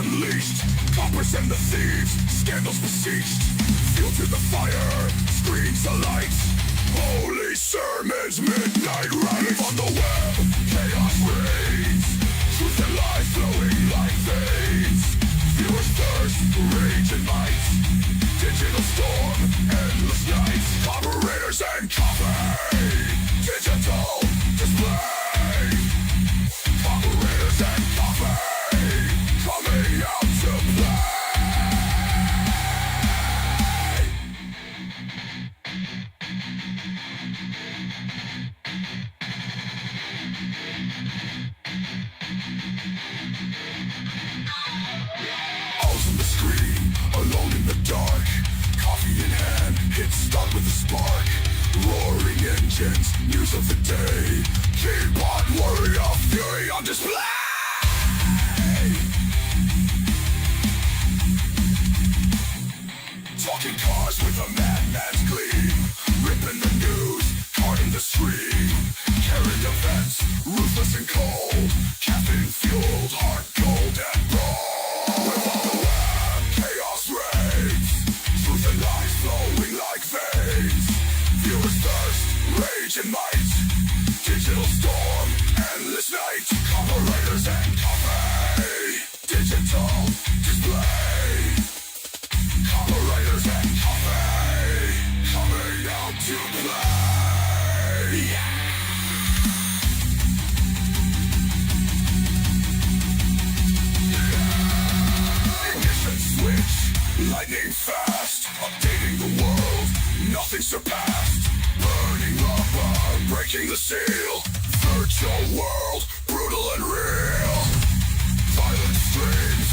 unleashed. Coppers and the thieves, scandals beseeched. Fuel to the fire, screens alight. Holy sermons, midnight rave. On the web, chaos reigns. Truth and lies flowing like veins. Viewers thirst, rage and might. Digital storm, endless nights. Operators and coffee. Digital display. Operators and coffee. Coming out to play. Owls on the screen, alone in the dark. Coffee in hand, hit start with a spark. Roaring engines, news of the day. Keyboard warrior, fury on display. Talking cars with a madman's gleam. Ripping the news, carting the stream. Carrying events, ruthless and cold. Caffeine fueled, heart cold and raw. With on the web, chaos reigns. Truth and lies flowing like veins. Viewers thirst, rage and might. Digital storm, endless night. Operators and coffee. Digital display. Operators and coffee. Coming out to play. Yeah. Ignition switch, lightning fast. Updating the world, nothing surpassed. Burning rubber, breaking the seal. Virtual world, brutal and real. Violent streams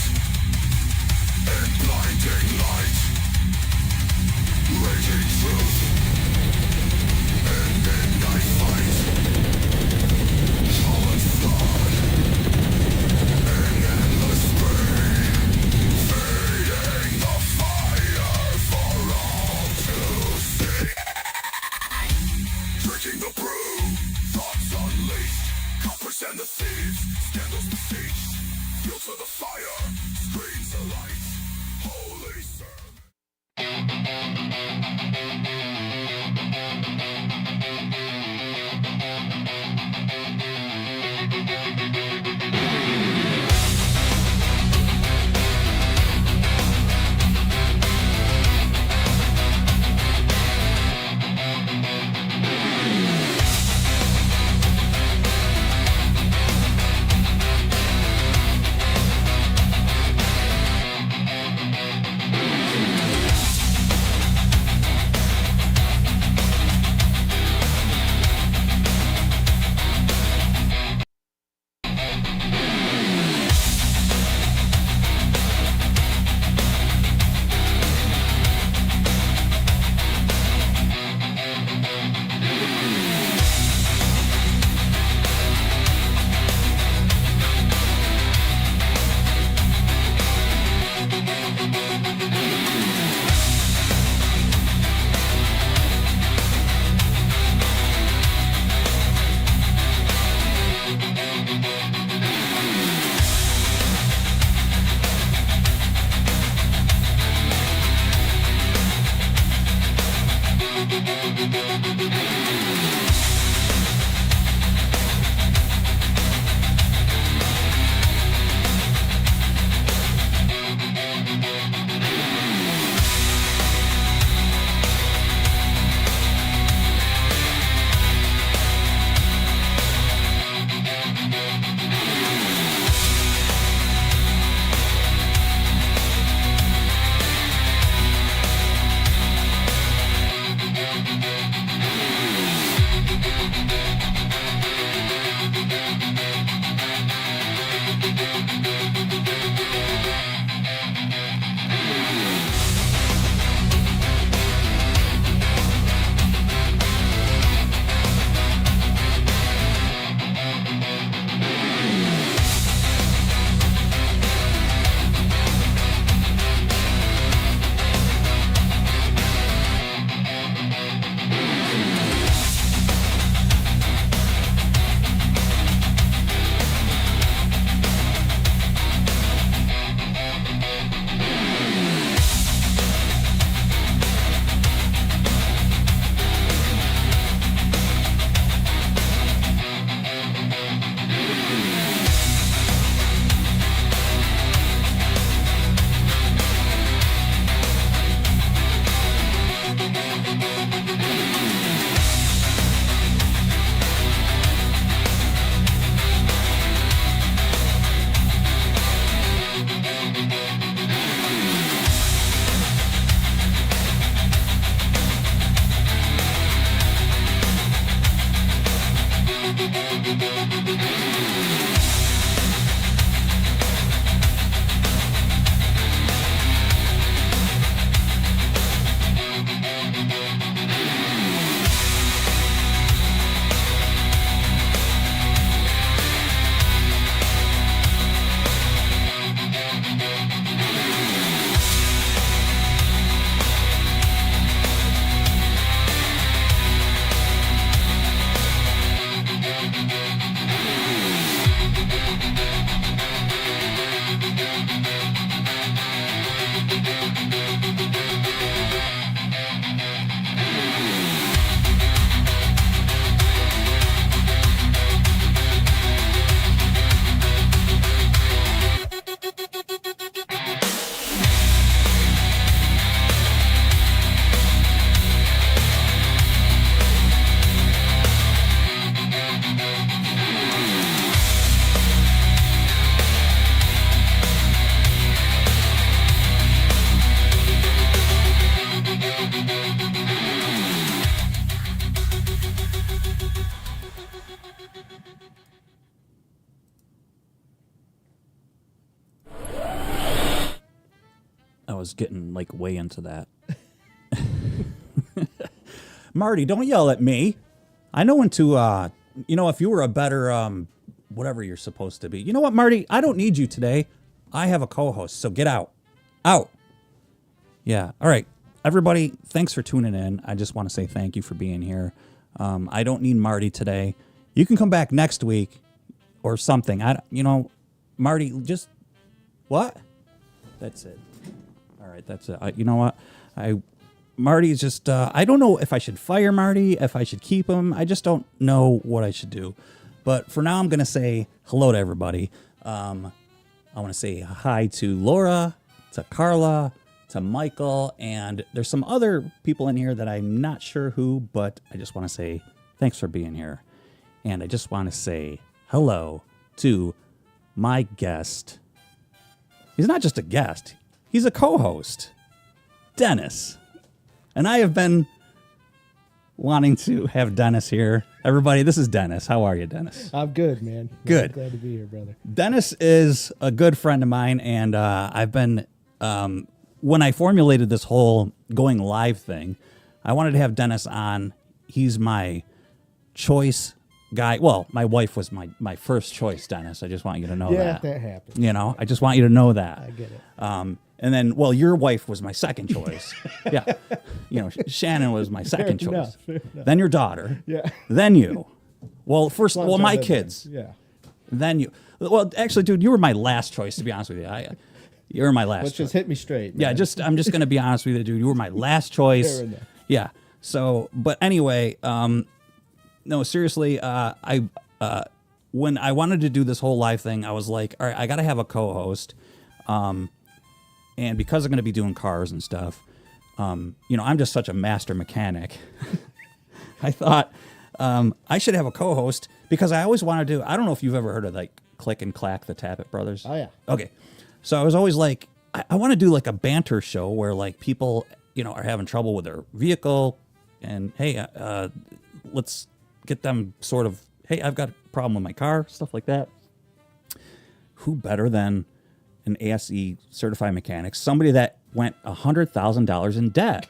and blinding light. Raging truth and midnight fight. Common flood, an endless spree. Feeding the fire for all to see. Drinking the brew, thoughts unleashed. Coppers and the thieves, scandals beseeched. Fuel to the fire, screens alight. Holy sermon. was getting like way into that. Marty, don't yell at me. I know when to, if you were a better, whatever you're supposed to be. You know what, Marty? I don't need you today. I have a co-host, so get out. Out. Yeah. All right. Everybody, thanks for tuning in. I just want to say thank you for being here. I don't need Marty today. You can come back next week or something. Marty, just what? That's it. All right, that's it. You know what? Marty's just, I don't know if I should fire Marty, if I should keep him. I just don't know what I should do. But for now, I'm going to say hello to everybody. I want to say hi to Laura, to Carla, to Michael, and there's some other people in here that I'm not sure who, but I just want to say thanks for being here. And I just want to say hello to my guest. He's not just a guest, he's a co-host, Dennis. And I have been wanting to have Dennis here. Everybody, this is Dennis. How are you, Dennis? I'm good, man. Good. Glad to be here, brother. Dennis is a good friend of mine, and I've been, when I formulated this whole going live thing, I wanted to have Dennis on. He's my choice guy. Well, my wife was my first choice, Dennis. I just want you to know that. Yeah, that happened. I just want you to know that. I get it. And then, your wife was my second choice. Yeah. Shannon was my second choice. Fair enough. Then your daughter. Yeah. Then you. Well, first, Long my time kids. Yeah. Then you. Well, actually, dude, you were my last choice, to be honest with you. You were my last Let's choice. just hit me straight. Yeah, Man. I'm just going to be honest with you, dude. You were my last choice. Fair enough. Yeah. So, but anyway, no, seriously, when I wanted to do this whole live thing, I was like, all right, I got to have a co-host. And because I'm going to be doing cars and stuff, I'm just such a master mechanic. I thought I should have a co-host because I always wanted to. I don't know if you've ever heard of like Click and Clack, the Tappet Brothers. Oh, yeah. Okay. So I was always like, I want to do like a banter show where like people, are having trouble with their vehicle and, hey, let's get them sort of, hey, I've got a problem with my car, stuff like that. Who better than an ASE certified mechanic, somebody that went $100,000 in debt.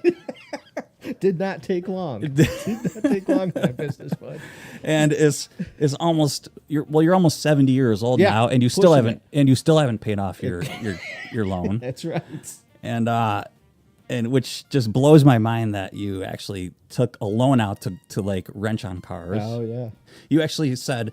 Did not take long. Did not take long in that business, bud. And is almost you're almost 70 years old now, and you still haven't paid off your loan. That's right. And which just blows my mind that you actually took a loan out to like wrench on cars. Oh yeah. You actually said,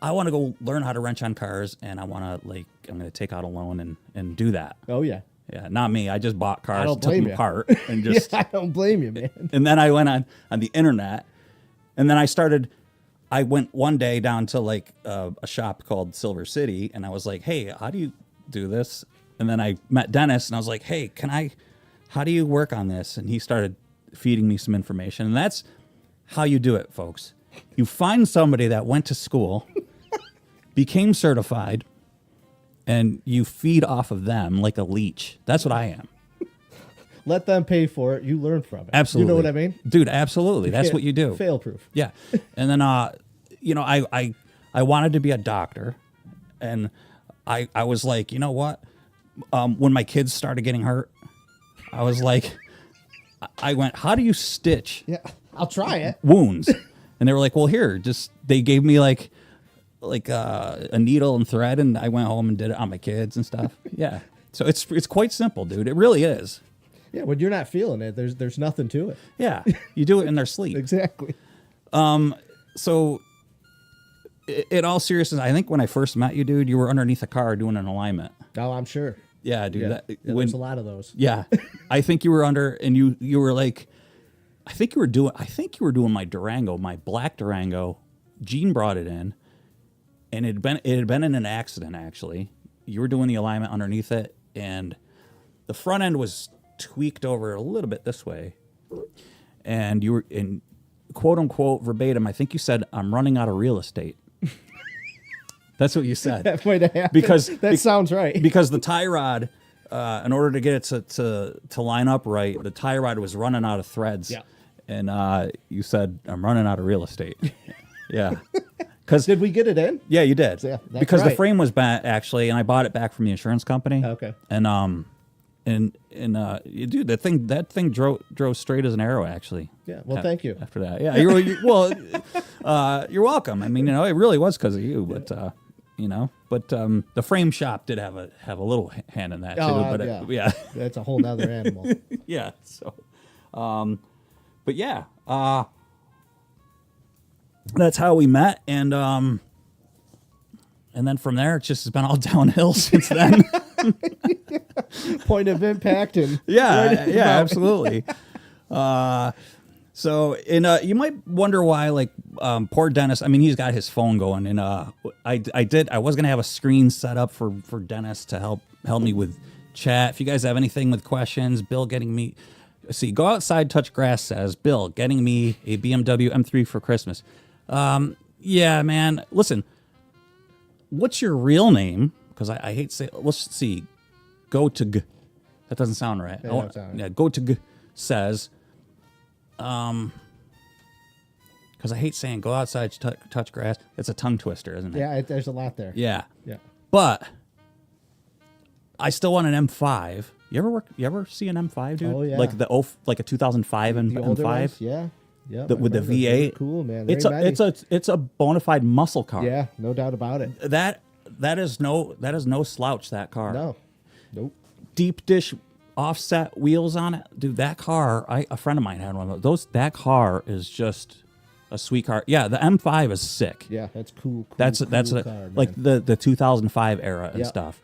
I want to go learn how to wrench on cars, and I'm going to take out a loan and do that. Oh yeah. Yeah, not me. I just bought cars, took them apart, and Yeah, just. I don't blame you, man. And then I went on the internet, and then I went one day down to like a shop called Silver City, and I was like, hey, how do you do this? And then I met Dennis, and I was like, hey, how do you work on this? And he started feeding me some information, and that's how you do it, folks. You find somebody that went to school, became certified, and you feed off of them like a leech. That's what I am. Let them pay for it. You learn from it. Absolutely. You know what I mean? Dude, absolutely. That's what you do. Fail proof. Yeah. And then, I wanted to be a doctor, and I was like, you know what? When my kids started getting hurt, I was like, I went, how do you stitch Yeah, I'll try it. wounds? And they were like, well, they gave me like a needle and thread, and I went home and did it on my kids and stuff. Yeah. So it's quite simple, dude. It really is. Yeah, when you're not feeling it, there's nothing to it. Yeah. You do it in their sleep. Exactly. So in all seriousness, I think when I first met you, dude, you were underneath a car doing an alignment. Oh, I'm sure. Yeah, dude. Yeah, there's a lot of those. Yeah. I think you were under, and you were like, I think you were doing my Durango, my black Durango. Gene brought it in, and it had been in an accident, actually. You were doing the alignment underneath it, and the front end was tweaked over a little bit this way. And you were in quote unquote verbatim, I think you said, I'm running out of real estate. That's what you said. That might have happened. Because that sounds right. Because the tie rod, in order to get it to line up right, the tie rod was running out of threads. Yeah. And you said, I'm running out of real estate. Yeah. Did we get it in? Yeah, you did. Yeah, that's because right. the frame was bad, actually, and I bought it back from the insurance company. Okay. And dude, that thing drove straight as an arrow. Actually. Yeah. Well, thank you. After that, yeah, you're welcome. I mean, it really was because of you, but the frame shop did have a little hand in that too. But yeah, that's a whole nother animal. Yeah. So, but yeah, that's how we met, and then from there, it just has been all downhill since then. Point of impact and absolutely. So, you might wonder why, like, poor Dennis. I mean, he's got his phone going, and I was gonna have a screen set up for Dennis to help me with chat. If you guys have anything with questions, Bill getting me. See, go outside, touch grass. Says Bill getting me a BMW M3 for Christmas. Yeah, man. Listen, what's your real name? Because I hate to say. Let's see. Go to G. That doesn't sound right. Go to G says. Because I hate saying go outside, touch grass. It's a tongue twister, isn't it? Yeah, there's a lot there. Yeah. Yeah. But I still want an M5. You ever see an M5, dude? Oh yeah. Like a 2005 and M5. Ones, yeah. Yeah. With the V8. Cool, man. It's a bona fide muscle car. Yeah, no doubt about it. That is no slouch, that car. No. Nope. Deep dish offset wheels on it, dude. That car, a friend of mine had one of those. That car is just a sweet car. Yeah, the M5 is sick. Yeah, that's cool. That's cool car, like the 2005 era and stuff.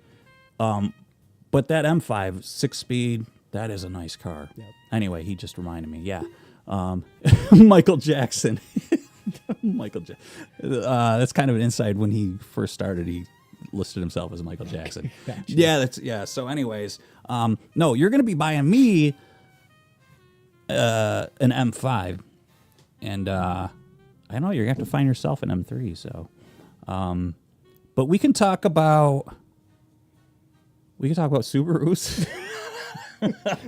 But that M5 6-speed, that is a nice car. Yep. Anyway, he just reminded me. Yeah, Michael Jackson. Michael Jackson. That's kind of an inside. When he first started, he listed himself as Michael Jackson. Gotcha. Yeah. So, anyways, no, you're gonna be buying me an M5, and I know you're gonna have to find yourself an M3. So, but we can talk about Subarus.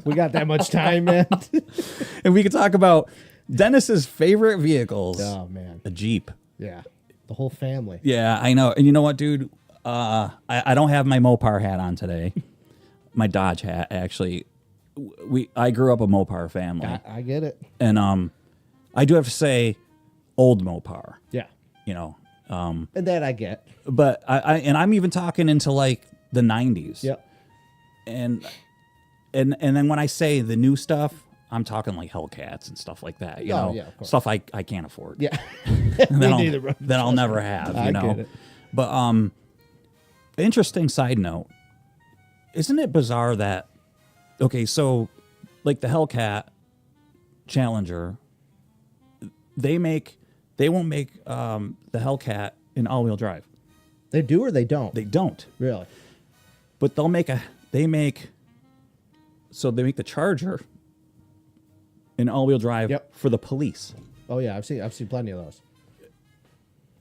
We got that much time, man. And we can talk about Dennis's favorite vehicles. Oh man, a Jeep. Yeah, the whole family. Yeah, I know. And you know what, dude? I don't have my Mopar hat on today. My Dodge hat, actually. I grew up a Mopar family. I get it. And I do have to say, old Mopar. Yeah. You know. And that I get. But I'm even talking into like the 90s. Yep. And then when I say the new stuff, I'm talking like Hellcats and stuff like that. You know, yeah, of course. stuff I can't afford. Yeah. that I'll never have. You know. Get it. But interesting side note, isn't it bizarre that so like the Hellcat Challenger, they won't make the Hellcat in all-wheel drive. They do or they don't? They don't. Really? But they make the Charger in all-wheel drive for the police. Oh yeah, I've seen plenty of those.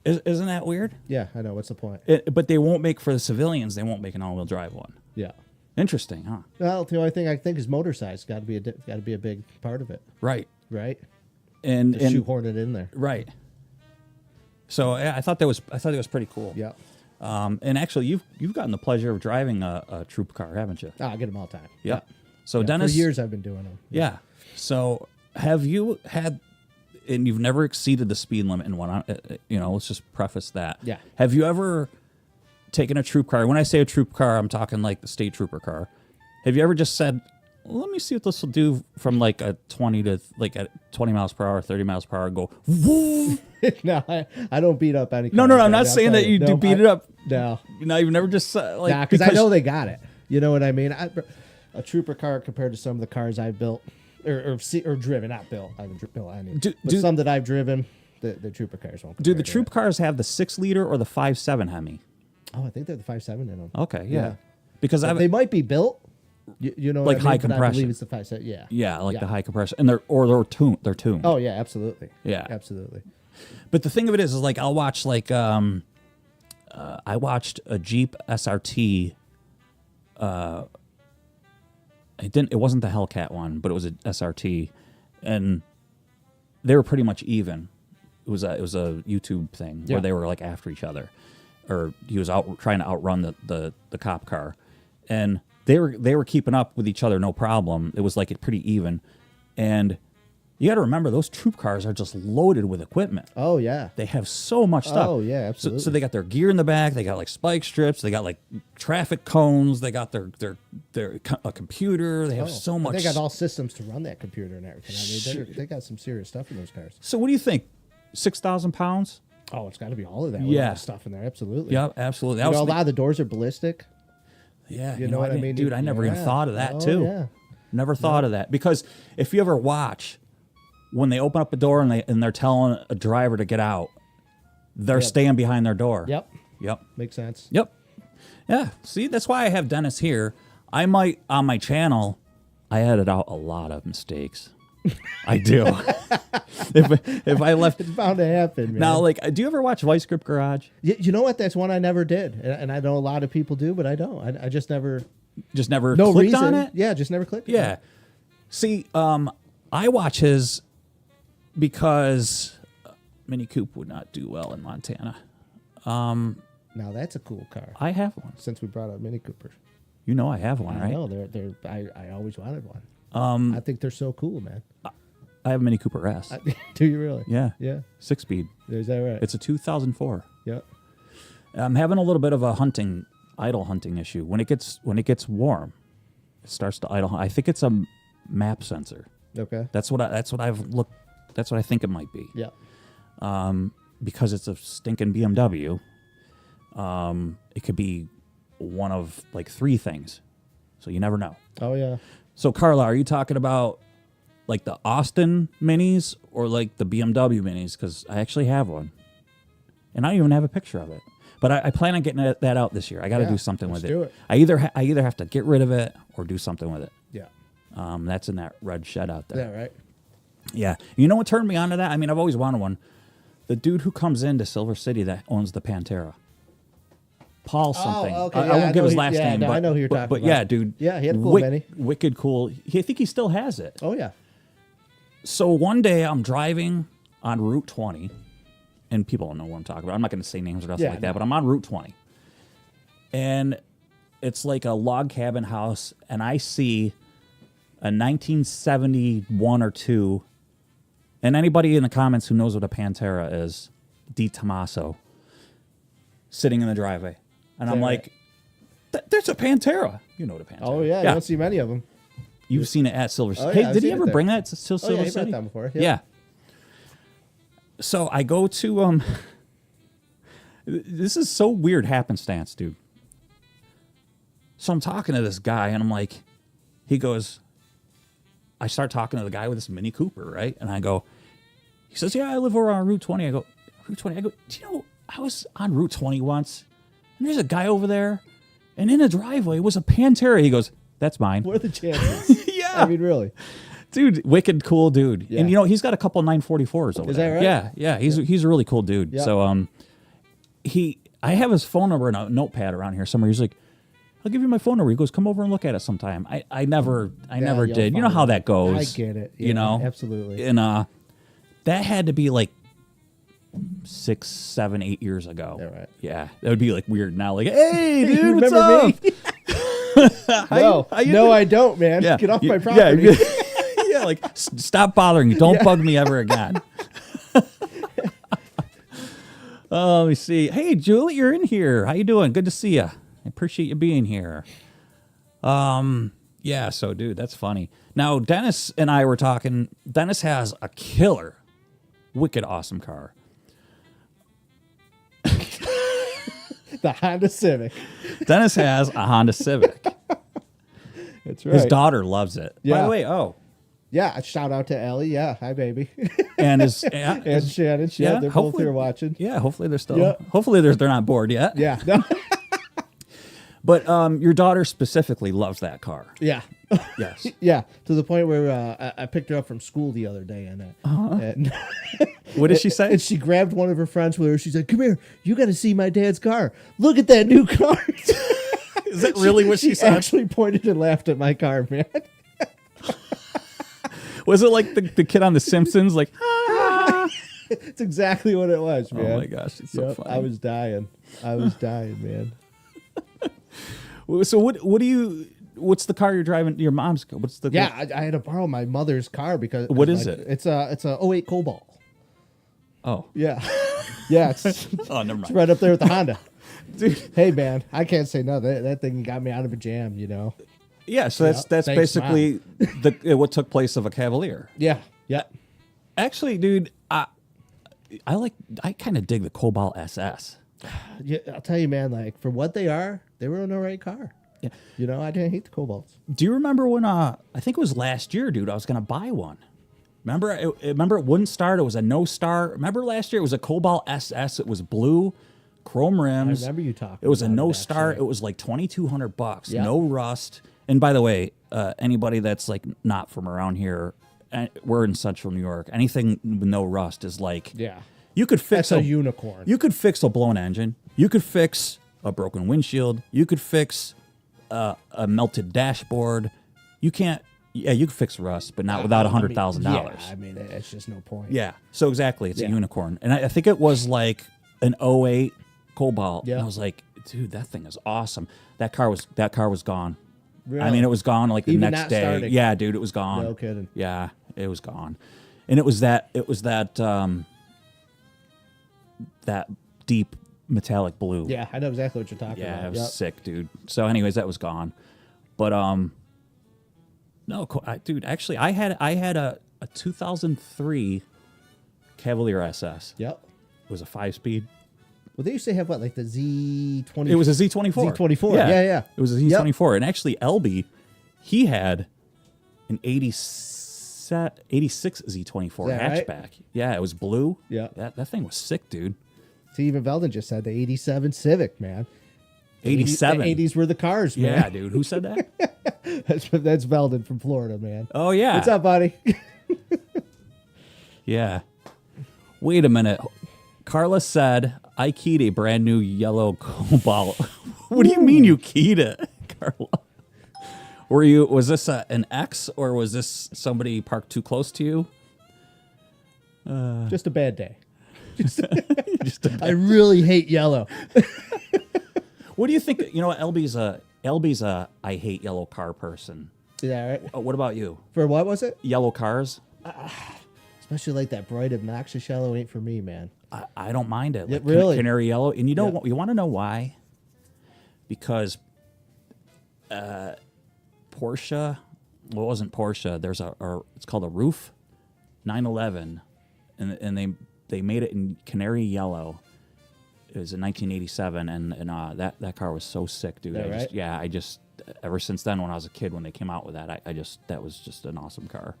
Isn't that weird? Yeah, I know. What's the point? But they won't make for the civilians. They won't make an all-wheel drive one. Yeah. Interesting, huh? Well, the only thing I think is motor size. Got to be a big part of it. Right. Right. And shoehorn it in there. Right. So yeah, I thought that was pretty cool. Yeah. And actually, you've gotten the pleasure of driving a troop car, haven't you? I get them all the time. Yep. So Yeah, Dennis, for years I've been doing them. Yeah. So have you had? And you've never exceeded the speed limit in one. Let's just preface that. Yeah. Have you ever taken a troop car? When I say a troop car, I'm talking like the state trooper car. Have you ever just said, "Let me see what this will do from like a 20 to like at 20 miles per hour, 30 miles per hour"? Go. Woo! No, I don't beat up any. No. I'm not saying that you do beat it up. No. No, you've never just like because I know they got it. You know what I mean? A trooper car compared to some of the cars I've built or driven, not built. I haven't built any. But some that I've driven, the trooper cars won't. Do the troop cars have the 6-liter or the 5.7 Hemi? Oh, I think they're the 5.7 in them. Okay, yeah. Because they might be built. You know, like what I mean? high But compression. I believe it's the 5.7. Yeah. Yeah, like the high compression, and they're tuned. They're tuned. Oh yeah, absolutely. Yeah, absolutely. But the thing of it is like I'll watch like I watched a Jeep SRT. It wasn't the Hellcat one, but it was a SRT, and they were pretty much even. It was a YouTube thing where they were like after each other, or he was trying to outrun the cop car, and they were keeping up with each other, no problem. It was like it pretty even, and you got to remember those troop cars are just loaded with equipment. Oh yeah, they have so much stuff. Oh yeah, absolutely. So they got their gear in the back. They got like spike strips. They got like traffic cones. They got a computer. They have so much. They got all systems to run that computer and everything. I mean, they got some serious stuff in those cars. So what do you think? 6,000 pounds? Oh, it's got to be all of that. Yeah, all the stuff in there. Absolutely. Yeah, absolutely. A lot of the doors are ballistic. Yeah, you know what I mean, dude. I never even thought of that too. Yeah. Never thought of that, because if you ever watch, when they open up a door and they're telling a driver to get out, they're staying behind their door. Yep. Makes sense. Yep. Yeah. See, that's why I have Dennis here. I might, on my channel, I edit out a lot of mistakes. I do. if I left, It's bound to happen, man. now, like, do you ever watch Vice Grip Garage? You know what? That's one I never did, and I know a lot of people do, but I don't. I just never. Just never No clicked reason. on it? Yeah, just never clicked. Yeah. See, I watch his because Mini Coupe would not do well in Montana. Now that's a cool car. I have one. Since we brought up Mini Coopers, You know I have one, I right? know they're. I always wanted one. I think they're so cool, man. I have a Mini Cooper S. Do you really? Yeah. Yeah. 6-speed. Is that right? It's a 2004. Yep. I'm having a little bit of a idle hunting issue. When it gets warm, it starts to idle. I think it's a map sensor. Okay. That's what I think it might be. Yeah. Because it's a stinking BMW. It could be one of like 3 things. So you never know. Oh yeah. So Carla, are you talking about like the Austin minis or like the BMW minis? Because I actually have one, and I don't even have a picture of it. But I plan on getting that out this year. I got to do something with it. do it. I either have to get rid of it or do something with it. Yeah. That's in that red shed out there. Yeah. Right. Yeah. You know what turned me on to that? I mean, I've always wanted one. The dude who comes into Silver City that owns the Pantera. Paul something. Oh, okay. I won't give his last name. No, but, I know who you're talking but about. yeah, dude. Yeah, he had a cool Mini. Wicked cool. I think he still has it. Oh yeah. So one day I'm driving on Route 20, and people don't know what I'm talking about. I'm not going to say names or nothing like that, but I'm on Route 20. And it's like a log cabin house, and I see a 1971 or 2, and anybody in the comments who knows what a Pantera is, D. Tomaso, sitting in the driveway. And I'm like, there's a Pantera. You know what a Pantera is. Oh yeah. You don't see many of them. You've seen it at Silver City. Oh, Hey, yeah, I've did he seen it ever there. bring that to Silver Oh yeah, he City? brought that before. Yeah. So I go to this is so weird happenstance, dude. So I'm talking to this guy, and I'm like, I start talking to the guy with this Mini Cooper, right? And I go, he says, yeah, I live over on Route 20. I go, Route 20? I go, do you know, I was on Route 20 once, and there's a guy over there, and in the driveway was a Pantera. He goes, that's mine. What are the chances? Yeah. I mean, really. Dude, wicked cool dude. Yeah. And you know, he's got a couple 944s over Is there. that right? Yeah. He's a really cool dude. Yeah. So I have his phone number in a notepad around here somewhere. He's like, I'll give you my phone number. He goes, come over and look at it sometime. I never you'll did. You know find how it. that goes. I get it. You Yeah, know? absolutely. And that had to be like 6, 7, 8 years ago. Yeah, right. Yeah. That would be like weird now. Like, hey, dude, what's remember up? me? How you doing? I don't, man. Yeah. Get off my Yeah, property. yeah, like stop bothering me. Don't bug me ever again. Let me see. Hey, Julie, you're in here. How you doing? Good to see you. I appreciate you being here. Yeah. So, dude, that's funny. Now, Dennis and I were talking. Dennis has a killer, wicked, awesome car. The Honda Civic. Dennis has a Honda Civic. That's right. His daughter loves it. By Yeah. the way, Yeah, a shout out to Ellie. Yeah, hi baby. and his And Shannon. Yeah, They're both hopefully- here watching. yeah. Hopefully they're still. Yeah. Hopefully they're not bored yet. Yeah. No. But your daughter specifically loves that car. Yeah. Yes. Yeah, to the point where I picked her up from school the other day, and What did she say? and she grabbed one of her friends with her. She's like, "Come here, you got to see my dad's car. Look at that new car." Is that really what she said? Actually pointed and laughed at my car, man. Was it like the kid on The Simpsons? Like, It's exactly what it was, man. oh my gosh, it's so Yep, funny. I was dying, man. So what do you What's the car you're driving? Your mom's car. What's the? Yeah, I had to borrow my mother's car because What is it? It's a '08 Cobalt. Oh. Yeah, yeah. It's, Oh, never it's mind. right up there with the Honda. Dude. Hey man, I can't say no. That thing got me out of a jam. You know. Yeah. So that's Thanks, basically what took place of a Cavalier. Yeah. Yeah. Actually, dude, I kind of dig the Cobalt SS. Yeah. I'll tell you, man. Like for what they were an alright car. Yeah. You know, I didn't hate the Cobalts. Do you remember when? I think it was last year, dude. I was gonna buy one. Remember? Remember it wouldn't start. It was a no start. Remember last year? It was a Cobalt SS. It was blue, chrome rims. I remember you talking. It was a about no it, start. actually. It was like $2,200. Yep. No rust. And by the way, anybody that's like not from around here, we're in Central New York. Anything with no rust is like Yeah. you could fix That's a unicorn. You could fix a blown engine. You could fix a broken windshield. You could fix a melted dashboard. You can't. Yeah, you could fix rust, but not without $100,000. Yeah, I mean, it's just no point. Yeah. So exactly, it's a Yeah. unicorn, and I think it was like an '08 Cobalt. Yeah. And I was like, dude, that thing is awesome. That car was gone. Really? I mean, it was gone like the Even next not day. starting? Yeah, dude, it was gone. No kidding. Yeah, it was gone, and it was that that deep metallic blue. Yeah, I know exactly what you're talking Yeah, about. it was Yep. sick, dude. So, anyways, that was gone. But no, dude. Actually, I had a 2003 Cavalier SS. Yep. It was a 5-speed. Well, they used to have what, like the Z20. It was a Z24. Z24. Yeah. It was a Z24, and actually, LB, he had an 86 Z24 Is that right? hatchback. Yeah, it was blue. Yeah. That thing was sick, dude. See, even Veldon just said the '87 Civic, man. 87. The '80s were the cars, man. Yeah, dude. Who said that? That's Veldon from Florida, man. Oh yeah. What's up, buddy? Yeah. Wait a minute. Carla said, I keyed a brand new yellow Cobalt. What do you mean you keyed it, Carla? Was this an X or was this somebody parked too close to you? Just a bad day. Just a- I really hate yellow. What do you think? You know, LB's a I hate yellow car person. Is that right? What about you? For what was it? Yellow cars? Especially like that bright, obnoxious yellow ain't for me, man. I don't mind it. Like really? Canary yellow. And you know Yeah. what? You want to know why? Because Porsche, well, it wasn't Porsche. There's it's called a Roof 911, and they made it in canary yellow. It was in 1987, and that car was so sick, dude. That right? I just ever since then, when I was a kid, when they came out with that, that was just an awesome car.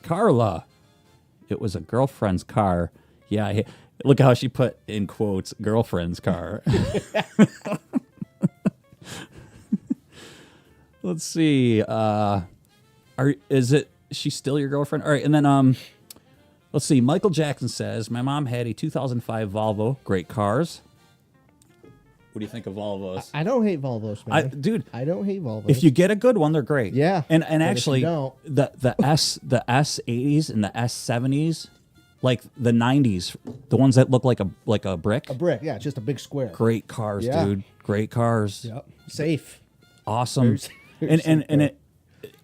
Carla, it was a girlfriend's car. Yeah, look how she put in quotes girlfriend's car. Let's see. Is she still your girlfriend? All right, and then let's see. Michael Jackson says, my mom had a 2005 Volvo. Great cars. What do you think of Volvos? I don't hate Volvos, man. Dude, I don't hate Volvos. if you get a good one, they're great. Yeah, and but if you actually, don't- the S80s and the S70s, like the 90s, the ones that look like a brick. a brick, yeah, just a big square. Great cars, Yeah. dude. Great cars. Yep. Safe. Awesome. Very and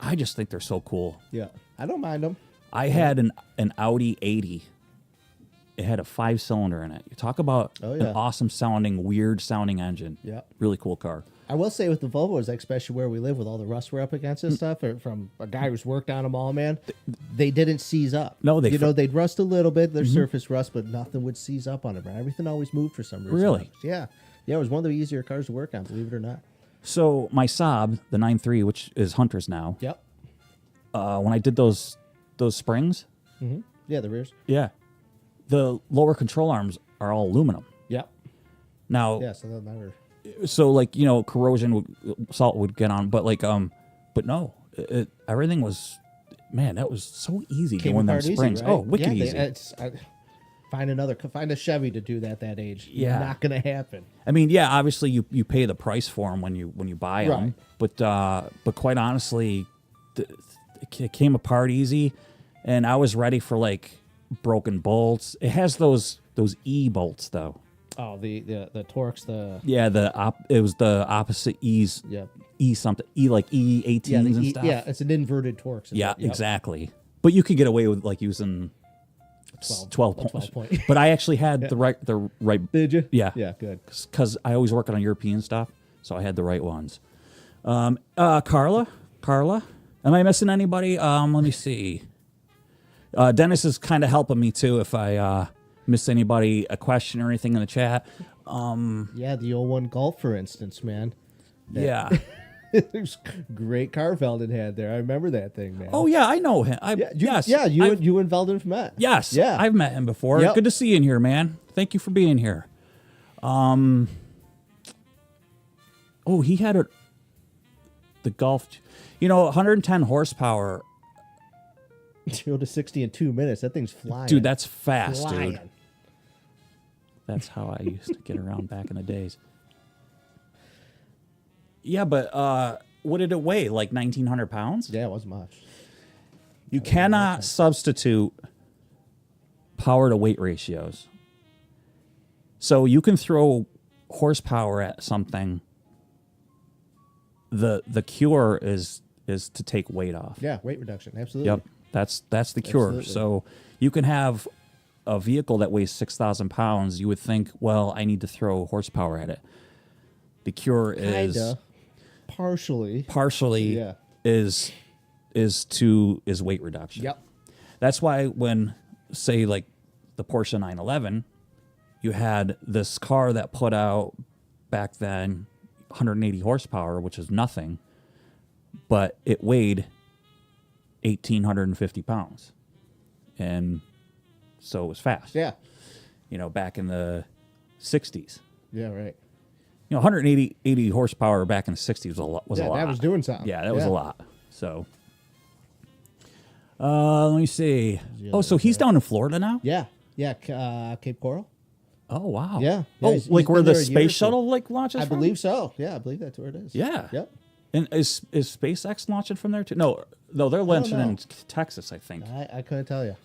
I just think they're so cool. Yeah. I don't mind them. I had an Audi 80. It had a 5-cylinder in it. You talk about Oh, yeah. an awesome sounding, weird sounding engine. Yeah. Really cool car. I will say with the Volvos, like, especially where we live with all the rust we're up against and stuff, or from a guy who's worked on them all, man, they didn't seize up. No, they'd rust a little bit, their surface rust, but nothing would seize up on it, man. Everything always moved for some reason. Really? Yeah. Yeah, it was one of the easier cars to work on, believe it or not. So my Saab, the 9.3, which is Hunter's now, Yep. when I did those springs, Yeah, the rears. yeah, the lower control arms are all aluminum. Yep. Now, Yeah, so that never. so like, corrosion salt would get on, but like but no, everything was, man, that was so easy Came doing them apart easy, springs. right? Oh, wicked easy. Find a Chevy to do that age. Yeah. Not gonna happen. I mean, yeah, obviously you pay the price for them when you buy them, Right. but quite honestly, it came apart easy, and I was ready for like broken bolts. It has those E bolts though. Oh, the torques, Yeah, it was the opposite E's. Yep. E something. E like E18s yeah, and stuff. yeah, it's an inverted torque. Yeah, Yep. exactly. But you could get away with like using 12 points. But I actually had the right. Did you? Yeah. Yeah, good. Because I always work on European stuff, so I had the right ones. Carla, am I missing anybody? Let me see. Dennis is kind of helping me too if I miss anybody, a question or anything in the chat. Yeah, the 01 Golf, for instance, man. Yeah. There's great car Veldon had there. I remember that thing, man. Oh yeah, I know him. Yes. You and Veldon have met. Yes. Yeah. I've met him before. Yep. Good to see you in here, man. Thank you for being here. Oh, he had the Golf. 110 horsepower. 0 to 60 in 2 minutes. That thing's flying. Dude, that's fast, flying. dude. That's how I used to get around back in the days. Yeah, but what did it weigh? Like 1,900 pounds? Yeah, it wasn't much. You cannot substitute power to weight ratios. So you can throw horsepower at something. The cure is to take weight off. Yeah, weight reduction. Absolutely. Yep. That's the cure. Absolutely. So you can have a vehicle that weighs 6,000 pounds. You would think, well, I need to throw horsepower at it. The cure is Kinda. Partially yeah. is weight reduction. Yep. That's why when, say, like the Porsche 911, you had this car that put out back then 180 horsepower, which is nothing, but it weighed 1,850 pounds. And so it was fast. Yeah. Back in the 60s. Yeah, right. 180 horsepower back in the 60s was a lot. That was doing something. Yeah, that was a lot. So, let me see. Oh, so he's down in Florida now? Yeah. Yeah, Cape Coral. Oh, wow. Yeah. Oh, he's like where been the there a year or space two. shuttle launches I from? believe so. Yeah, I believe that's where it is. Yeah. Yep. And is SpaceX launching from there too? No, they're launching in Texas, I think. I couldn't tell you.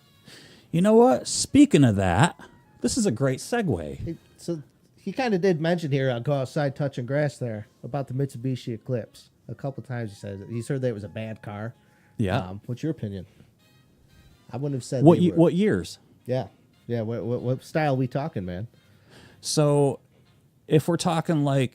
You know what? Speaking of that, this is a great segue. So he kind of did mention here, I'll go outside touching grass there, about the Mitsubishi Eclipse. A couple times he says it. He's heard that it was a bad car. Yeah. What's your opinion? I wouldn't have said What they were. what years? Yeah. Yeah, what style we talking, man? So if we're talking like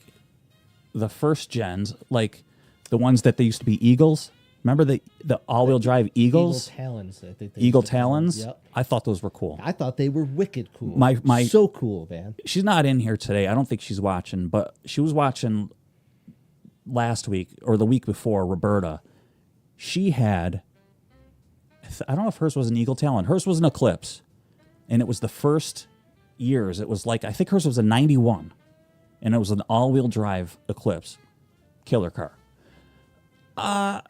the first gens, like the ones that they used to be Eagles, remember the all-wheel drive Eagles? Eagle Talons, I think. Eagle Talons? Yep. I thought those were cool. I thought they were wicked cool. My so cool, man. She's not in here today. I don't think she's watching, but she was watching last week or the week before, Roberta. She had, I don't know if hers was an Eagle Talon. Hers was an Eclipse. And it was the first years. It was like, I think hers was a 91. And it was an all-wheel drive Eclipse. Killer car. I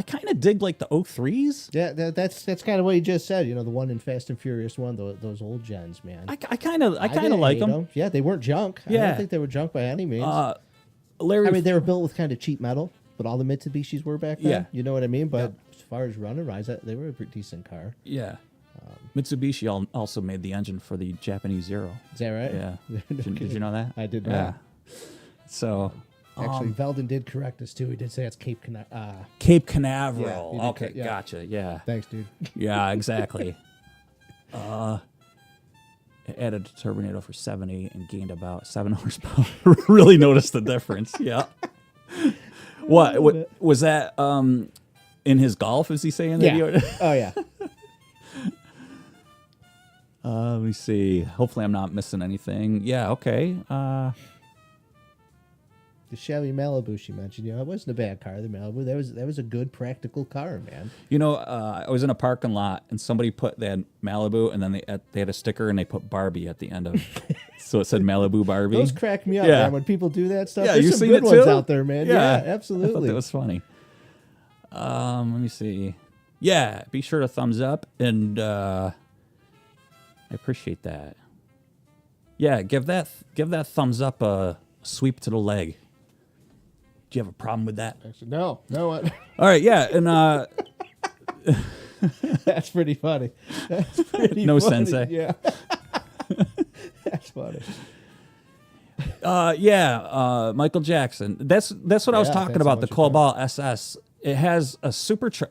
kind of dig like the 03s. Yeah, that's kind of what you just said. The one in Fast and Furious 1, those old gens, man. I kind of didn't like hate them. Yeah, they weren't junk. I Yeah. don't think they were junk by any means. Larry, I mean, they were built with kind of cheap metal, but all the Mitsubishis were back then. Yeah. You know what I mean? But as far as running rides, they were a pretty decent car. yeah. Mitsubishi also made the engine for the Japanese Zero. Is that right? Yeah. Did you know that? I did not. Yeah. So Actually, Veldon did correct us too. He did say it's Cape Canaveral. Cape Canaveral. Yeah, he did Okay, yeah. gotcha. Yeah. Thanks, dude. Yeah, exactly. It added a turbinator for 70 and gained about 7 horsepower. Really noticed the difference. Yeah. What was that in his Golf, is he saying that? Yeah. Oh, yeah. Let me see. Hopefully I'm not missing anything. Yeah, okay. The Chevy Malibu she mentioned, it wasn't a bad car, the Malibu. That was a good practical car, man. I was in a parking lot and somebody they had Malibu and then they had a sticker and they put Barbie at the end of it. So it said Malibu Barbie. Those crack me up, Yeah. man, when people do that stuff. Yeah, There's you some seen good it ones too? out there, man. Yeah, absolutely. I thought that was funny. Let me see. Yeah, be sure to thumbs up and I appreciate that. Yeah, give that thumbs up a sweep to the leg. Do you have a problem with that? Actually, no. All right, yeah, and that's pretty funny. That's pretty No funny. sensei. Yeah. That's funny. Michael Jackson. That's what I was talking that's about. what The you're Cobalt SS. It has a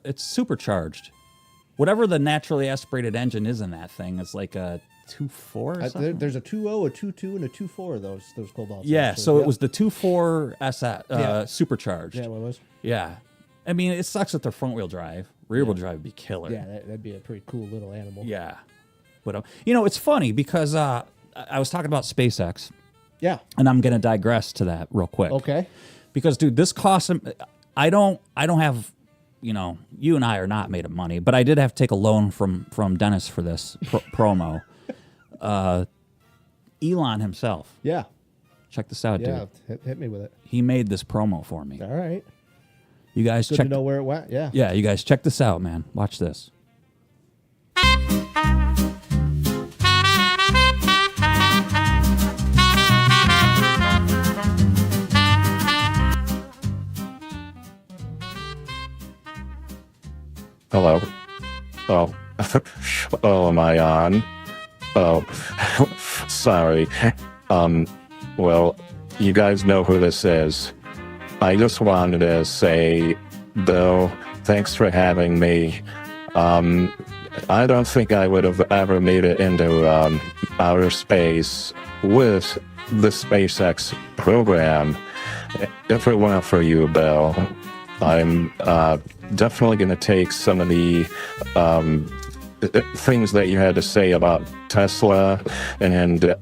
it's supercharged. Whatever the naturally aspirated engine is in that thing, it's like a 2.4 or something. There's a 2.0, a 2.2, and a 2.4 of those Cobalts. Yeah, actually. so it was the 2.4 SS supercharged. Yeah, what it was? Yeah. I mean, it sucks that they're front wheel drive. Rear wheel drive would be killer. Yeah, that'd be a pretty cool little animal. Yeah. But it's funny because I was talking about SpaceX. Yeah. And I'm going to digress to that real quick. Okay. Because dude, this costs I don't have, you and I are not made of money, but I did have to take a loan from Dennis for this promo. Elon himself. Yeah. Check this out, Yeah. dude. Hit me with it. He made this promo for me. All right. You guys Good check to know where it went. Yeah. Yeah, you guys check this out, man. Watch this. Hello. Oh. Oh, am I on? Oh. Sorry. Well, you guys know who this is. I just wanted to say, Bill, thanks for having me. I don't think I would have ever made it into outer space with the SpaceX program if it weren't for you, Bill. I'm definitely going to take some of the things that you had to say about Tesla and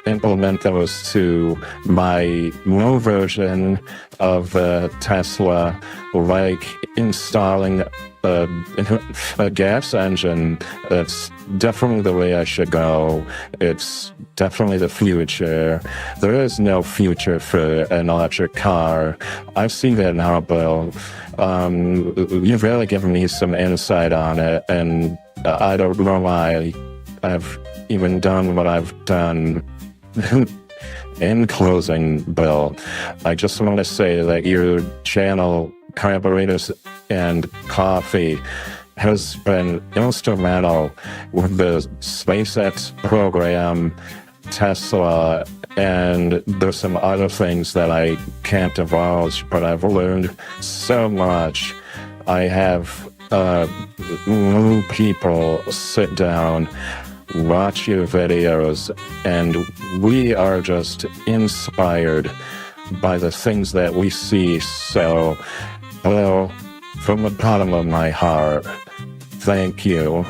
implement those to my new version of Tesla, like installing a gas engine. That's definitely the way I should go. It's definitely the future. There is no future for an electric car. I've seen that now, Bill. You've really given me some insight on it, and I don't know why I've even done what I've done. In closing, Bill, I just want to say that your channel, Carburetors and Coffee, has been instrumental with the SpaceX program, Tesla, and there's some other things that I can't divulge, but I've learned so much. I have new people sit down, watch your videos, and we are just inspired by the things that we see. So, hello, from the bottom of my heart, thank you.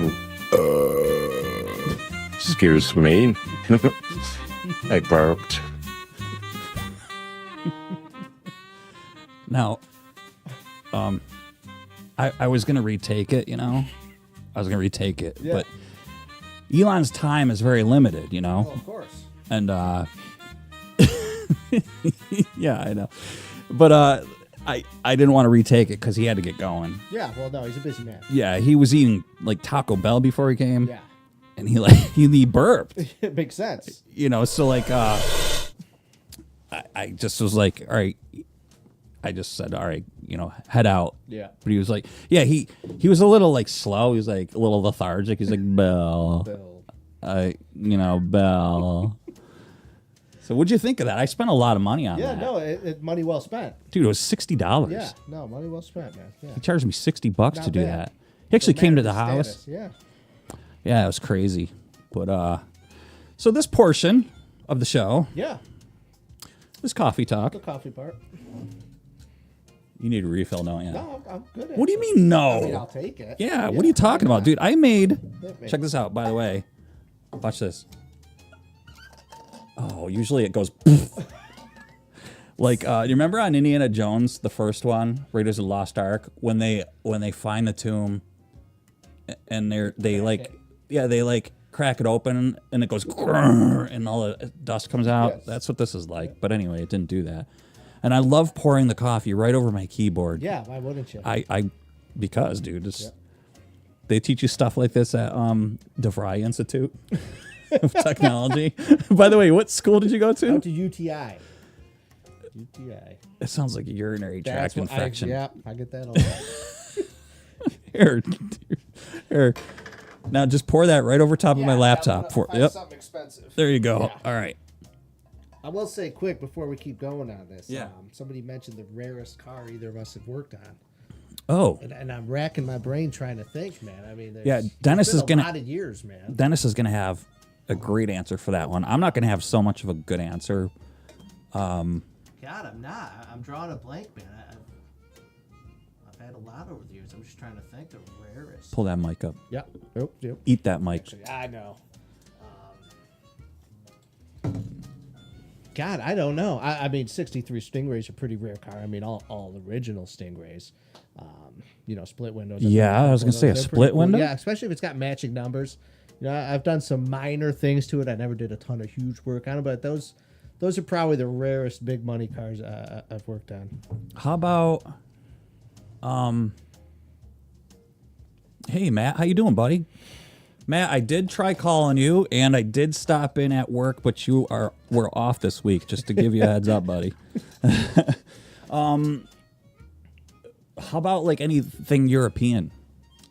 Excuse me. I burped. Now, I was going to retake it, I was going to retake it, but Elon's time is very limited, Oh, of course. And, yeah, I know. But I didn't want to retake it because he had to get going. Yeah, well, no, he's a busy man. Yeah, he was eating, like, Taco Bell before he came. Yeah. And he burped. It makes sense. So, like, I just was like, all right. I just said, all right, head out. Yeah. But he was like, yeah, he was a little, like, slow. He was, like, a little lethargic. He's like, Bill. Bill. So what'd you think of that? I spent a lot of money on that. Yeah, no, money well spent. Dude, it was $60. Yeah, no, money well spent, man. Yeah. He charged me $60 Not to do bad. that. He actually came to the Status, house. Yeah. Yeah, it was crazy. But, so this portion of the show Yeah. is coffee talk. The coffee part. You need a refill, don't you? No, I'm good at What do you mean, no? I mean, I'll take it. Yeah, what are you talking about, dude? I made. Hit me. Check this out, by the way. Watch this. Oh, usually it goes. Like, you remember on Indiana Jones, the first one, Raiders of the Lost Ark, when they find the tomb, and they crack it open and it goes and all the dust comes out. Yes. That's what this is like. But anyway, it didn't do that. And I love pouring the coffee right over my keyboard. Yeah, why wouldn't you? Because, dude, they teach you stuff like this at DeVry Institute of Technology. By the way, what school did you go to? I went to UTI. UTI. It sounds like a urinary tract infection. I get that all the time. Here. Now just pour that right over top of my laptop. Yep. Something expensive. There you go. Yeah. All right. I will say quick before we keep going on this. Yeah. Somebody mentioned the rarest car either of us have worked on. Oh. And I'm racking my brain trying to think, man. I mean, Dennis it's is been gonna. a lot of years, man. Dennis is gonna have a great answer for that one. I'm not gonna have so much of a good answer. God, I'm not. I'm drawing a blank, man. I've had a lot over the years. I'm just trying to think the rarest. Pull that mic up. Yep. Yep. Eat that mic. Actually, I know. God, I don't know. I mean, 63 Stingray's a pretty rare car. I mean, all original Stingrays. Split windows. Yeah, I was gonna say a They're split pretty cool. window. Yeah, especially if it's got matching numbers. I've done some minor things to it. I never did a ton of huge work on it, but those are probably the rarest big money cars I've worked on. How about, hey Matt, how you doing, buddy? Matt, I did try calling you, and I did stop in at work, but we're off this week. Just to give you a heads up, buddy. How about like anything European?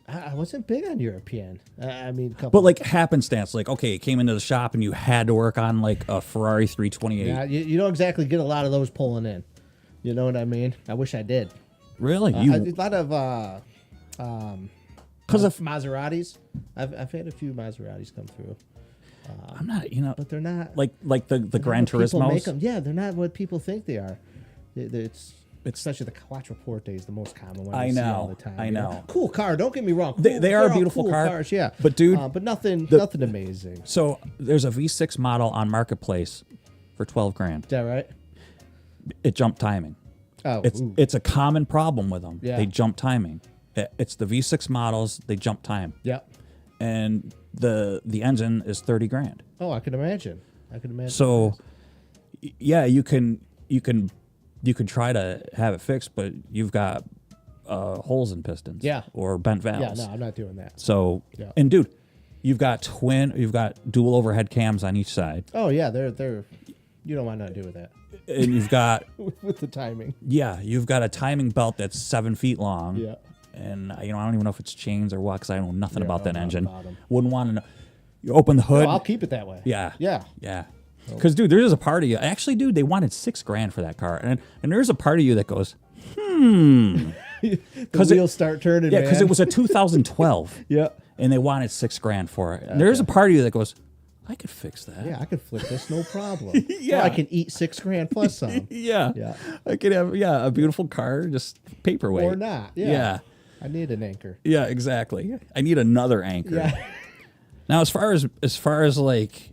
I wasn't big on European. I mean, But like happenstance, like okay, you came into the shop and you had to work on like a Ferrari 328. Yeah, you don't exactly get a lot of those pulling in. You know what I mean? I wish I did. Really? A lot of Because of Maseratis. I've had a few Maseratis come through. I'm not, But they're not like the Gran what people make Turismos. them. Yeah, they're not what people think they are. It's especially the Quattroporte is the most common one. I you see know, all the time. I you know. Cool car. Don't get me wrong. They are they're a all beautiful cool car, cars, yeah. but dude, but nothing amazing. So there's a V6 model on Marketplace for 12 grand. Is that right? It jumped timing. Oh, It's a common problem with them. Yeah. They jump timing. It's the V6 models. They jump time, Yep. and the engine is 30 grand. Oh, I can imagine. So, yeah, you can try to have it fixed, but you've got holes in pistons. Yeah. Or bent valves. Yeah, no, I'm not doing that. So, Yeah. and dude, you've got dual overhead cams on each side, Oh yeah, they're. You don't want nothing to do with that. and you've got With the timing. you've got a timing belt that's 7 feet long. Yeah. And I don't even know if it's chains or what, because I know nothing Yeah, about that I don't know engine. about 'em. Wouldn't want to know. You open the hood. No, I'll keep it that way. Yeah. Yeah. Yeah. Because, dude, there is a part of you. Actually, dude, they wanted $6 grand for that car. And there's a part of you that goes, The wheels start turning. yeah, because man. it was a 2012. Yeah. And they wanted $6 grand for it. And there's a part of you that goes, I could fix that. Yeah, I could flip this, no problem. Yeah. Or I can eat $6 grand plus some. Yeah. Yeah. I could have, a beautiful car, just paperweight. Or not. Yeah. Yeah. I need an anchor. Yeah, exactly. I need another anchor. Yeah. Now, as far as like,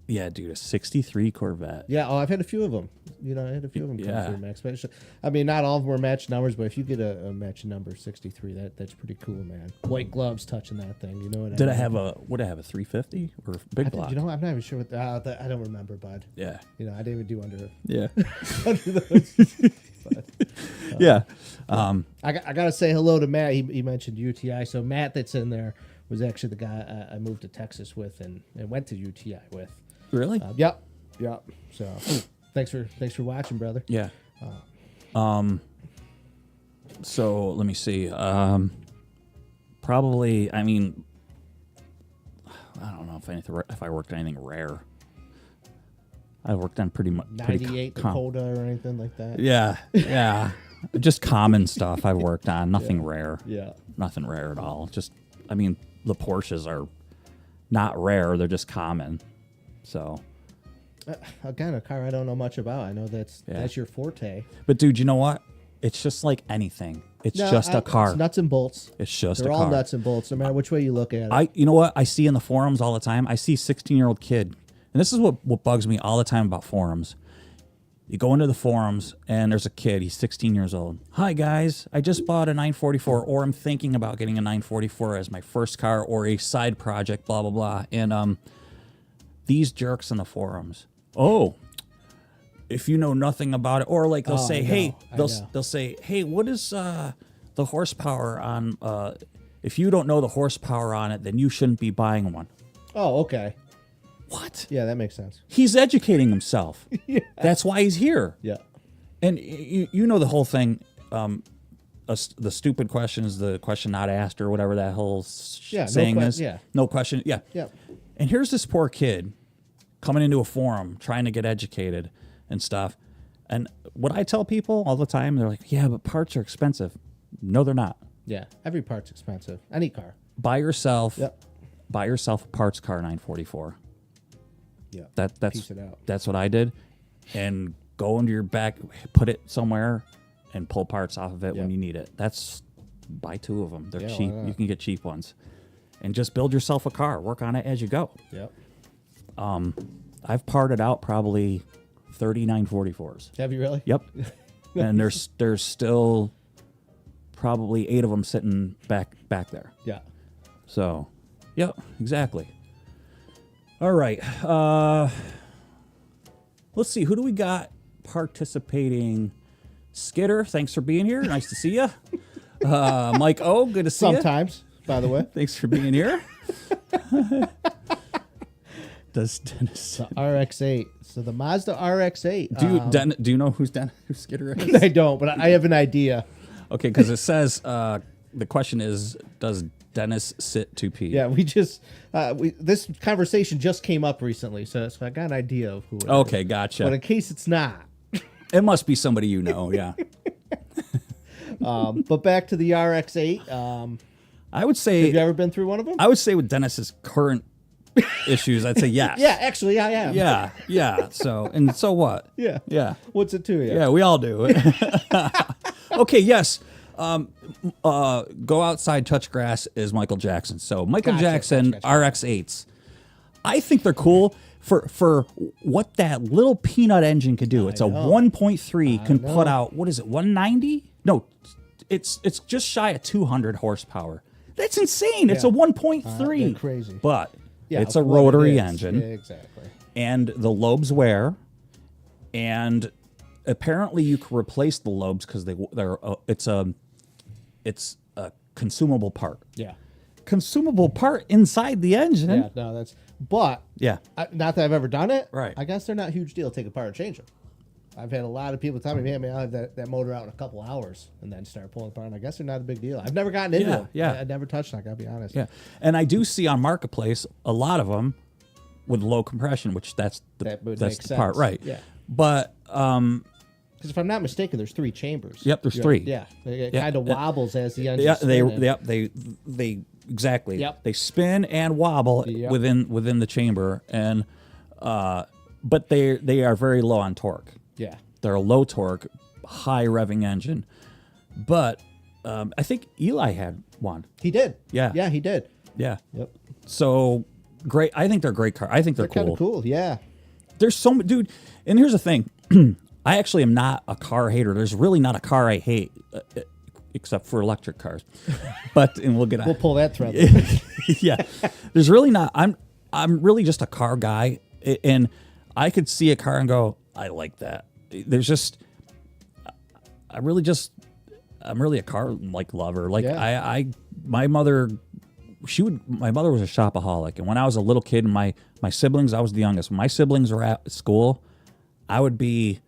yeah, dude, a '63 Corvette. Yeah. Oh, I've had a few of them. I had a few of them come through, Max. But I mean, not all of them were match numbers, but if you get a match number 63, that's pretty cool, man. White gloves touching that thing. You know what I Would mean? I have a 350 or big block? I'm not even sure what. I don't remember, bud. Yeah. I didn't even do under Yeah. those. Yeah. I gotta say hello to Matt. He mentioned UTI. So Matt, that's in there, was actually the guy I moved to Texas with and went to UTI with. Really? Yep. So thanks for watching, brother. Yeah. So let me see. Probably. I mean, I don't know if I worked on anything rare. I worked on pretty much 98 Dakota or anything like that. Yeah. Just common stuff I've worked on. Nothing rare. Yeah. Nothing rare at all. Just, I mean, the Porsches are not rare. They're just common. So. Again, a car I don't know much about. I know that's your forte. But dude, you know what? It's just like anything. It's just a car. It's nuts and bolts. It's just They're a all car. nuts and bolts, no matter which way you look at it. You know what I see in the forums all the time? I see 16-year-old kid. And this is what bugs me all the time about forums. You go into the forums and there's a kid. He's 16 years old. Hi, guys. I just bought a 944, or I'm thinking about getting a 944 as my first car or a side project, blah, blah, blah. And these jerks in the forums. Oh, if you know nothing about it. Or like they'll say, hey, they'll say, hey, what is the horsepower on, if you don't know the horsepower on it, then you shouldn't be buying one. Oh, okay. What? Yeah, that makes sense. He's educating himself. Yeah. That's why he's here. Yeah. And you know the whole thing. the stupid question is the question not asked or whatever that whole Yeah, saying is. yeah. No question. Yeah. Yep. And here's this poor kid coming into a forum trying to get educated and stuff. And what I tell people all the time, they're like, yeah, but parts are expensive. No, they're not. Yeah, every part's expensive. Any car. Buy yourself Yep. a parts car 944. Yeah. That's Piece it out. that's what I did. And go into your back, put it somewhere, and pull parts off of it when Yep. you need it. Buy 2 of them. They're Yeah, why cheap. not? You can get cheap ones. And just build yourself a car. Work on it as you go. Yep. I've parted out probably 30 944s. Have you really? Yep. And there's still probably 8 of them sitting back there. Yeah. So, yep, exactly. All right. Let's see. Who do we got participating? Skidder, thanks for being here. Nice to see you. Mike O, good to see you. Sometimes, by the way. Thanks for being here. Does Dennis? The RX-8. So the Mazda RX-8. Do you know who Skidder is? I don't, but I have an idea. Okay, because it says the question is, does Dennis sit to pee? Yeah, we just this conversation just came up recently, so I got an idea of who it is. Okay, gotcha. But in case it's not, It must be somebody you know. Yeah. but back to the RX-8. I would say. Have you ever been through one of them? I would say with Dennis's current issues, I'd say yes. Yeah, actually, I am. Yeah. So what? Yeah. Yeah. What's it to you? Yeah, we all do it. Okay, yes. Go outside, touch grass is Michael Jackson. So Michael Gotcha, Jackson gotcha. RX-8s. I think they're cool for what that little peanut engine could do. It's a 1.3 can put out, what is it, 190? No, it's just shy of 200 horsepower. That's insane. It's a 1.3. they're crazy. But Yeah, it's a what it rotary is. engine. Yeah, exactly. And the lobes wear, and apparently you can replace the lobes because it's a consumable part. Yeah. Consumable part inside the engine. Yeah, no, that's... But, Yeah. not that I've ever done it. Right. I guess they're not a huge deal to take apart and change them. I've had a lot of people tell me, man, I'll have that motor out in a couple hours and then start pulling apart. And I guess they're not a big deal. I've never gotten into them. Yeah. I never touched them, I gotta be honest. Yeah. And I do see on Marketplace a lot of them with low compression, which that's That would that's make the part, sense. right? Yeah. But Because if I'm not mistaken, there's 3 chambers. Yep, there's 3. Yeah. It Yeah. kind of wobbles as the engine. they exactly. Yep. They spin and wobble Yep. within the chamber, and but they are very low on torque. Yeah. They're a low torque, high revving engine. But I think Eli had one. He did. Yeah. Yeah, he did. Yeah. Yep. So great. I think they're great cars. I think they're Kind cool. of cool. Yeah. There's so much, dude. And here's the thing. I actually am not a car hater. There's really not a car I hate, except for electric cars. But and we'll get on. We'll pull that thread. Yeah. There's really not. I'm really just a car guy, and I could see a car and go, I like that. There's just, I'm really a car like lover. Like Yeah. my mother was a shopaholic, and when I was a little kid, and my siblings, I was the youngest. When my siblings were at school, I would be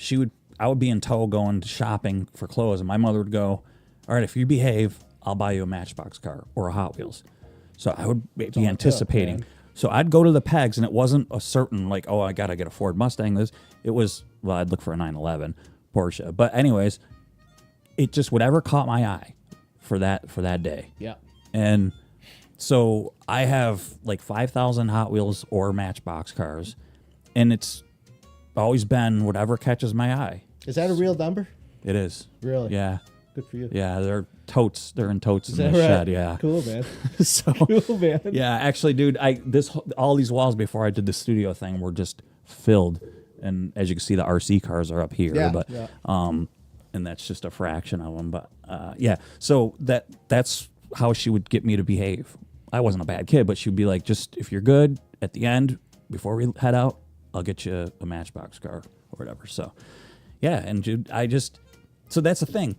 in tow going shopping for clothes, and my mother would go, all right, if you behave, I'll buy you a Matchbox car or a Hot Wheels. So I would be anticipating. man. So I'd go to the pegs, and it wasn't a certain like, oh, I gotta get a Ford Mustang. It was, well, I'd look for a 911 Porsche. But anyways, it just whatever caught my eye for that day. Yeah. And so I have like 5,000 Hot Wheels or Matchbox cars, and it's always been whatever catches my eye. Is that a real number? It is. Really? Yeah. Good for you. Yeah, they're totes. They're in totes Is in that the right? shed. Yeah. Cool, man. So Cool, man. yeah, actually, dude, all these walls before I did the studio thing were just filled, and as you can see, the RC cars are up here. Yeah, but yeah. and that's just a fraction of them. But yeah, so that's how she would get me to behave. I wasn't a bad kid, but she'd be like, just if you're good at the end before we head out, I'll get you a Matchbox car or whatever. So yeah, and dude, so that's the thing.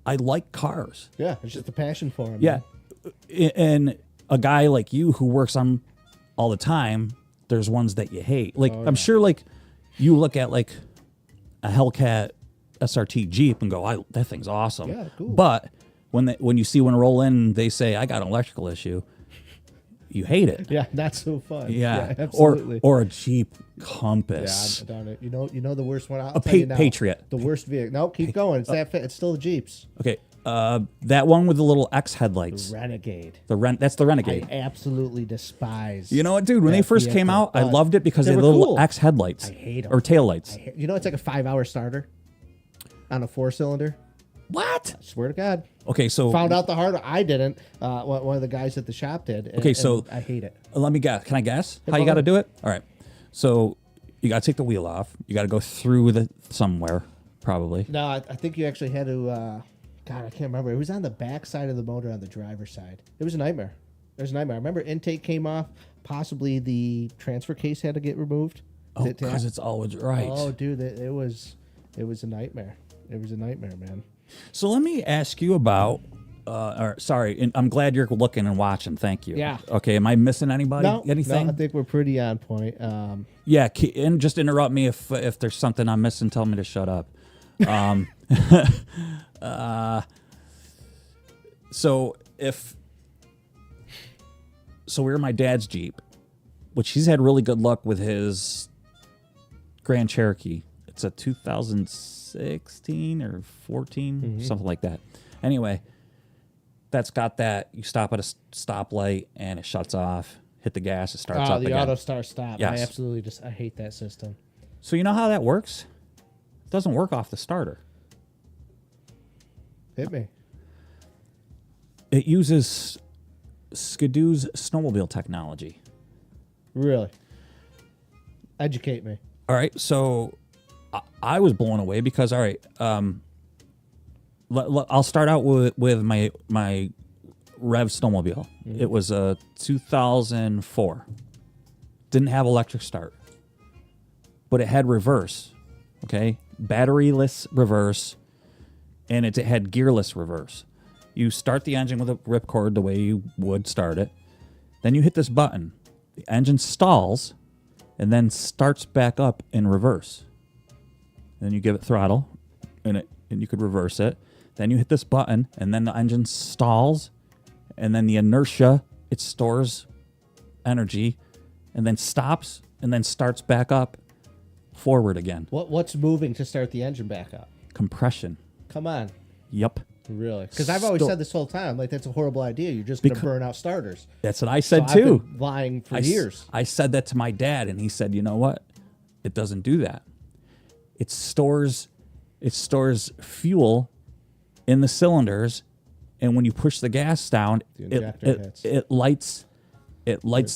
I like cars. Yeah, it's just a passion for him. Yeah. And a guy like you who works on all the time, there's ones that you hate. Like, I'm sure, like, you look at, like, a Hellcat SRT Jeep and go, that thing's awesome. Yeah, cool. But when you see one roll in, they say, I got an electrical issue. You hate it. Yeah, not so fun. Yeah, absolutely. or a Jeep Compass. Yeah, darn it. You know the worst one. I'll tell you now, Patriot. The worst vehicle. No, keep going. It's it's still the Jeeps. Okay, that one with the little X headlights. Renegade. That's the Renegade. I absolutely despise. You know what, dude? When they that first came vehicle, out, I but loved it because they they had were little cool. X headlights. I hate 'em. Or taillights. You know, it's like a 5-hour starter on a 4-cylinder. What? I swear to God. Okay, so Found out the hard way. I didn't. One of the guys at the shop did. Okay, so I hate it. let me guess. Can I guess how go you got to ahead. do it? All right. So you got to take the wheel off. You got to go through the somewhere, probably. No, I think you actually had to. God, I can't remember. It was on the back side of the motor on the driver's side. It was a nightmare. It was a nightmare. I remember intake came off. Possibly the transfer case had to get removed. Oh, because it's always right. Oh, dude, it was a nightmare. It was a nightmare, man. So let me ask you about. Sorry, and I'm glad you're looking and watching. Thank you. Yeah. Okay. Am I missing anybody? No, Anything? No, I think we're pretty on point. Yeah. And just interrupt me if there's something I'm missing. Tell me to shut up. So we're in my dad's Jeep, which he's had really good luck with his Grand Cherokee. It's a 2016 or 14, something like that. Anyway, that's got that. You stop at a stoplight and it shuts off. Hit the gas, it starts up the again. auto start stop. Yes. I absolutely I hate that system. So you know how that works? It doesn't work off the starter. Hit me. It uses Skidoo's snowmobile technology. Really? Educate me. All right, so I was blown away because all right, I'll start out with my Rev snowmobile. It was a 2004. Didn't have electric start, but it had reverse. Okay, batteryless reverse, and it had gearless reverse. You start the engine with a ripcord the way you would start it. Then you hit this button. The engine stalls and then starts back up in reverse. Then you give it throttle and you could reverse it. Then you hit this button and then the engine stalls and then the inertia, it stores energy and then stops and then starts back up forward again. What's moving to start the engine back up? Compression. Come on. Yep. Really? Because I've always said this whole time, like, that's a horrible idea. You're just going to burn out starters. That's what I said So too. I've been lying for years. I said that to my dad, and he said, "You know what? It doesn't do that. It stores fuel in the cylinders, and when you push the gas down, The injector hits. it lights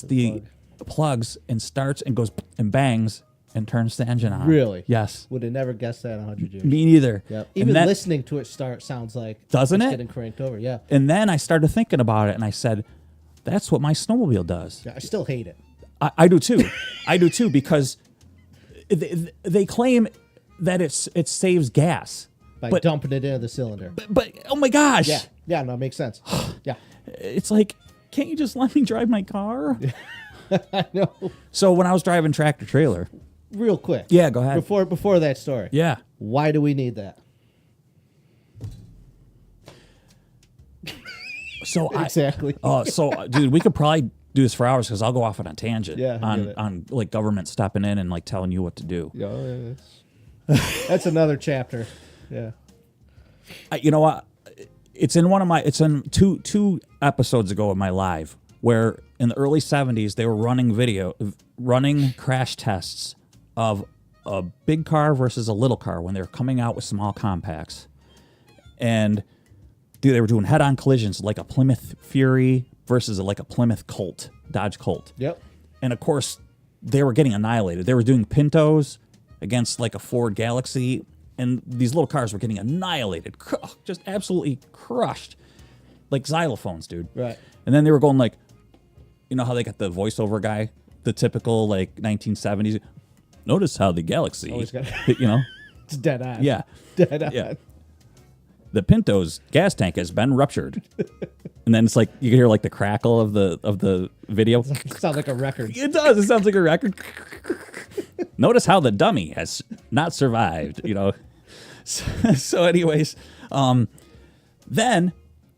the plugs and starts and goes and bangs and turns the engine on." Really? Yes. Would have never guessed that in 100 years. Me neither. Yep. And Even that- listening to it start sounds like Doesn't it's it? getting cranked over. Yeah. And then I started thinking about it, and I said, "That's what my snowmobile does." Yeah, I still hate it. I do too. I do too because they claim that it saves gas. By But- dumping it into the cylinder. But oh my gosh. Yeah. Yeah, no, it makes sense. Yeah. It's like, can't you just let me drive my car? I know. So when I was driving tractor trailer. Real quick. Yeah, go ahead. Before that story. Yeah. Why do we need that? So Exactly. dude, we could probably do this for hours because I'll go off on a tangent Yeah, I get it. on like government stepping in and like telling you what to do. Yeah, that's another chapter. Yeah. You know what? It's in two episodes ago of my live where in the early 70s they were running crash tests of a big car versus a little car when they were coming out with small compacts. And they were doing head-on collisions like a Plymouth Fury versus like a Plymouth Colt, Dodge Colt. Yep. And of course, they were getting annihilated. They were doing Pintos against like a Ford Galaxy, and these little cars were getting annihilated, just absolutely crushed, like xylophones, dude. Right. And then they were going like, you know how they got the voiceover guy, the typical like 1970s. Notice how the Galaxy, Always got- you know, It's dead on. yeah, Dead on. yeah. The Pinto's gas tank has been ruptured, and then it's like you can hear like the crackle of the video. Sounds like a record. It does. It sounds like a record. Notice how the dummy has not survived. You know, So anyways, then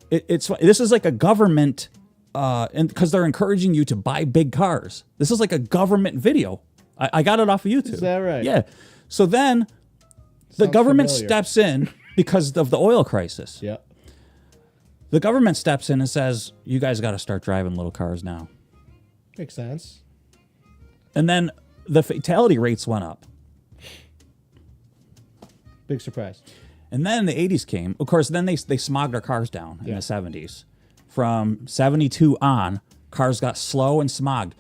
this is like a government, and because they're encouraging you to buy big cars. This is like a government video. I got it off of YouTube. Is that right? Yeah. So then the Sounds government familiar. steps in because of the oil crisis. Yep. The government steps in and says, you guys got to start driving little cars now. Makes sense. And then the fatality rates went up. Big surprise. And then the 80s came. Of course, then they smogged our cars down in the 70s. From 72 on, cars got slow and smogged.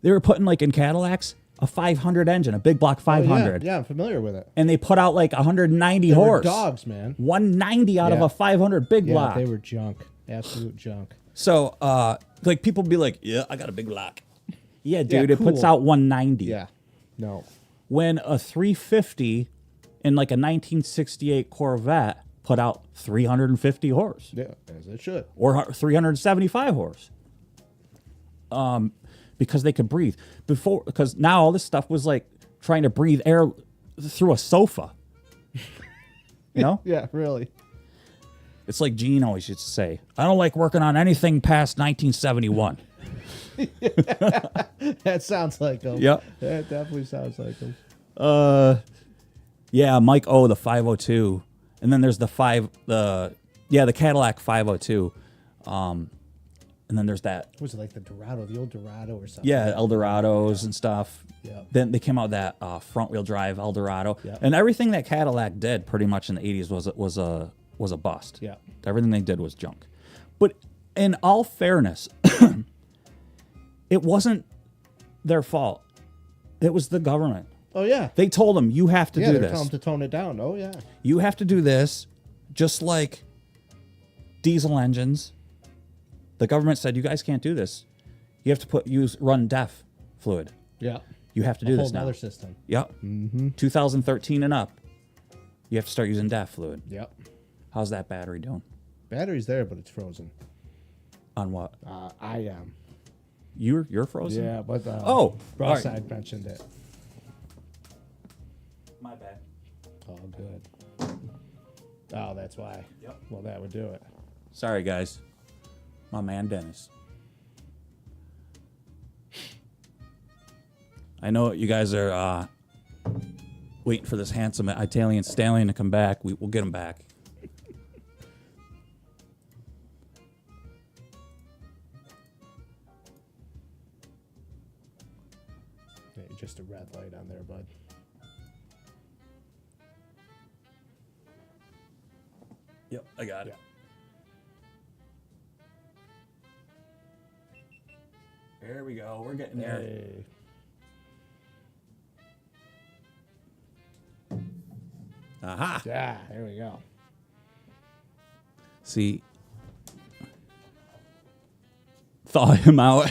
They were putting, like in Cadillacs, a 500 engine, a big block 500. Yeah, I'm familiar with it. And they put out like 190 They were horse. dogs, man. 190 out of Yeah. a 500 big Yeah, block. they were junk. Absolute junk. So, like people be like, yeah, I got a big block. Yeah, dude, Yeah, it puts cool. out 190. Yeah. No. When a 350 in like a 1968 Corvette put out 350 horse Yeah, as it should. or 375 horse. Because they could breathe before, because now all this stuff was like trying to breathe air through a sofa. You know? Yeah, really. It's like Gene always used to say, I don't like working on anything past 1971. That sounds like him. Yep. That definitely sounds like him. Yeah, Mike O, the 502. And then there's the Cadillac 502. And then there's that. Was it like the Dorado, the old Dorado or something? Yeah, Eldorados and stuff. Yeah. Then they came out with that front wheel drive Eldorado. Yeah. And everything that Cadillac did pretty much in the 80s was a bust. Yeah. Everything they did was junk. But in all fairness, it wasn't their fault. It was the government. Oh, yeah. They told them, you have to Yeah, do they're this. telling them to tone it down. Oh, yeah. You have to do this, just like diesel engines. The government said, you guys can't do this. You have to run DEF fluid. Yeah. You have to do A this whole now. other system. Yep. 2013 and up, you have to start using DEF fluid. Yep. How's that battery doing? Battery's there, but it's frozen. On what? I am. You're frozen? Yeah, but Broadside mentioned it. My bad. Oh, good. Oh, that's why. Yep. Well, that would do it. Sorry, guys. My man, Dennis. I know you guys are waiting for this handsome Italian stallion to come back. We'll get him back. Yeah, just a red light on there, bud. Yep, I got it. There we go. We're getting there. Hey. Aha. Yeah, there we go. See, thaw him out.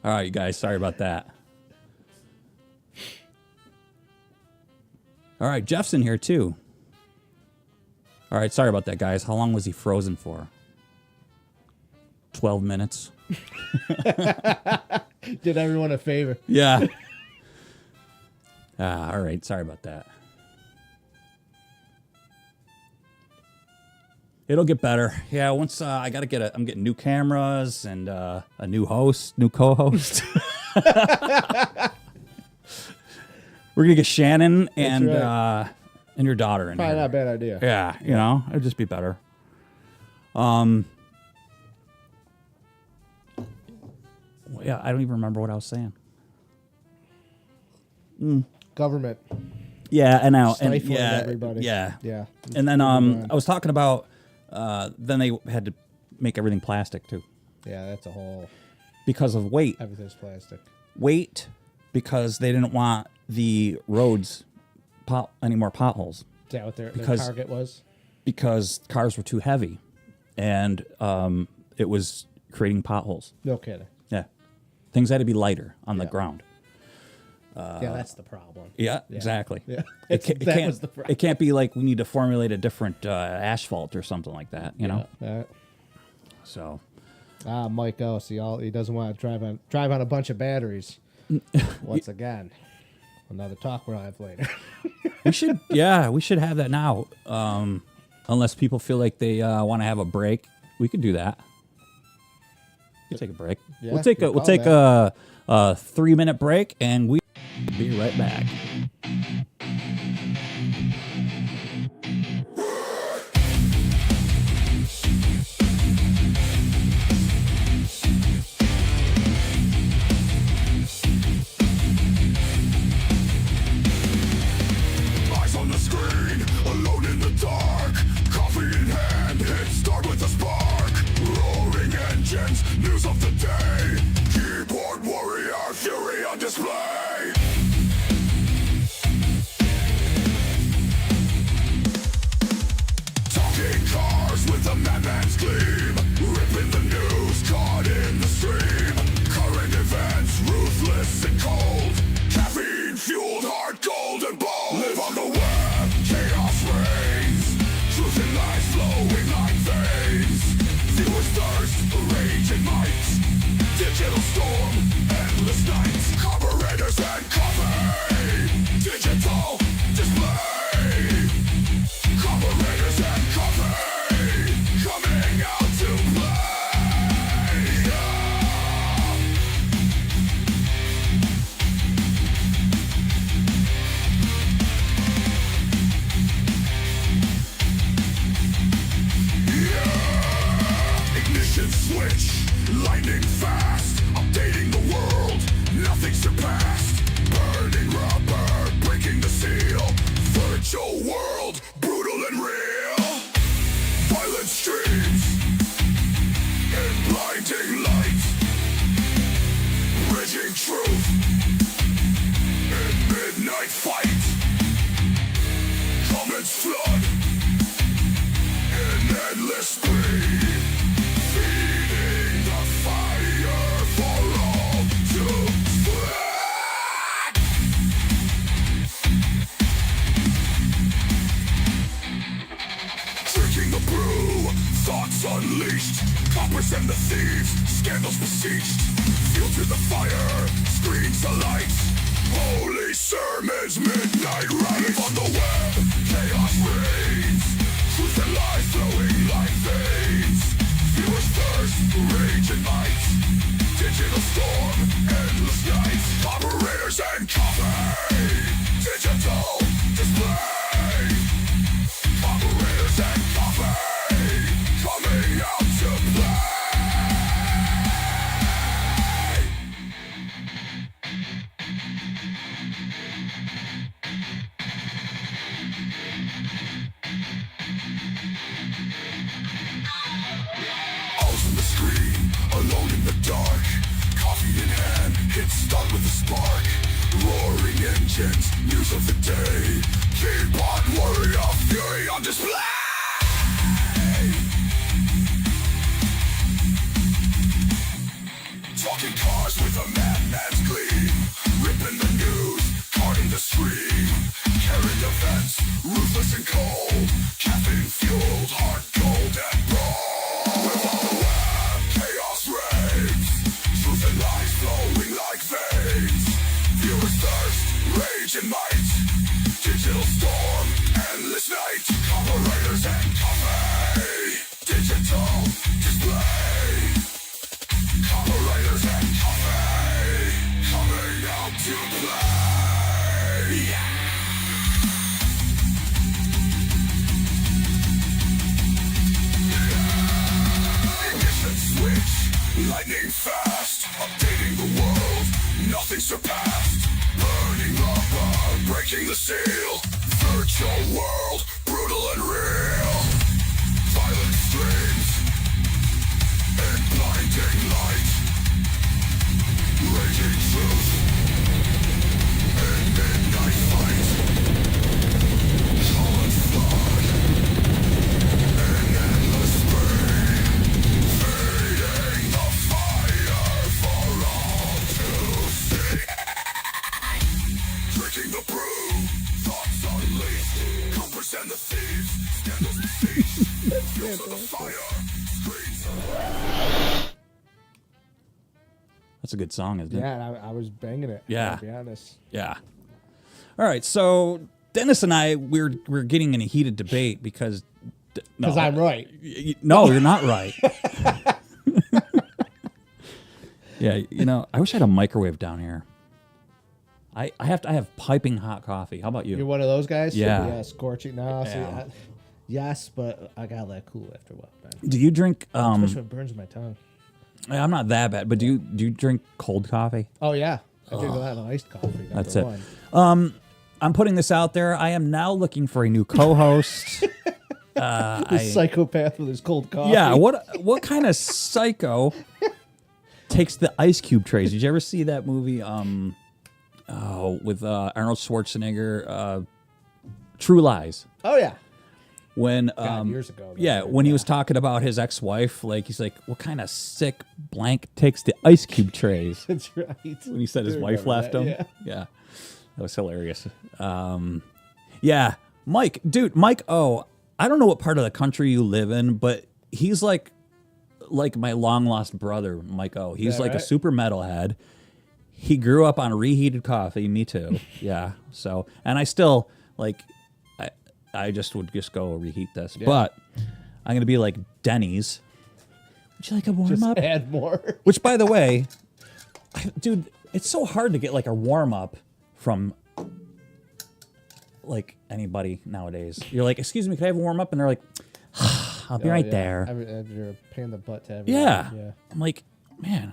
All right, you guys. Sorry about that. All right, Jeff's in here too. All right, sorry about that, guys. How long was he frozen for? 12 minutes. Did everyone a favor. Yeah. All right. Sorry about that. It'll get better. Yeah. Once I'm getting new cameras and a new co-host. We're gonna get Shannon and right. and your daughter in Probably here. not a bad idea. Yeah. You know, it'd just be better. Yeah. I don't even remember what I was saying. Government. Yeah, and now and Stifling yeah, everybody. yeah, Yeah. And then on. I was talking about then they had to make everything plastic too Yeah, that's a whole. because of weight. Everything's plastic. Weight because they didn't want the roads any more potholes Is that what their Because- target was? because cars were too heavy, and it was creating potholes. No kidding. Yeah, things had to be lighter on the Yeah. ground. Yeah, that's the problem. Yeah, exactly. Yeah. It, ca- it That can't. was the problem. It can't be like we need to formulate a different asphalt or something like that. You know. So. Mike O. See, he doesn't want to drive on a bunch of batteries. Once again. another talk we'll have later. We should have that now. Unless people feel like they want to have a break, we could do that. We take a break. Yeah, we'll take a 3-minute break, and we'll be right back. Eyes on the screen, alone in the dark. Coffee in hand, hit start with a spark. Roaring engines, news of the day. Keyboard warrior, fury on display. Talking cars with a madman's gleam. Ripping the news, caught in the stream. Current events, ruthless and cold. Caffeine fueled, hard, cold and bold. Live on the web, chaos reigns. Truth and lies flowing like veins. Viewers thirst, rage and might. Digital storm, endless nights. Carburetors and coffee. Digital display. Carburetors and coffee. Coming out to play. Ignition switch, lightning fast, updating the world, nothing surpassed. Burning rubber, breaking the seal. Virtual world, brutal and real. Violent streams, in blinding light. Bridging truth, in midnight fight. Comments flood, in endless speed. Feeding the fire for all to spread. Drinking the brew, thoughts unleashed. Coppers and the thieves, scandals beseeched. Fuel to the fire, screens alight. Holy sermons, midnight rave on the web. Chaos reigns, truth and lies flowing like veins. Viewers thirst, rage and might. Digital storm, endless nights. Operators and coffee. Digital display. Operators and coffee. Coming out to play. Eyes on the screen, alone in the dark. Coffee in hand, hit start with a spark. Roaring engines, news of the day. Keyboard warrior, fury on display. Talking cars with a madman's gleam. Ripping the news, caught in the stream. Current events, ruthless and cold. Caffeine fueled, hard, cold and bold. Live on the web, chaos reigns. Truth and lies flowing like veins. Viewers thirst, rage and might. Digital storm, endless night. Operators and coffee. Digital display. Operators and coffee. Coming out to play. Ignition switch, lightning fast, updating the world, nothing surpassed. Burning rubber, breaking the seal. Virtual world, brutal and real. Violent streams, in blinding light. Raging truth, in midnight fight. Common flood, in endless speed. Feeding the fire for all to see. Drinking the brew, thoughts unleashed. Coppers and the thieves, scandals beseeched. Fuel to the fire, screens alight. That's a good song, isn't it? Yeah, I was banging it. Yeah. I'll be honest. Yeah. All right, so Dennis and I we're getting in a heated debate because I'm right. No, you're not right. Yeah, I wish I had a microwave down here. I have piping hot coffee. How about you? You're one of those guys? Yeah. Yeah, scorching. No, Yeah. see, yes, but I gotta let it cool after a while, man. Do you drink? Especially when it burns my tongue. I'm not that bad, but do you drink cold coffee? Oh, yeah. I drink a lot of iced coffee. That's number it. one. I'm putting this out there. I am now looking for a new co-host. This psychopath with his cold coffee. Yeah, what kind of psycho takes the ice cube trays? Did you ever see that movie? With Arnold Schwarzenegger, True Lies. Oh, yeah. When years ago. Yeah, when he was talking about his ex-wife, like he's like, "What kind of sick blank takes the ice cube trays?" That's right. When he said his I wife remember left that, him. yeah. Yeah, that was hilarious. Yeah, Mike, dude, Mike O. I don't know what part of the country you live in, but he's like my long lost brother, Mike O. He's that like a right? super metalhead. He grew up on reheated coffee. Me too. Yeah. So, and I still like. I just would go reheat this, but I'm gonna be like Denny's. Would you like a warm Just up? add more. Which, by the way, dude, it's so hard to get like a warm up from like anybody nowadays. You're like, "Excuse me, can I have a warm up?" And they're like, "I'll be right there." You're a pain in the butt to everyone. Yeah. Yeah. I'm like, man,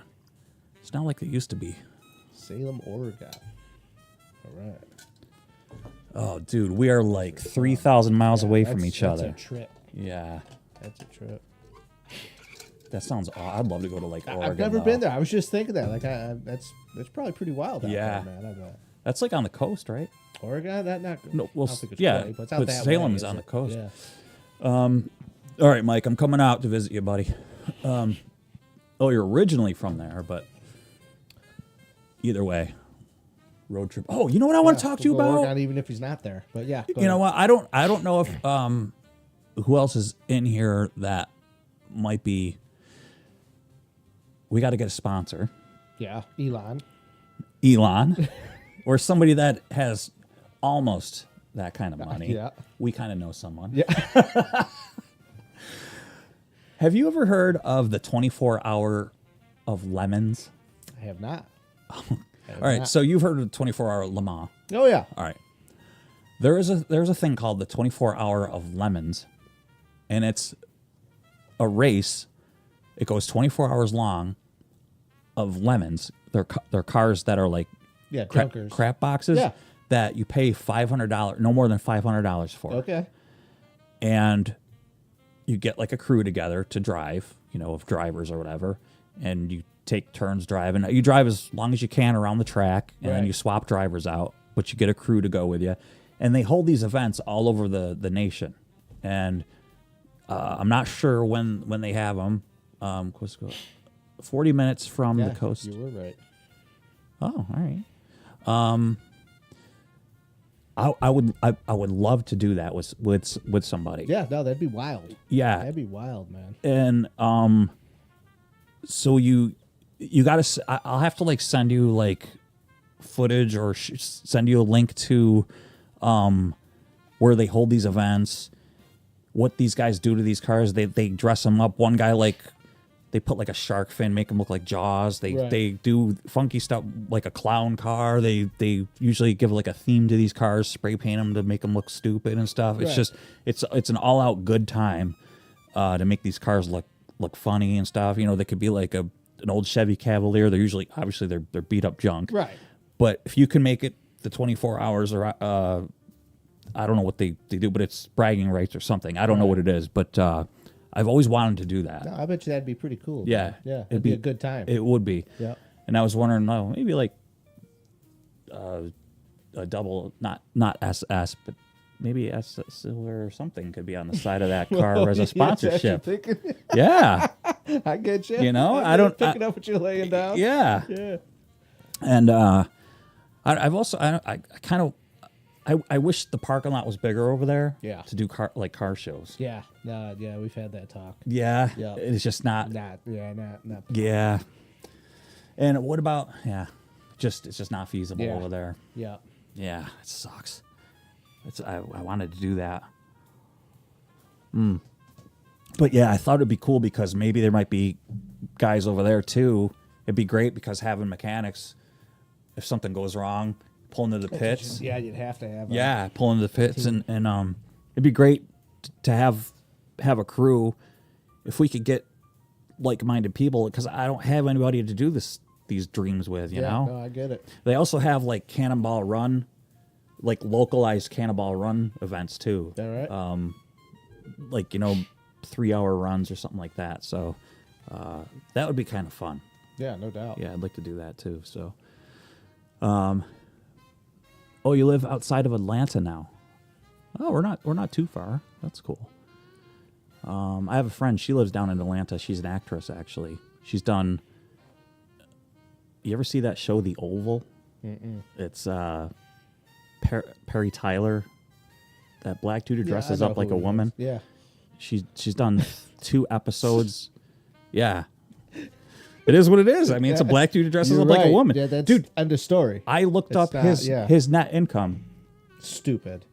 it's not like it used to be. Salem, Oregon. All right. Oh, dude, we are like 3,000 miles away from each other. That's a trip. Yeah, That's a trip. that sounds. I'd love to go to like Oregon. I've never though. been there. I was just thinking that. Like, that's probably pretty wild out Yeah. there, man. I bet. That's like on the coast, right? Oregon? That not. No, well, I don't think it's yeah, quite, but it's out but that Salem's way, on is the it? coast. Yeah. All right, Mike, I'm coming out to visit you, buddy. You're originally from there, but either way, road trip. Oh, you know what I want to talk to you We'll go about? Oregon, even if he's not there. But yeah. You know what? I don't know if who else is in here that might be. We got to get a sponsor, Yeah. Elon. or somebody that has almost that kind of money. Yeah. We kind of know someone. Yeah. Have you ever heard of the 24-hour of lemons? I have not. All right, so you've heard of the 24-hour Le Mans. Oh yeah. All right. There's a thing called the 24-hour of lemons, and it's a race. It goes 24 hours long of lemons. They're cars that are like Yeah. Junkers. crap boxes Yeah. that you pay $500, no more than $500 for. Okay. And you get like a crew together to drive, of drivers or whatever, and you take turns driving. You drive as long as you can around the track, and then Right. you swap drivers out, but you get a crew to go with you. And they hold these events all over the nation. And I'm not sure when they have them. 40 minutes from Yeah, the coast. you were right. Oh, all right. I would love to do that with somebody. Yeah. No, that'd be wild. Yeah. That'd be wild, man. And so you got to. I'll have to like send you like footage or send you a link to where they hold these events. What these guys do to these cars? They dress them up. One guy like. They put like a shark fin, make them look like Jaws. They do funky stuff like a clown car. They usually give like a theme to these cars, spray paint them to make them look stupid and stuff. It's Right. just it's an all out good time to make these cars look funny and stuff. They could be like an old Chevy Cavalier. They're usually obviously they're beat up junk. Right. But if you can make it the 24 hours or I don't know what they do, but it's bragging rights or something. I don't know what it is, but I've always wanted to do that. No, I bet you that'd be pretty cool. Yeah. Man. Yeah. It'd be a good time. It would be. Yeah. And I was wondering, maybe like a double, not SS, but maybe S Silver or something could be on the side of that car as a sponsorship. Yeah. I get you. I don't picking up what you're laying down. Yeah. Yeah. And I've also I kind of I wish the parking lot was bigger over there. Yeah. To do car shows. Yeah. No. Yeah. We've had that talk. Yeah. Yeah. It's just not. Not. Yeah. And what about it's just not feasible Yeah. over there. Yeah. Yeah, it sucks. I wanted to do that. But yeah, I thought it'd be cool because maybe there might be guys over there too. It'd be great because having mechanics, if something goes wrong, pull into the pits. Yeah, you'd have to have. Yeah, pull into the pits, and it'd be great to have a crew. If we could get like-minded people, because I don't have anybody to do these dreams with. You know, no, I get it. They also have like Cannonball Run, like localized Cannonball Run events too. Is that right? Like 3-hour runs or something like that. So that would be kind of fun. Yeah, no doubt. Yeah, I'd like to do that too. So, oh, you live outside of Atlanta now? Oh, we're not too far. That's cool. I have a friend. She lives down in Atlanta. She's an actress, actually. She's done. You ever see that show, The Oval? Mm-mm. It's Perry Tyler. That black dude who dresses I know up like who a he woman. is. Yeah. She's done 2 episodes. Yeah. It is what it is. I mean, it's a black dude who dresses You're up like a right. woman. Yeah, that's Dude, end of story. I looked It's up not- yeah. his net income. Stupid.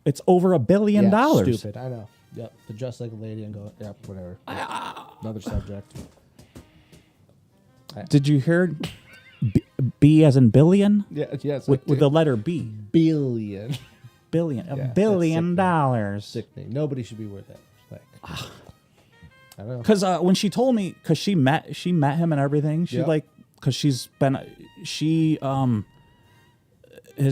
It's over $1 billion. Yeah, stupid. I know. Yep. To dress like a lady and go. Yep. Whatever. Another subject. Did you hear B as in billion? Yeah. Yes. With the letter B. billion. Billion. Yeah, $1 that's billion. Sickening. Nobody should be worth that. Like. I don't know. Because when she told me, because she met him and everything. She Yep. because she has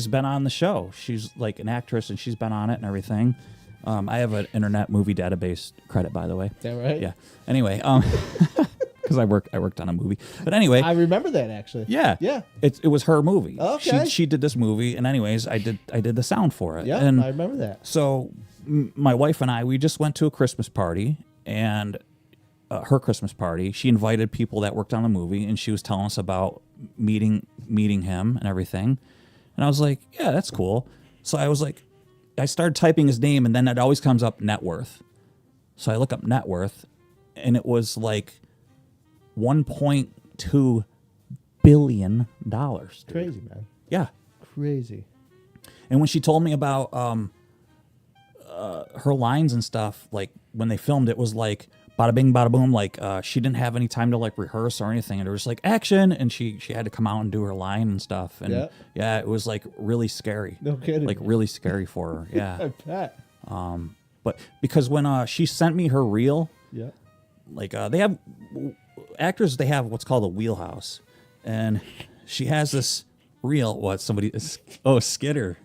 been on the show. She's like an actress and she's been on it and everything. I have an Internet Movie Database credit, by the way. Is that right? Yeah. Anyway, because I worked on a movie. But anyway, I remember that actually. yeah, Yeah. it was her movie. Okay. She did this movie, and anyways, I did the sound for it. Yeah. and I remember that. so my wife and I, we just went to a Christmas party, and her Christmas party, she invited people that worked on the movie, and she was telling us about meeting him and everything. And I was like, yeah, that's cool. So I was like, I started typing his name, and then it always comes up net worth. So I look up net worth, and it was like $1.2 billion. Dude. Crazy, man. Yeah. Crazy. And when she told me about her lines and stuff, like when they filmed, it was like bada bing, bada boom. Like she didn't have any time to like rehearse or anything, and it was like action, and she had to come out and do her line and stuff. And yeah, it was like really scary. No kidding. Like really scary for her. Yeah. I bet. But because when she sent me her reel, Yeah. like they have actors, they have what's called a wheelhouse, and she has this reel. What somebody is? Oh, Skitter.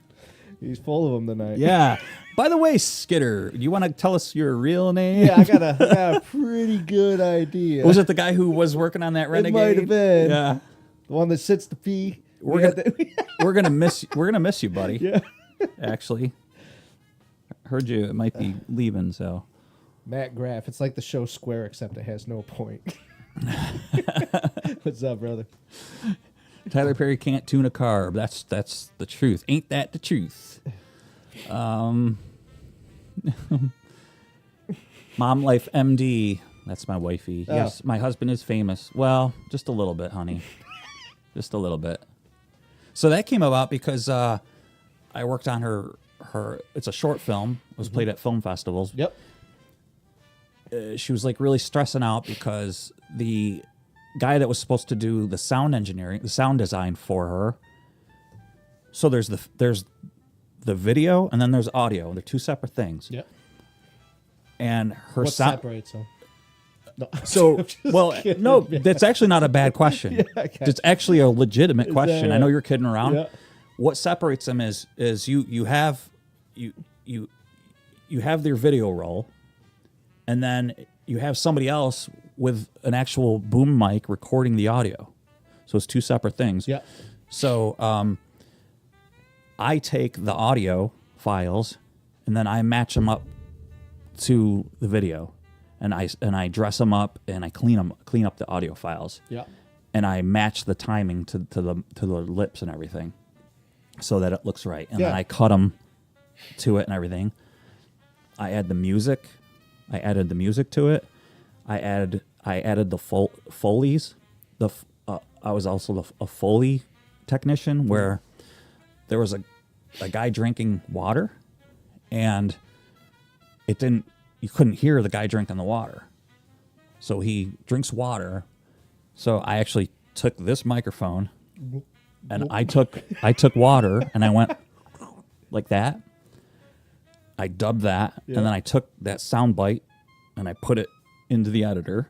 He's full of them tonight. Yeah. By the way, Skitter, you want to tell us your real name? Yeah, I got a pretty good idea. Was it the guy who was working on that Renegade? might have been. Yeah. The one that sits to pee. We're gonna miss you, buddy. Yeah. Actually, Heard you might be leaving, so. Matt Graff. It's like the show Square, except it has no point. What's up, brother? Tyler Perry can't tune a car. That's the truth. Ain't that the truth? Mom Life MD. That's my wifey. Oh. Yes, my husband is famous. Well, just a little bit, honey. Just a little bit. So that came about because I worked on her. It's a short film. It was played at film festivals. Yep. She was like really stressing out because the guy that was supposed to do the sound engineering, the sound design for her. So there's the video and then there's audio. They're two separate things. Yep. And her What sound. separates them? No. So well, kidding. no, that's actually not a bad question. I got It's actually a legitimate question. I know right? you're kidding around. Yeah. What separates them is you have their video roll, and then you have somebody else with an actual boom mic recording the audio. So it's two separate things. Yeah. So I take the audio files and then I match them up to the video, and I dress them up and I clean up the audio files. Yeah. And I match the timing to the lips and everything, so that it looks right. And then Yeah. I cut them to it and everything. I add the music. I added the music to it. I added the Foleys. I was also a Foley technician, where there was a guy drinking water, and you couldn't hear the guy drinking the water. So he drinks water. So I actually took this microphone and I took water and I went like that. I dubbed that, and then I took that sound bite and I put it into the editor.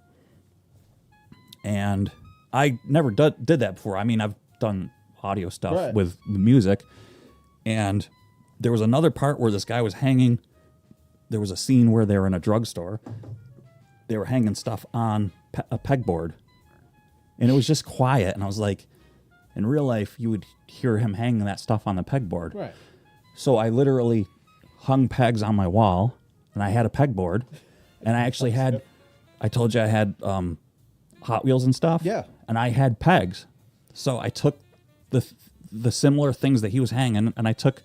And I never did that before. I mean, I've done audio stuff with music, and there was another part where this guy was hanging. There was a scene where they were in a drugstore. They were hanging stuff on a pegboard, and it was just quiet. And I was like, in real life, you would hear him hanging that stuff on the pegboard. Right. So I literally hung pegs on my wall, and I had a pegboard, and I actually had, I told you I had Hot Wheels and stuff. Yeah. And I had pegs. So I took the similar things that he was hanging, and I took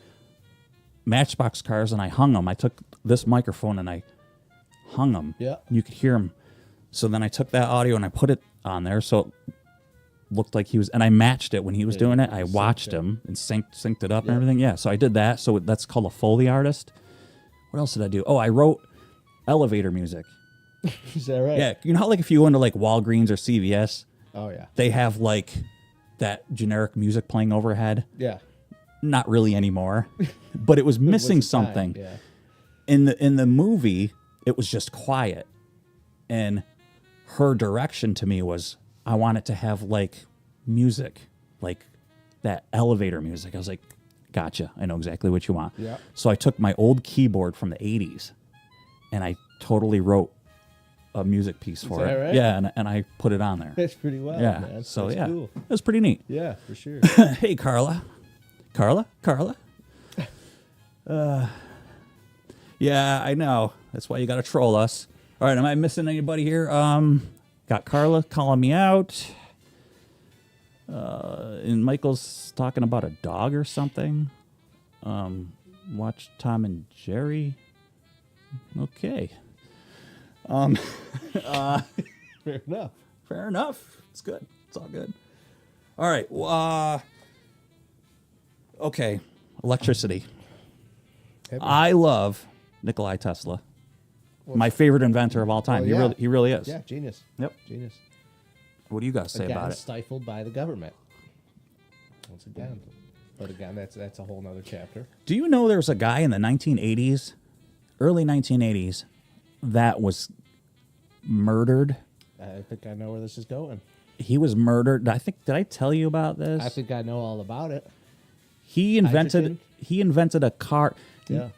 Matchbox cars and I hung them. I took this microphone and I hung them. Yeah. You could hear him. So then I took that audio and I put it on there, so it looked like he was, and I matched it when he was doing it. I watched him and synced it up and everything. Yeah, so I did that. So that's called a Foley artist. What else did I do? Oh, I wrote elevator music. Is that right? Yeah, you know how like if you go into like Walgreens or CVS, Oh yeah. they have like that generic music playing overhead. Yeah. Not really anymore, but it was missing What's the time? something. Yeah. In the movie, it was just quiet, and her direction to me was, I want it to have like music, like that elevator music. I was like, gotcha, I know exactly what you want. Yeah. So I took my old keyboard from the 80s and I totally wrote a music piece for that it. right? Yeah, and I put it on there. That's pretty well. Yeah. Man. So That's yeah, cool. it was pretty neat. Yeah, for sure. Hey, Carla. Yeah, I know. That's why you got to troll us. All right, am I missing anybody here? Got Carla calling me out. And Michael's talking about a dog or something. Watch Tom and Jerry. Okay. Fair enough. Fair enough. It's good. It's all good. All right. Okay. Electricity. Heavy. I love Nikolai Tesla. My favorite inventor of all time. Well, yeah. He really is. Yeah, genius. Yep. Genius. What do you guys say Again, about it? stifled by the government. Once again. But again, that's a whole nother chapter. Do you know there was a guy in the 1980s, early 1980s, that was murdered? I think I know where this is going. He was murdered. Did I tell you about this? I think I know all about it. He invented a car. Yeah.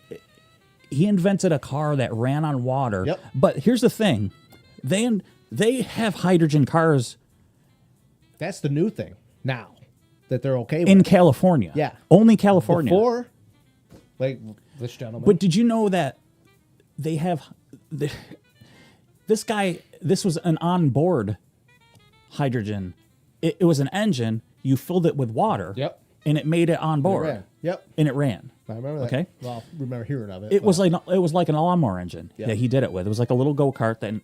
He invented a car that ran on water. Yep. But here's the thing. They have hydrogen cars That's the new thing now that they're okay with. in California. Yeah. Only California. Before, like this gentleman. But did you know that they have this guy? This was an onboard hydrogen. It was an engine. You filled it with water. Yep. And it made it on It board. ran. Yep. And it ran. I remember that. Okay. Well, I remember hearing of it. It was but- like an lawnmower engine Yeah. that he did it with. It was like a little go kart and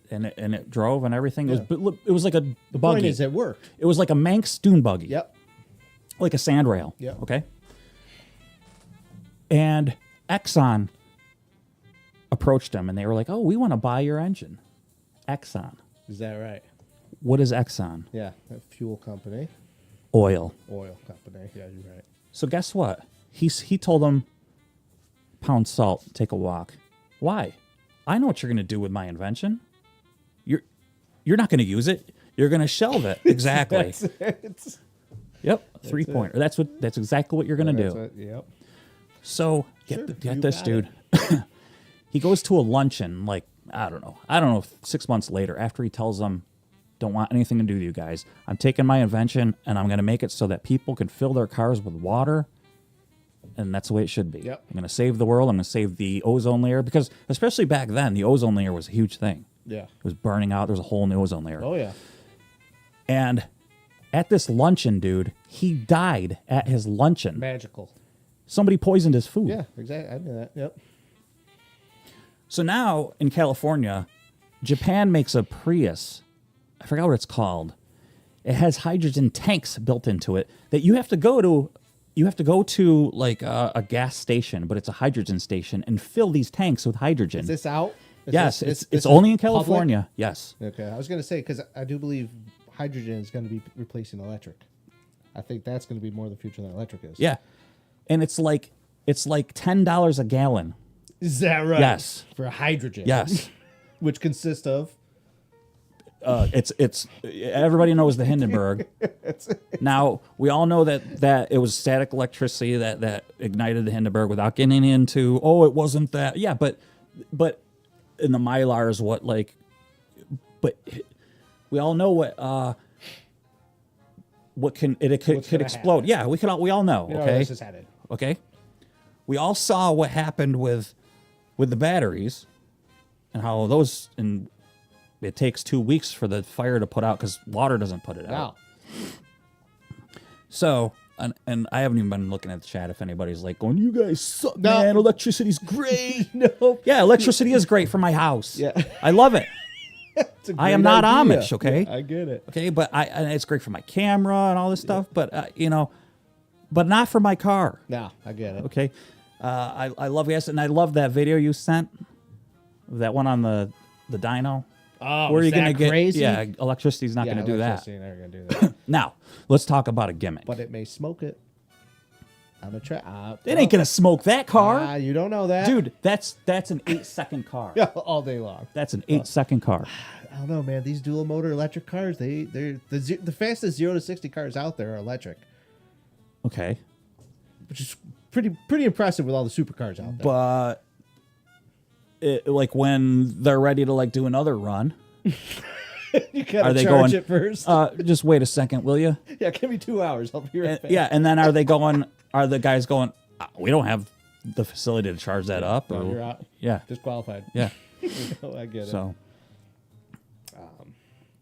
it drove and everything. Yeah. It was like a the buggy. point is it worked. It was like a Manx dune buggy. Yep. Like a sandrail. Yep. Okay. And Exxon approached him and they were like, "Oh, we want to buy your engine." Exxon. Is that right? What is Exxon? Yeah. A fuel company, Oil. oil company. Yeah, you're right. So guess what? He told them, "Pound salt, take a walk." Why? I know what you're going to do with my invention. You're not going to use it. You're going to shelve it. Exactly. That's it. Yep. 3-pointer. That's exactly what you're going to That's do. it. Yep. So Sure, get you this, got dude. He goes to a luncheon, like, I don't know, 6 months later, after he tells them, "Don't want anything to do with you guys. I'm taking my invention and I'm going to make it so that people can fill their cars with water. And that's the way it should be. Yep. I'm going to save the world. I'm going to save the ozone layer." Because especially back then, the ozone layer was a huge thing. Yeah. It was burning out. There was a hole in the ozone layer. Oh yeah. And at this luncheon, dude, he died at his luncheon. Magical. Somebody poisoned his food. Yeah. Exactly. I knew that. Yep. So now in California, Japan makes a Prius. I forgot what it's called. It has hydrogen tanks built into it that you have to go to. you have to go to like a gas station, but it's a hydrogen station, and fill these tanks with hydrogen. Is this out? Yes, this it's is only in public? California. Yes. Okay, I was going to say, because I do believe hydrogen is going to be replacing electric. I think that's going to be more the future than electric is. Yeah, and it's like $10 a gallon. Is that right? Yes. For hydrogen. Yes. Which consists of? It's everybody knows the Hindenburg. Now we all know that it was static electricity that ignited the Hindenburg without getting into it wasn't that. Yeah, but in the Mylar is what like, but we all know what can it could explode. Happen. Yeah, we all know. You know, Okay. this is headed. Okay. We all saw what happened with the batteries and how those and it takes 2 weeks for the fire to put out because water doesn't put it out. So, and I haven't even been looking at the chat if anybody's like going, you guys suck, man. Electricity's great. No. Yeah, electricity is great for my house. Yeah. I love it. It's a I am great not idea. Amish, okay? Yeah, I get it. Okay, but and it's great for my camera and all this stuff, but but not for my car. No, I get it. Okay, I love gas, and I love that video you sent, that one on the dyno. Oh, Where are you going gonna get? crazy? Yeah, electricity's not going to do that. Never gonna do that. Now, let's talk about a gimmick. But it may smoke it. I'm a try. It ain't going to smoke that car, You don't know that, dude. That's an 8-second car. all day long. That's an 8-second car. I don't know, man. These dual motor electric cars, they're the fastest 0 to 60 cars out there are electric, Okay, which is pretty impressive with all the supercars out there. but like when they're ready to like do another run, You gotta are they charge going? it first. Just wait a second, will you? Yeah, give me 2 hours. I'll be right back. Yeah, and then are they going? Are the guys going? We don't have the facility to charge that up. No, or- you're out. Yeah, Disqualified. yeah. No, I get it. So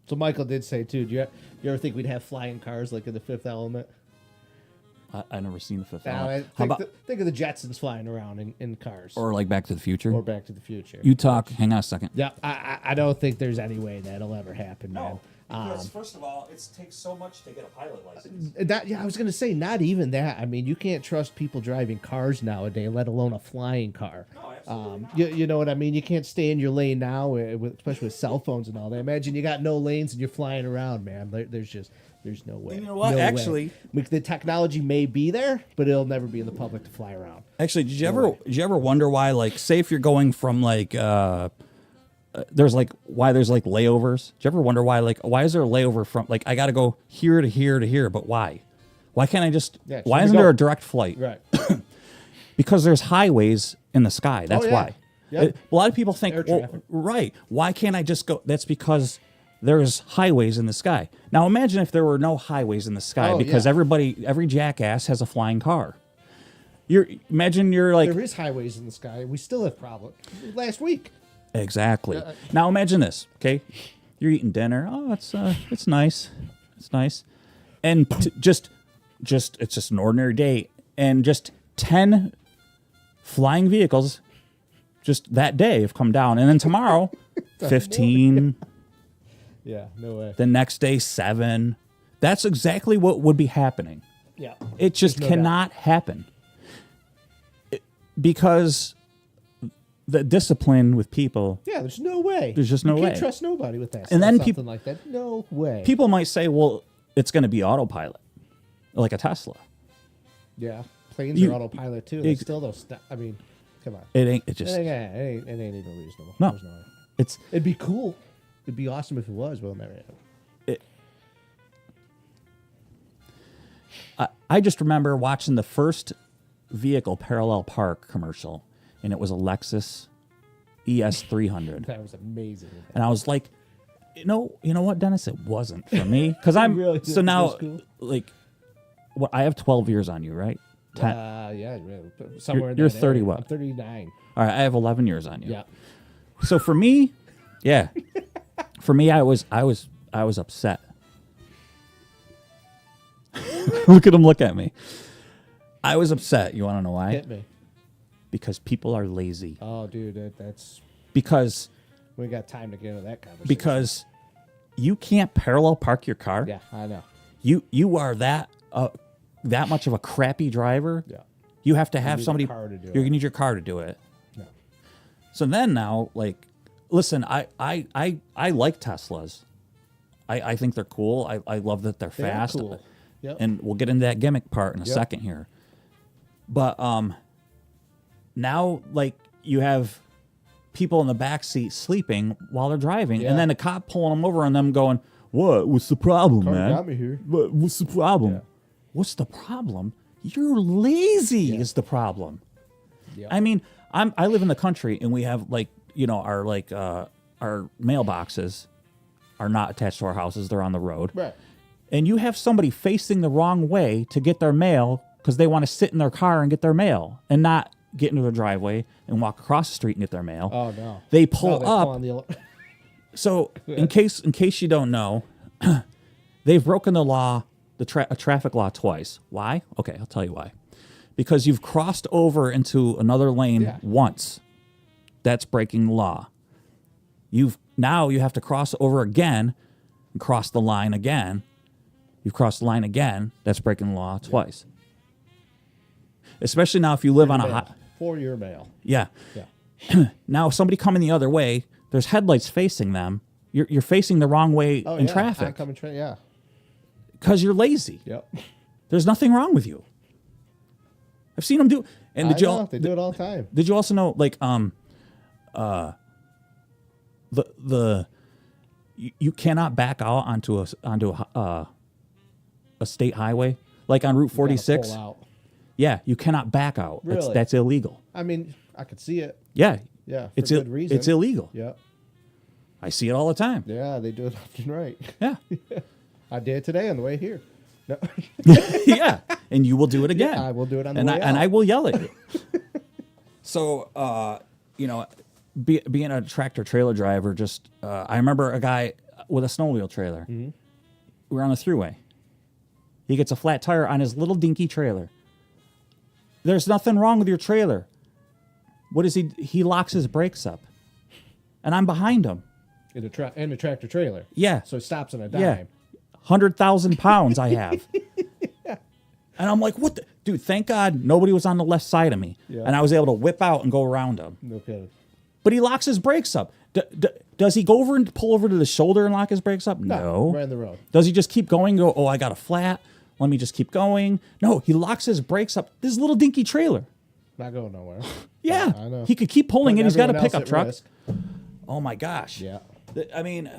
So Michael did say too. Do you ever think we'd have flying cars like in The Fifth Element? I never seen the Fifth Now, Element. How about think of the Jetsons flying around in cars, or like Back to the Future? or Back to the Future. You talk. Hang on a second. Yeah, I don't think there's any way that'll ever happen, man. first of all, it takes so much to get a pilot license. I was gonna say not even that. I mean, you can't trust people driving cars nowadays, let alone a flying car. No, absolutely You know what I mean? You can't stay in your lane now, especially with cell phones and all that. Imagine you got no lanes and you're flying around, man. There's no way. You know what? No way. Actually- the technology may be there, but it'll never be in the public to fly around. Actually, did you ever wonder why? Like, say if you're going from like there's like layovers. Did you ever wonder why is there a layover from like I got to go here to here to here? But why? Why can't I just? Yeah, why so isn't we there go- a direct flight? Right. Because there's highways in the sky. That's yeah. why. Yep. A lot of people think, Air well, traffic. right? Why can't I just go? That's because there's highways in the sky. Now imagine if there were no highways in the sky Oh, because yeah. every jackass has a flying car. Imagine you're like There is highways in the sky. We still have problems. Last week. exactly. Now imagine this. Okay, you're eating dinner. Oh, it's nice. It's nice, and just it's just an ordinary day, and just 10 flying vehicles just that day have come down, and then tomorrow 15. Yeah, no way. The next day 7. That's exactly what would be happening. Yeah. It just There's no cannot happen. Because the discipline with people, Yeah, there's no way. There's just no you way. Can't trust nobody with that. And then something like that. No way. people might say, well, it's going to be autopilot, like a Tesla. Yeah, planes You- are autopilot too. They ex- still don't stop. I mean, come on. It ain't, it It just, ain't even reasonable. No. There's no way. it's, It'd be cool. It'd be awesome if it was, but it'll never happen. I just remember watching the first vehicle parallel park commercial, and it was a Lexus ES300. That was amazing. And I was like, you know what, Dennis? It wasn't for me because I'm Really? so now That's cool. like, what I have 12 years on you, right? 10. Yeah, somewhere in You're that 30 area. what? I'm 39. All right, I have 11 years on you. Yeah. So for me, yeah, for me, I was upset. Look at him! Look at me. I was upset. You want to know why? Hit me. Because people are lazy. Oh, dude, that's Because we ain't got time to get into that conversation. because you can't parallel park your car. Yeah, I know. You are that that much of a crappy driver, Yeah. you have to have need a somebody. car to do You're it. gonna need your car to do it. Yeah. So then now, like, listen, I like Teslas. I think they're cool. I love that they're They are fast. cool. Yep. And we'll get into that gimmick part in a Yep. second here. But now, like, you have people in the back seat sleeping while they're driving, Yeah. and then a cop pulling them over and them going, "What? What's the problem, Car man? got me here." What's the problem? Yeah. What's the problem? You're lazy is the problem. Yep. I mean, I live in the country, and we have, like, you know, our mailboxes are not attached to our houses; they're on the road. Right. And you have somebody facing the wrong way to get their mail because they want to sit in their car and get their mail and not get into their driveway and walk across the street and get their mail. Oh no. They pull No, they up. on the So in case you don't know, they've broken the law, a traffic law twice. Why? Okay, I'll tell you why. Because you've crossed over into another lane Yeah. once. That's breaking the law. Now you have to cross over again and cross the line again. You've crossed the line again. That's breaking the law twice. Especially now if you live on a hot. for your mail. Yeah. Yeah. Now, if somebody coming the other way, there's headlights facing them. You're facing the wrong way Oh, in yeah. traffic Oncoming train. Yeah. because you're lazy. Yep. There's nothing wrong with you. I've seen them do. And I know, they do it all the time. did you also know, like, you cannot back out onto a state highway, like on Route You gotta 46. pull out. Yeah, you cannot back out. Really? That's illegal. I mean, I could see it. Yeah, Yeah. For it's good reason. it's illegal. Yep. I see it all the time. Yeah, they do it left and right. Yeah. I did it today on the way here. No. Yeah, and you will do it again. I will do it on the and way and out. I will yell at you. So, you know, being a tractor trailer driver, just I remember a guy with a snowmobile trailer. Mm-hmm. We were on the thruway. He gets a flat tire on his little dinky trailer. There's nothing wrong with your trailer. What is he? He locks his brakes up, and I'm behind him. In a tractor trailer. Yeah. So it stops on a dime. Yeah. 100,000 pounds I have. And I'm like, what the? Dude, thank God nobody was on the left side of me. Yeah. And I was able to whip out and go around him. No kidding. But he locks his brakes up. Does he go over and pull over to the shoulder and lock his brakes up? No. Right in the road. Does he just keep going? Go, oh, I got a flat. Let me just keep going. No, he locks his brakes up. This little dinky trailer. Not going nowhere. Yeah. I know. He could keep pulling it. He's got a Putting everyone pickup else at truck. risk. Oh my gosh. Yeah. I mean,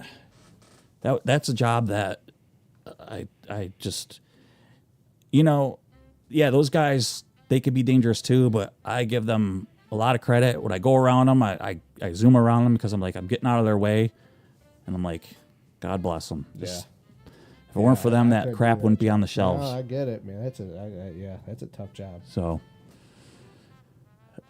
that's a job that I just, you know, yeah, those guys, they could be dangerous too, but I give them a lot of credit. When I go around them, I zoom around them because I'm like, I'm getting out of their way. And I'm like, God bless them. Just, if it weren't for them, that couldn't crap do wouldn't that. be on the shelves. No, I get it, man. That's a tough job. So,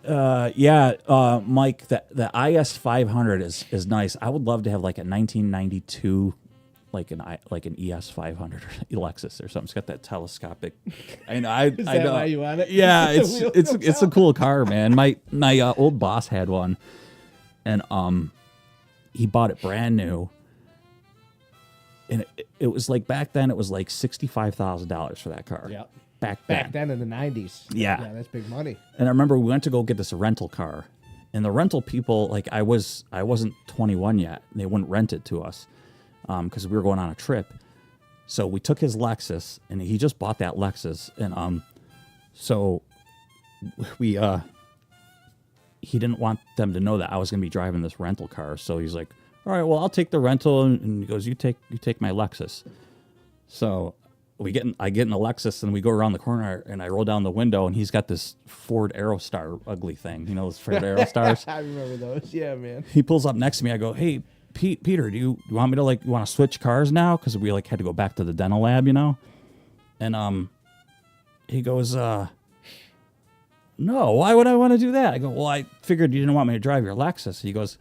Mike, the IS 500 is nice. I would love to have like a 1992, like an ES 500 or Lexus or something. It's got that telescopic. I know. I that know. why you want it? Yeah, The wheel it's a cool car, man. My old boss had one, and he bought it brand new. And it was like back then, it was like $65,000 for that car. Yep. Back then in the 90s. Yeah. Yeah, that's big money. And I remember we went to go get this rental car, and the rental people, like I wasn't 21 yet. They wouldn't rent it to us because we were going on a trip. So we took his Lexus, and he just bought that Lexus, and so we he didn't want them to know that I was going to be driving this rental car. So he's like, all right, well, I'll take the rental, and he goes, you take my Lexus. So I get in the Lexus, and we go around the corner, and I roll down the window, and he's got this Ford Aerostar ugly thing. You know those Ford Aerostars? I remember those. Yeah, man. He pulls up next to me. I go, hey, Peter, do you want me to you want to switch cars now? Because we had to go back to the dental lab, you know? And he goes, no, why would I want to do that? I go, well, I figured you didn't want me to drive your Lexus. He goes,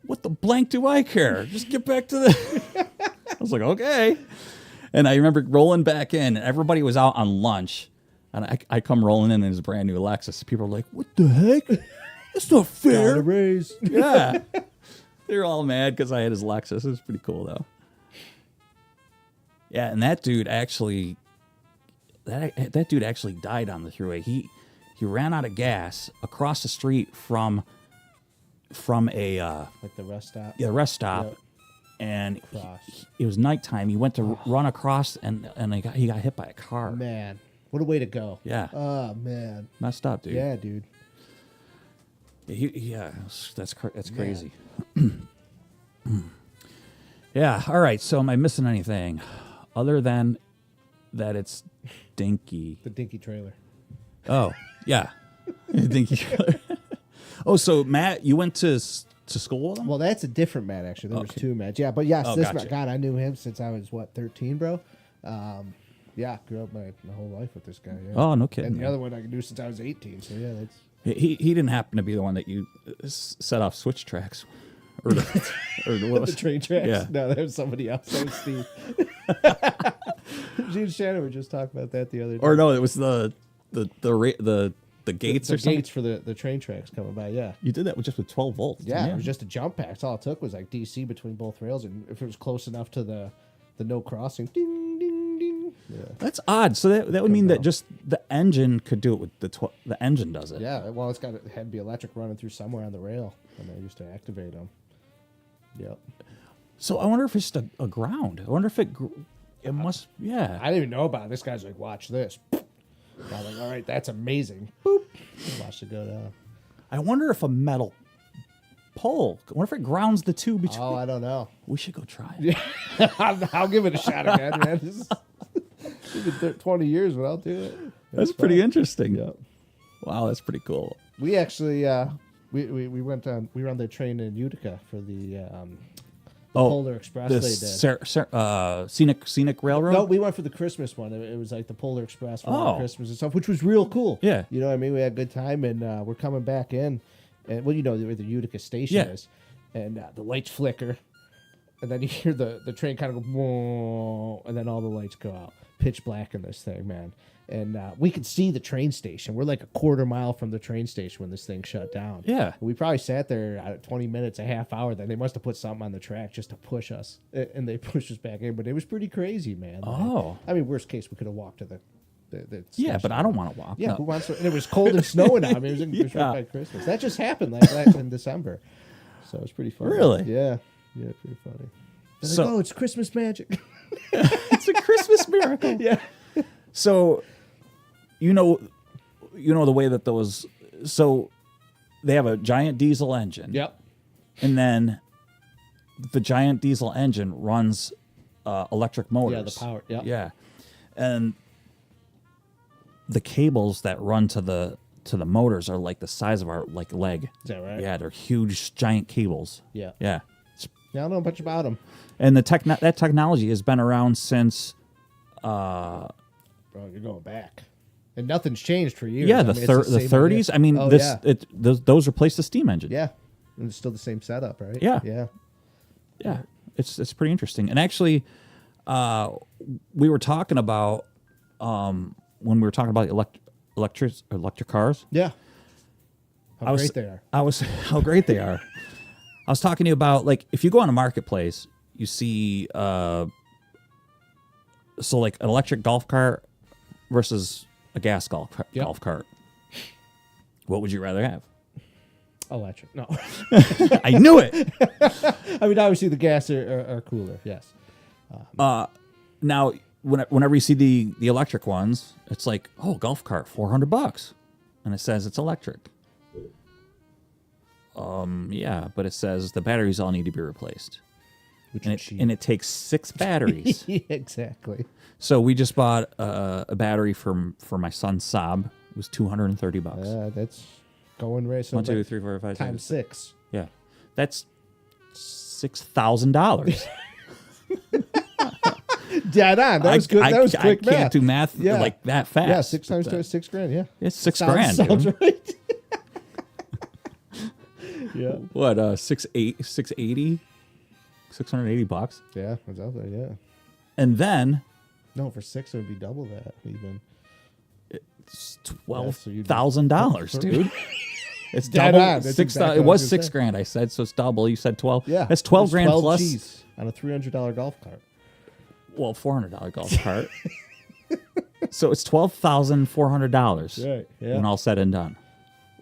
what the blank do I care? Just get back to the... I was like, okay. And I remember rolling back in, and everybody was out on lunch. And I come rolling in his brand new Lexus. People are like, what the heck? That's not Got a fair. raise. Yeah. They're all mad because I had his Lexus. It was pretty cool, though. Yeah, and that dude actually, that dude actually died on the thruway. He ran out of gas across the street from a Like the rest stop. yeah, rest stop. Yep. And Cross. it was nighttime. He went to run across, and he got hit by a car. Man, what a way to go. Yeah, Oh man. messed up, dude. Yeah, dude. That's crazy. Yeah. All right. So am I missing anything other than that it's dinky? The dinky trailer. Oh yeah, dinky. Oh, so Matt, you went to school with him? Well, that's a different Matt, actually. There was two Matts. Yeah, but yes, Oh, this gotcha. Matt, God, I knew him since I was, 13, bro? Yeah, grew up my whole life with this guy. Yeah. Oh, no kidding. And the other one I knew since I was 18, so yeah, that's... He didn't happen to be the one that you set off switch tracks, or what was The train tracks? Yeah. No, that was somebody else. That was Steve. Gene and Shannon were just talking about that the other day. Or no, it was the gates the or something. gates for the train tracks coming by, yeah. You did that with just 12 volts. Yeah, didn't it you? was just a jump pack. That's all it took was like DC between both rails, and if it was close enough to the no crossing, ding, ding, ding. Yeah. That's odd. So that would mean that just the engine could do it with the engine does it. Yeah, well, it had to be electric running through somewhere on the rail, and I used to activate them. Yep. So I wonder if it's just a ground. I wonder if it must. Yeah. I didn't even know about it. This guy's like, watch this. I was like, all right, that's amazing. Boop. Watch it go down. I wonder if a metal pole. I wonder if it grounds the two between. Oh, I don't know. We should go try it. I'll give it a shot again, man. This is, it's been 20 years, but I'll do it. That's It's pretty fun. interesting. Yep. Wow, that's pretty cool. We actually we went on the train in Utica for the Polar Express The they did. scenic railroad. No, we went for the Christmas one. It was like the Polar Express for Oh. Christmas and stuff, which was real cool. Yeah. You know what I mean? We had a good time, and we're coming back in. And, well, you know where the Utica station Yeah. is. And the lights flicker. And then you hear the train kind of go, whoa, and then all the lights go out. Pitch black in this thing, man. And we could see the train station. We're like a quarter mile from the train station when this thing shut down. Yeah. We probably sat there 20 minutes, a half hour. Then they must have put something on the track just to push us. And they pushed us back in. But it was pretty crazy, man. Oh. I mean, worst case, we could have walked to the Yeah, station. but I don't want to walk. Yeah, No. who wants to? And it was cold and snowing out. I mean, it was Yeah. right by Christmas. That just happened like that in December. So it was pretty funny. Really? Yeah. Yeah, pretty funny. They're So- like, oh, it's Christmas magic. It's a Christmas miracle. yeah. So, you know the way that those. So, they have a giant diesel engine. Yep. And then, the giant diesel engine runs electric motors. Yeah, the power. Yep. Yeah, and the cables that run to the motors are like the size of our leg. Is that right? Yeah, they're huge, giant cables. Yeah. Yeah, Yeah, I don't know much about them. and that technology has been around since. Bro, you're going back. And nothing's changed for years. Yeah, I the mean, it's same 30s. idea. I mean, Oh, this yeah. those replaced the steam engine. Yeah. And it's still the same setup, right? Yeah. Yeah. Yeah, it's pretty interesting. And actually, we were talking about when we were talking about electric cars. Yeah. How I was- great they are. How great they are. I was talking to you about, like, if you go on a marketplace, you see so like an electric golf cart versus a gas golf cart. What would you rather have? Electric. No. I knew it. I mean, obviously the gas are cooler. Yes. Now, whenever you see the electric ones, it's like, oh, golf cart, $400, and it says it's electric. Yeah, but it says the batteries all need to be replaced, Which and is cheap. it takes 6 batteries. Yeah, exactly. So we just bought a battery for my son's Saab. It was $230. That's going right. So 1, 2, 3, 4, 5, 6. times 6. Yeah, that's $6,000. Dead on. That was good. That was quick I can't math. do math Yeah. like that fast. Yeah, 6 times 2 is $6,000. Yeah, It's $6 sounds, grand. Sounds dude. right. yeah, What? $680? $680. yeah, it's out there. Yeah, And then no, for 6 it would be double that even. it's Yeah, so you'd- $12,000, dude. It's Dead double. on. That's 6. exactly It what I was was gonna $6 say. grand. I said so. It's double. You said 12. Yeah, that's 12 it's grand 12 plus. G's on a $300 golf cart. Well, $400 golf cart. So it's $12,400 Right, yeah. when all said and done,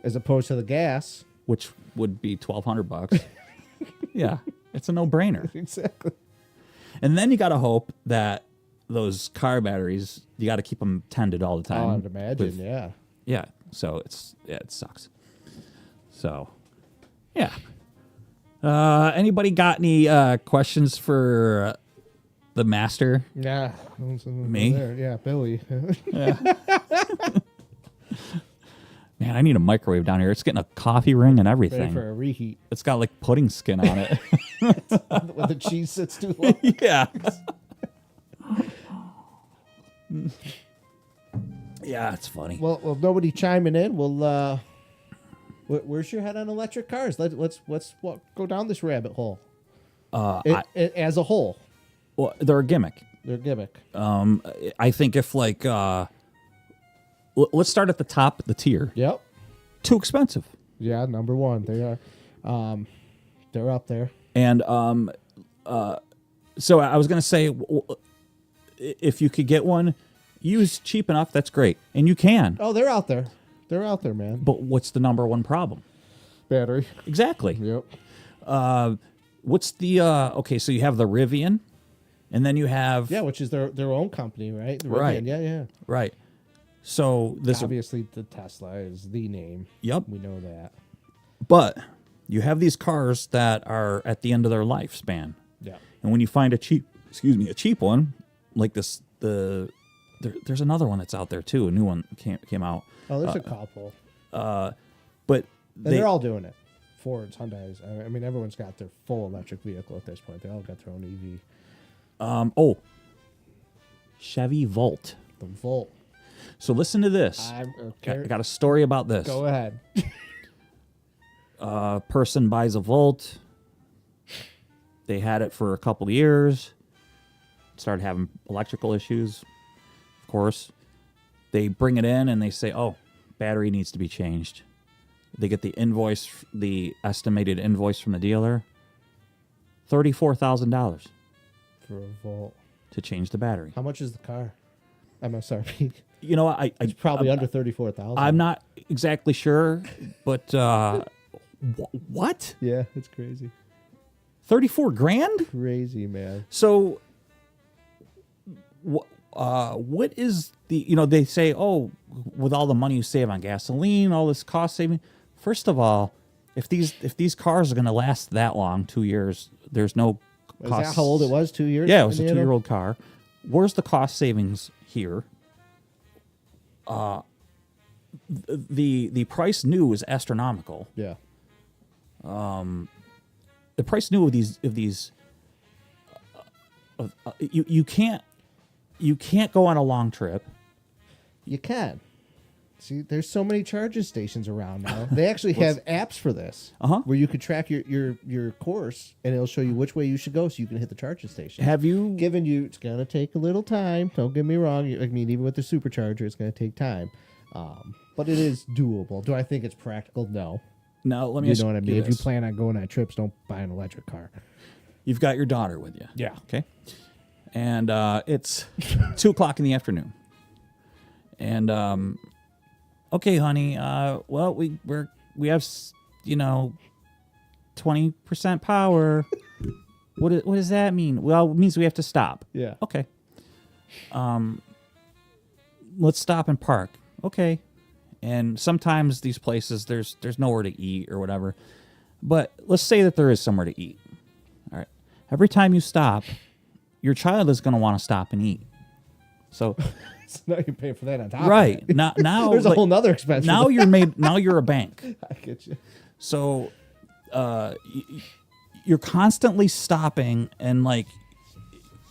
As opposed to the gas. which would be $1,200. Yeah, it's a no-brainer. Exactly. And then you got to hope that those car batteries, you got to keep them tended all the time. I would imagine, with- yeah. Yeah, so it sucks. So, yeah. Anybody got any questions for the master? Yeah. Me? Yeah, Billy. Man, I need a microwave down here. It's getting a coffee ring and Ready everything. for a reheat. It's got like pudding skin on it. When the cheese sits too long. Yeah. Yeah, it's funny. Well, nobody chiming in. Well, where's your head on electric cars? Let's go down this rabbit hole. As a whole, Well, they're a gimmick. they're a gimmick. I think if like, let's start at the top, the tier. Yep. Too expensive. Yeah, number one. They are. They're up there. And so I was gonna say, if you could get one used cheap enough, that's great, and you can. Oh, they're out there. They're out there, man. But what's the number one problem? Battery. Exactly. Yep. What's the okay? So you have the Rivian, and then you have Yeah, which is their own company, right? The Right. Rivian. Yeah. right. So this Obviously, the Tesla is the name. Yep. We know that. But you have these cars that are at the end of their lifespan, Yeah. and when you find a cheap one like this, there's another one that's out there too. A new one came out, Oh, there's a couple. but And they're all doing it. Fords, Hyundais. I mean, everyone's got their full electric vehicle at this point. They all got their own EV. Chevy Volt. The Volt. So listen to this. I'm I got a story about this. Go ahead. A person buys a Volt. They had it for a couple of years. Started having electrical issues. Of course, they bring it in and they say, "Oh, battery needs to be changed." They get the invoice, the estimated invoice from the dealer, $34,000 For a Volt. to change the battery. How much is the car? MSRP. You know, It's probably under 34,000. I'm not exactly sure, but what? Yeah, it's crazy. 34 grand? Crazy, man. So, what is the, they say, oh, with all the money you save on gasoline, all this cost saving. First of all, if these cars are going to last that long, 2 years, there's no Is cost. that how old it was? 2 years? Yeah, it was a Indiana? 2-year-old car. Where's the cost savings here? The price new is astronomical. Yeah. The price new of these you can't go on a long trip. You can. See, there's so many charging stations around now. They actually have apps for this, where you could track your course, and it'll show you which way you should go, so you can hit the charging station. Have you Given you, it's gonna take a little time. Don't get me wrong. I mean, even with the supercharger, it's gonna take time, but it is doable. Do I think it's practical? No. No, let me You ask know what I mean. If you this. plan on going on trips, don't buy an electric car. You've got your daughter with you. Yeah. Okay. And it's 2:00 in the afternoon. And okay, honey. Well, we have 20% power. What does that mean? Well, it means we have to stop. Yeah. Okay. Let's stop and park. Okay. And sometimes these places there's nowhere to eat or whatever. But let's say that there is somewhere to eat. All right. Every time you stop, your child is going to want to stop and eat. So So now you're paying for that on top. right. Of it. Now There's a whole nother expense. now you're a bank. I get you. So you're constantly stopping and like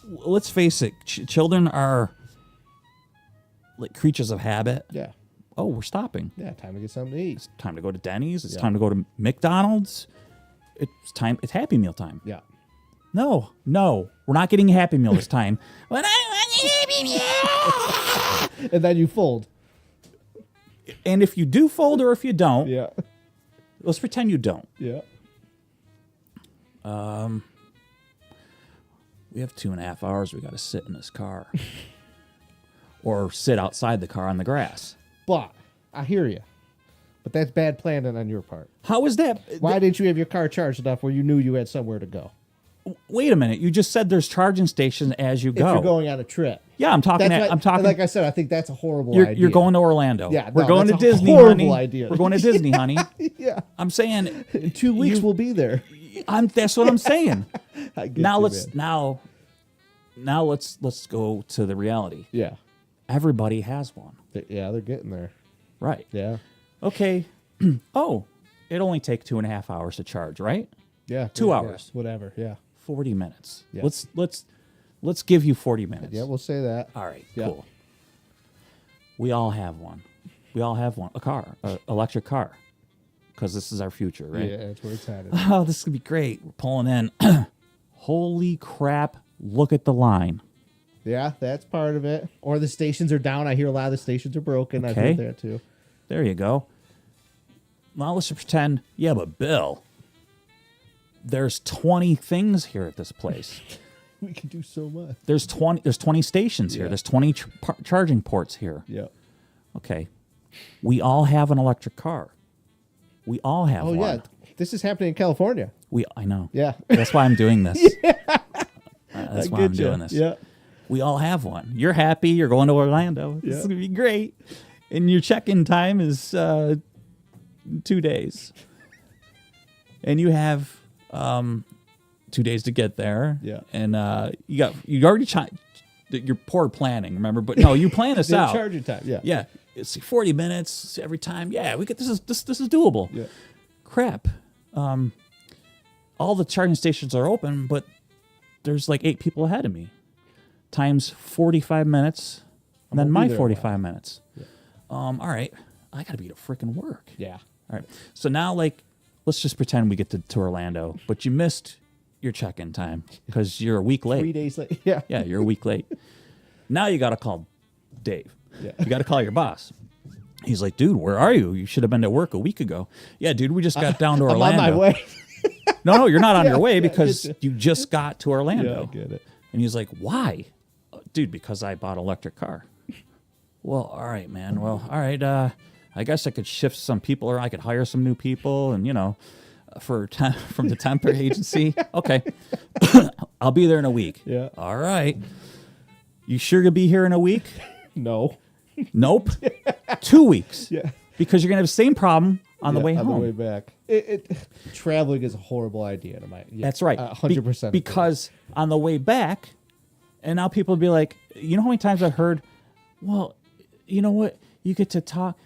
let's face it, children are like creatures of habit. Yeah. Oh, we're stopping. Yeah. Time to get something to eat. It's time to go to Denny's. It's Yeah. time to go to McDonald's. It's Happy Meal time. Yeah. No, we're not getting a Happy Meal this time. But I want a Happy Meal. And then you fold. And if you do fold or if you don't, Yeah. let's pretend you don't. Yeah. We have 2.5 hours. We got to sit in this car. or sit outside the car on the grass. But I hear you. But that's bad planning on your part. How is that? Why didn't you have your car charged enough where you knew you had somewhere to go? Wait a minute. You just said there's charging stations as you go. If you're going on a trip. Yeah, I'm talking. That's I'm talking. Like I said, I think that's a horrible idea. You're going to Orlando. Yeah, we're no, going to that's a Disney, horrible honey. idea. We're going to Disney, honey. Yeah. I'm saying. In 2 weeks we'll be there. That's what I'm saying. I get Now you, let's man. now let's go to the reality. Yeah. Everybody has one, Yeah, they're getting there. right? Yeah. Okay. Oh, it only take 2.5 hours to charge, right? Yeah. 2 yeah, hours. Whatever. Yeah. 40 minutes. Yeah. Let's give you 40 minutes. Yeah, we'll say that. All right. Yeah. Cool. We all have one. We all have one. A car, an electric car, because this is our future, right? Yeah, that's where it's headed. Oh, this is gonna be great. We're pulling in. Holy crap! Look at the line. Yeah, that's part of it. Or the stations are down. I hear a lot of the stations are broken. I've Okay. heard that too. There you go. Now let's just pretend. Yeah, but Bill, there's 20 things here at this place. We can do so much. There's 20 stations here. Yeah. There's 20 charging ports here. Yeah. Okay. We all have an electric car. We all have Oh one. yeah, this is happening in California. I know. Yeah. That's why I'm doing this. That's why I'm doing this. Yeah. We all have one. You're happy. You're going to Orlando. This is Yeah. going to be great. And your check-in time is 2 days. And you have 2 days to get there. Yeah. And you already you're poor planning, remember? But no, you plan this out. Charging time. Yeah. Yeah. It's 40 minutes every time. Yeah, we get this is doable. Yeah. Crap. All the charging stations are open, but there's like 8 people ahead of me. Times 45 minutes, and then won't be my there a 45 minutes. All right. I got to be to freaking work. Yeah. All right. So now, like, let's just pretend we get to Orlando, but you missed your check-in time because you're a week late. 3 days late. Yeah. Yeah, you're a week late. Now you got to call Dave. Yeah. You got to call your boss. He's like, dude, where are you? You should have been to work a week ago. Yeah, dude, we just got down to I'm Orlando. on my way. No, you're not on Yeah, your way yeah, I because get you just got to Orlando. Yeah, I get it. And he's like, why? Dude, because I bought an electric car. Well, all right, man. Well, all right. I guess I could shift some people, or I could hire some new people, and from the temporary agency. Okay, I'll be there in a week. Yeah. All right. You sure you'll be here in a week? No. Nope. 2 weeks. Yeah. Because you're gonna have the same problem on the way home. On the way back. Traveling is a horrible idea to my. Yeah, That's right. 100%. Because on the way back, and now people will be like, you know how many times I've heard, well, you know what? You get to talk,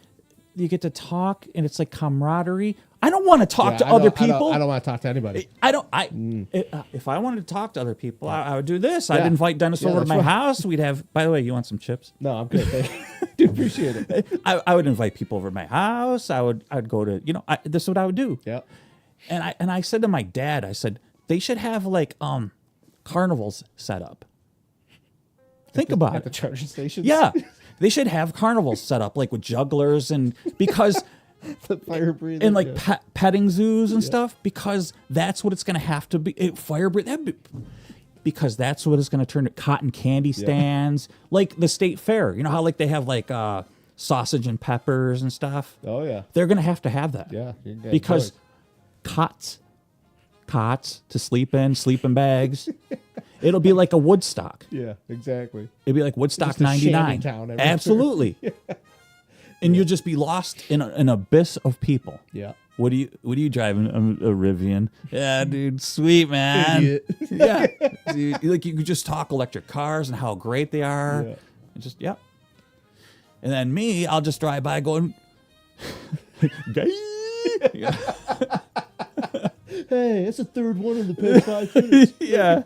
and it's like camaraderie. I don't want to talk to other people. I don't want to talk to anybody. If I wanted to talk to other people, I would do this. I'd Yeah. invite Dennis Yeah, over to that's my right. house. We'd have, by the way, you want some chips? No, I'm good. Thank you. Do appreciate it. I would invite people over to my house. I'd go to, this is what I would do. Yeah. And I said to my dad, I said, they should have like carnivals set up. Think about At the it. charging stations. Yeah. They should have carnivals set up like with jugglers and because The fire breathing. and like yeah. petting zoos and stuff because that's what it's going to have to be. Fire breathing. Because that's what it's going to turn to cotton candy stands, like the state fair. You know how like they have like sausage and peppers and stuff. Oh yeah. They're going to have that. Yeah. you got Because choice. cots to sleep in bags. It'll be like a Woodstock. Yeah. Exactly. It'd be like Woodstock Just a shanty '99. town everywhere. Absolutely. And you'll just be lost in an abyss of people. Yeah. What are you driving? A Rivian. Yeah, dude, sweet man. Idiot. Yeah, dude. Like you could just talk electric cars and how great they are. Yeah. And just yep. And then me, I'll just drive by going. Yeah. Hey, it's the third one in the past 5 minutes. Yeah.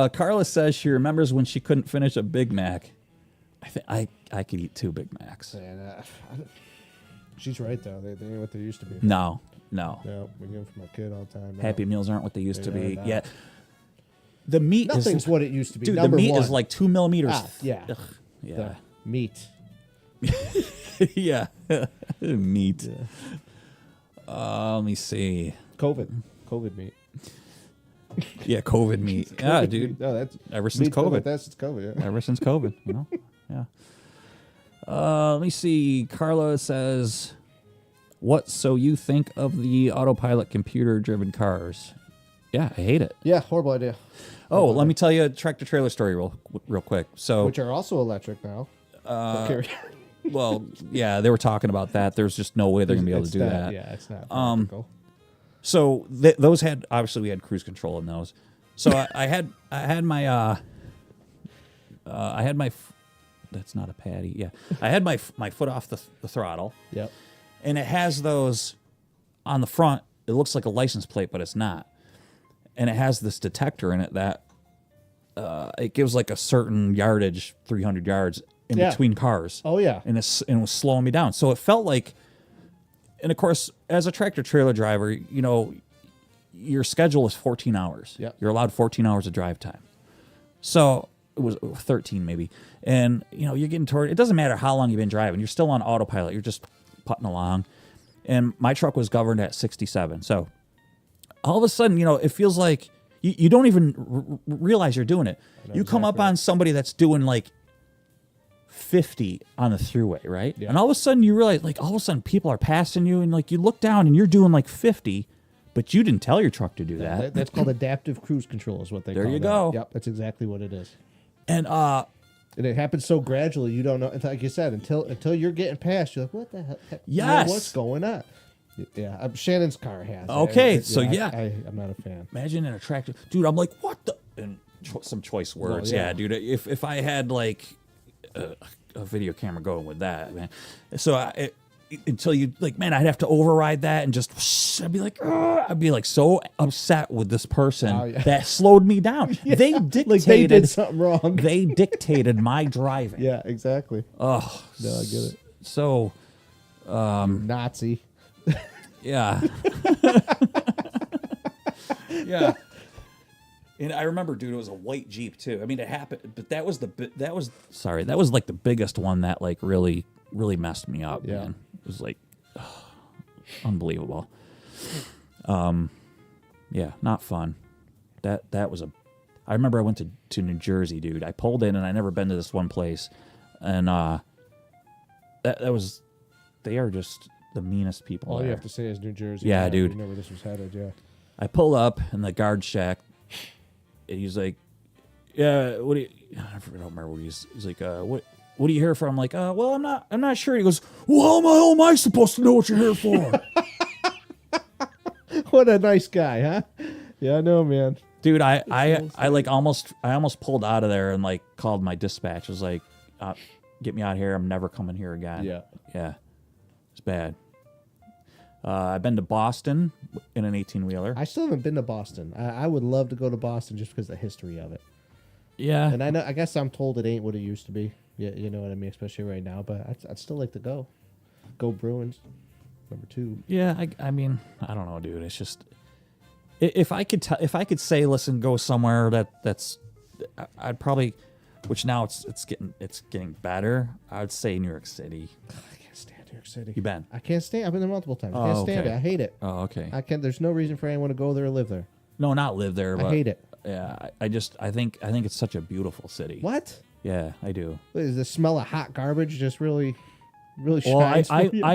Carla says she remembers when she couldn't finish a Big Mac. I think I could eat 2 Big Macs. And, she's right though. They ain't what they used to be. No. No, we get them for my kid all the time. No. Happy Meals aren't what they used to They be. are not. Yeah. The meat Nothing's is what it used to be. dude. Number The meat one, is like 2 millimeters. yeah. Ugh, yeah. the meat. Yeah. Meat. Let me see. COVID meat. Yeah, COVID meat. Yeah, dude. No, that's Ever since meat's been COVID. like that since COVID. Yeah. Ever since COVID, you know? Yeah. Let me see. Carla says, what so you think of the autopilot computer-driven cars? Yeah, I hate it. Yeah, horrible idea. Oh, let me tell you a tractor-trailer story real quick. So, Which are also electric now. Okay. well, yeah, they were talking about that. There's just no way they're going to be able to do that. Yeah, it's not practical. So those had, obviously we had cruise control in those. So I had my that's not a patty. Yeah, I had my foot off the throttle. Yep. And it has those on the front. It looks like a license plate, but it's not. And it has this detector in it that it gives like a certain yardage, 300 yards in between cars. Oh yeah. And it was slowing me down. So it felt like, and of course, as a tractor trailer driver, you know, your schedule is 14 hours. Yep. You're allowed 14 hours of drive time. So it was 13 maybe. And, you know, you're getting toward, it doesn't matter how long you've been driving. You're still on autopilot. You're just putting along. And my truck was governed at 67. So all of a sudden, you know, it feels like you don't even realize you're doing it. You come up on somebody that's doing like 50 on the thruway, right? Yeah. And all of a sudden you realize, like, all of a sudden people are passing you, and like you look down and you're doing like 50, but you didn't tell your truck to do that. That's called adaptive cruise control, is what they call it. There you go. Yep, that's exactly what it is. And it happens so gradually, you don't know. Like you said, until you're getting past, you're like, what the hell? Yes. What's going on? Yeah, Shannon's car has. Okay, I'm not a fan. Imagine an attractor, dude. I'm like, what the? And some choice words, yeah, dude. If I had like a video camera going with that, man. So until you like, man, I'd have to override that and just, I'd be like, so upset with this person that slowed me down. They dictated, like they did something wrong. They dictated my driving. Yeah, exactly. Oh, no, I get it. So, Nazi. Yeah. Yeah. And I remember, dude, it was a white Jeep too. I mean, it happened, but that was like the biggest one that like really messed me up. Yeah. Man. It was like unbelievable. Yeah, not fun. That was I remember I went to New Jersey, dude. I pulled in and I never been to this one place, and they are just the meanest people. All there. you have to say is New Jersey. Yeah, dude. You know where this was headed. Yeah. I pull up in the guard shack, and he's like, "Yeah, what do you?" I don't remember what he's like. What are you here for? I'm like, well, I'm not sure. He goes, well, how the hell am I supposed to know what you're here for? What a nice guy, huh? Yeah, I know, man. Dude, I almost pulled out of there and like called my dispatch. I was like, get me out of here. I'm never coming here again. Yeah. It's bad. I've been to Boston in an 18-wheeler. I still haven't been to Boston. I would love to go to Boston just because of the history of it. Yeah. And I guess I'm told it ain't what it used to be. Yeah, you know what I mean, especially right now. But I'd still like to go. Go Bruins. Number 2. Yeah, I mean, I don't know, dude. It's just if I could say, listen, go somewhere that's I'd probably, which now it's getting better. I'd say New York City. I can't stand New York City. You been? I can't stand. I've been there multiple times. I can't stand it. I hate it. Oh, okay. I can't. There's no reason for anyone to go there or live there. No, not live there. But I hate it. Yeah, I think it's such a beautiful city. What? Yeah, I do. Is the smell of hot garbage just really Well, shines for you?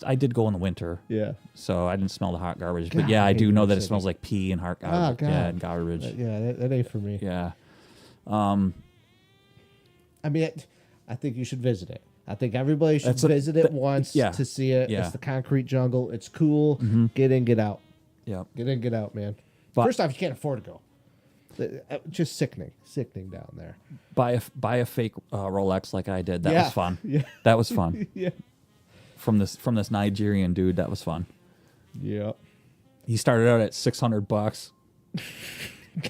I did go in the winter. Yeah. So I didn't smell the hot garbage. God, but yeah, I I hate do New know York that it City. smells like pee and hot garbage. God. Yeah, and garbage. That ain't for me. Yeah. I mean, I think you should visit it. I think everybody should visit it once to see it. Yeah. It's the concrete jungle. It's cool. Mm-hmm. Get in, get out. Yeah. Get in, get out, man. But first off, you can't afford to go. Just sickening down there. Buy a fake Rolex like I did. That was fun. Yeah. That was fun. Yeah. From this Nigerian dude, that was fun. Yeah. He started out at $600.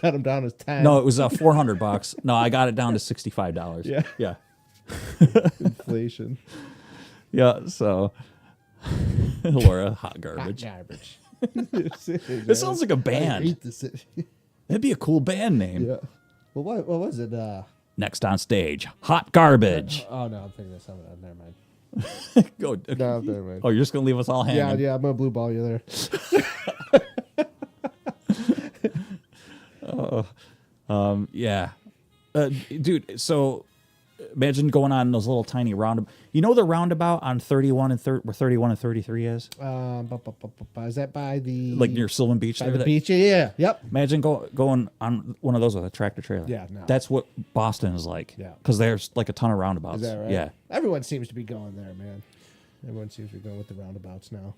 Got him down as 10. No, it was $400. No, I got it down to $65. Yeah. Yeah. Inflation. Yeah. So, Laura, hot garbage. Hot garbage. It sounds like a band. I hate the city. That'd be a cool band name. Yeah. Well, what was it? Next on stage, Hot Garbage. Oh no, I'm thinking of something. Never mind. Go. No, never mind. Oh, you're just gonna leave us all hanging. Yeah, I'm gonna blue ball you there. Yeah. Dude, so imagine going on those little tiny roundabout. You know the roundabout on 31 and where 31 and 33 is? Is that by the Like near Sylvan Beach by there? the beach? Yeah. Yep. Imagine going on one of those with a tractor trailer. Yeah, no. That's what Boston is like. Yeah. Because there's like a ton of roundabouts. Is that right? Yeah. Everyone seems to be going there, man. Everyone seems to be going with the roundabouts now.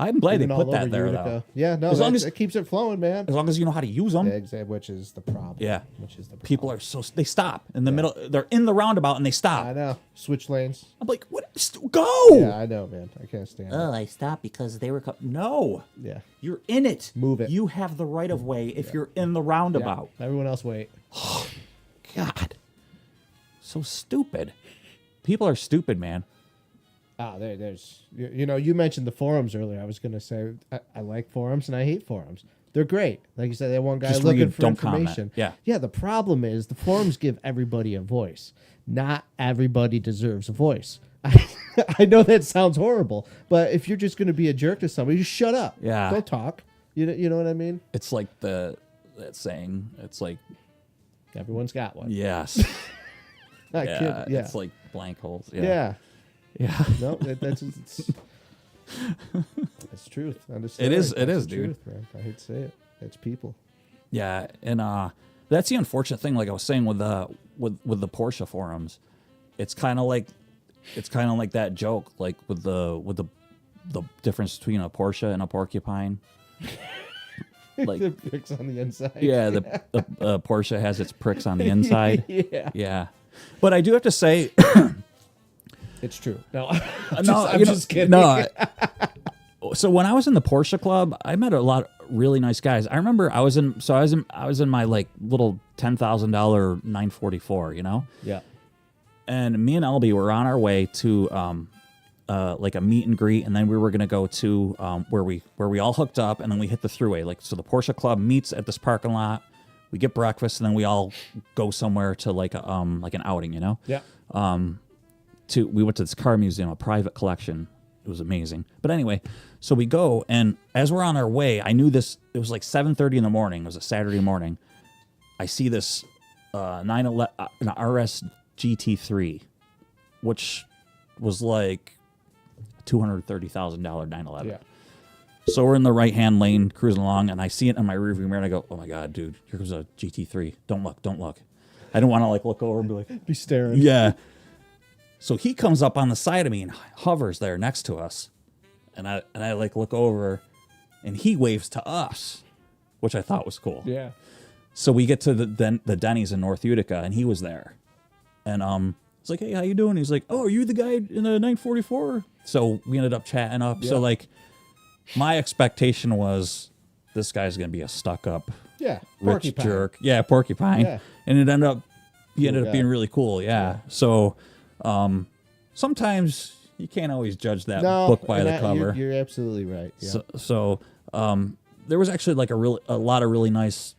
I'm glad Even they all put that over there, Utica. though. Yeah, no, As long as- it keeps it flowing, man. As long as you know how to use them. Yeah, exactly, which is the problem. Yeah. Which is the problem. People are they stop in the middle. They're in the roundabout and they stop. I know. Switch lanes. I'm like, what? Go! Yeah, I know, man. I can't stand it. I stopped because they were. No. Yeah. You're in it. Move it. You have the right of way if you're in the roundabout. Everyone else wait. God. So stupid. People are stupid, man. There's you mentioned the forums earlier. I was gonna say I like forums and I hate forums. They're great. Like you said, that one guy Just read, looking for don't comment. information. Yeah. Yeah, the problem is the forums give everybody a voice. Not everybody deserves a voice. I know that sounds horrible, but if you're just gonna be a jerk to somebody, just shut up. Yeah. Don't talk. You know what I mean? It's like that saying. It's like, Everyone's got one. yes. I Yeah. kid- yeah. It's like blank holes. Yeah. Yeah. Yeah. No, that's truth. It is- it is, dude. Truth, man. I hate to say it. It's people. Yeah, and that's the unfortunate thing. Like I was saying with the Porsche forums, it's kind of like that joke, like with the difference between a Porsche and a porcupine. Like The pricks on the inside. yeah, the Porsche has its pricks on the inside. Yeah. Yeah, but I do have to say, It's true. No, I'm no, just kidding. No. So when I was in the Porsche club, I met a lot of really nice guys. I remember I was in my like little $10,000 944, you know? Yeah. And me and Elby were on our way to like a meet and greet, and then we were gonna go to where we all hooked up, and then we hit the throughway. Like so, the Porsche club meets at this parking lot. We get breakfast, and then we all go somewhere to like an outing, you know? Yeah. We went to this car museum, a private collection. It was amazing. But anyway, so we go, and as we're on our way, I knew this. It was like 7:30 in the morning. It was a Saturday morning. I see this 911 an RS GT3, which was like $230,000 911. Yeah. So we're in the right-hand lane cruising along, and I see it in my rearview mirror, and I go, "Oh my god, dude! Here comes a GT3. Don't look! Don't look!" I don't want to like look over and be like, Be staring. yeah. So he comes up on the side of me and hovers there next to us. And I like look over and he waves to us, which I thought was cool. Yeah. So we get to the Denny's in North Utica and he was there. And it's like, "Hey, how you doing?" He's like, "Oh, are you the guy in the 944?" So we ended up chatting up. Yeah. So like my expectation was this guy's going to be a stuck up Yeah. rich Porcupine. jerk. Yeah, porcupine. Yeah. And it ended up he ended up guy. being really cool. Yeah. So sometimes you can't always judge that No, book by and the cover. You're absolutely right. Yeah. So there was actually like a lot of really nice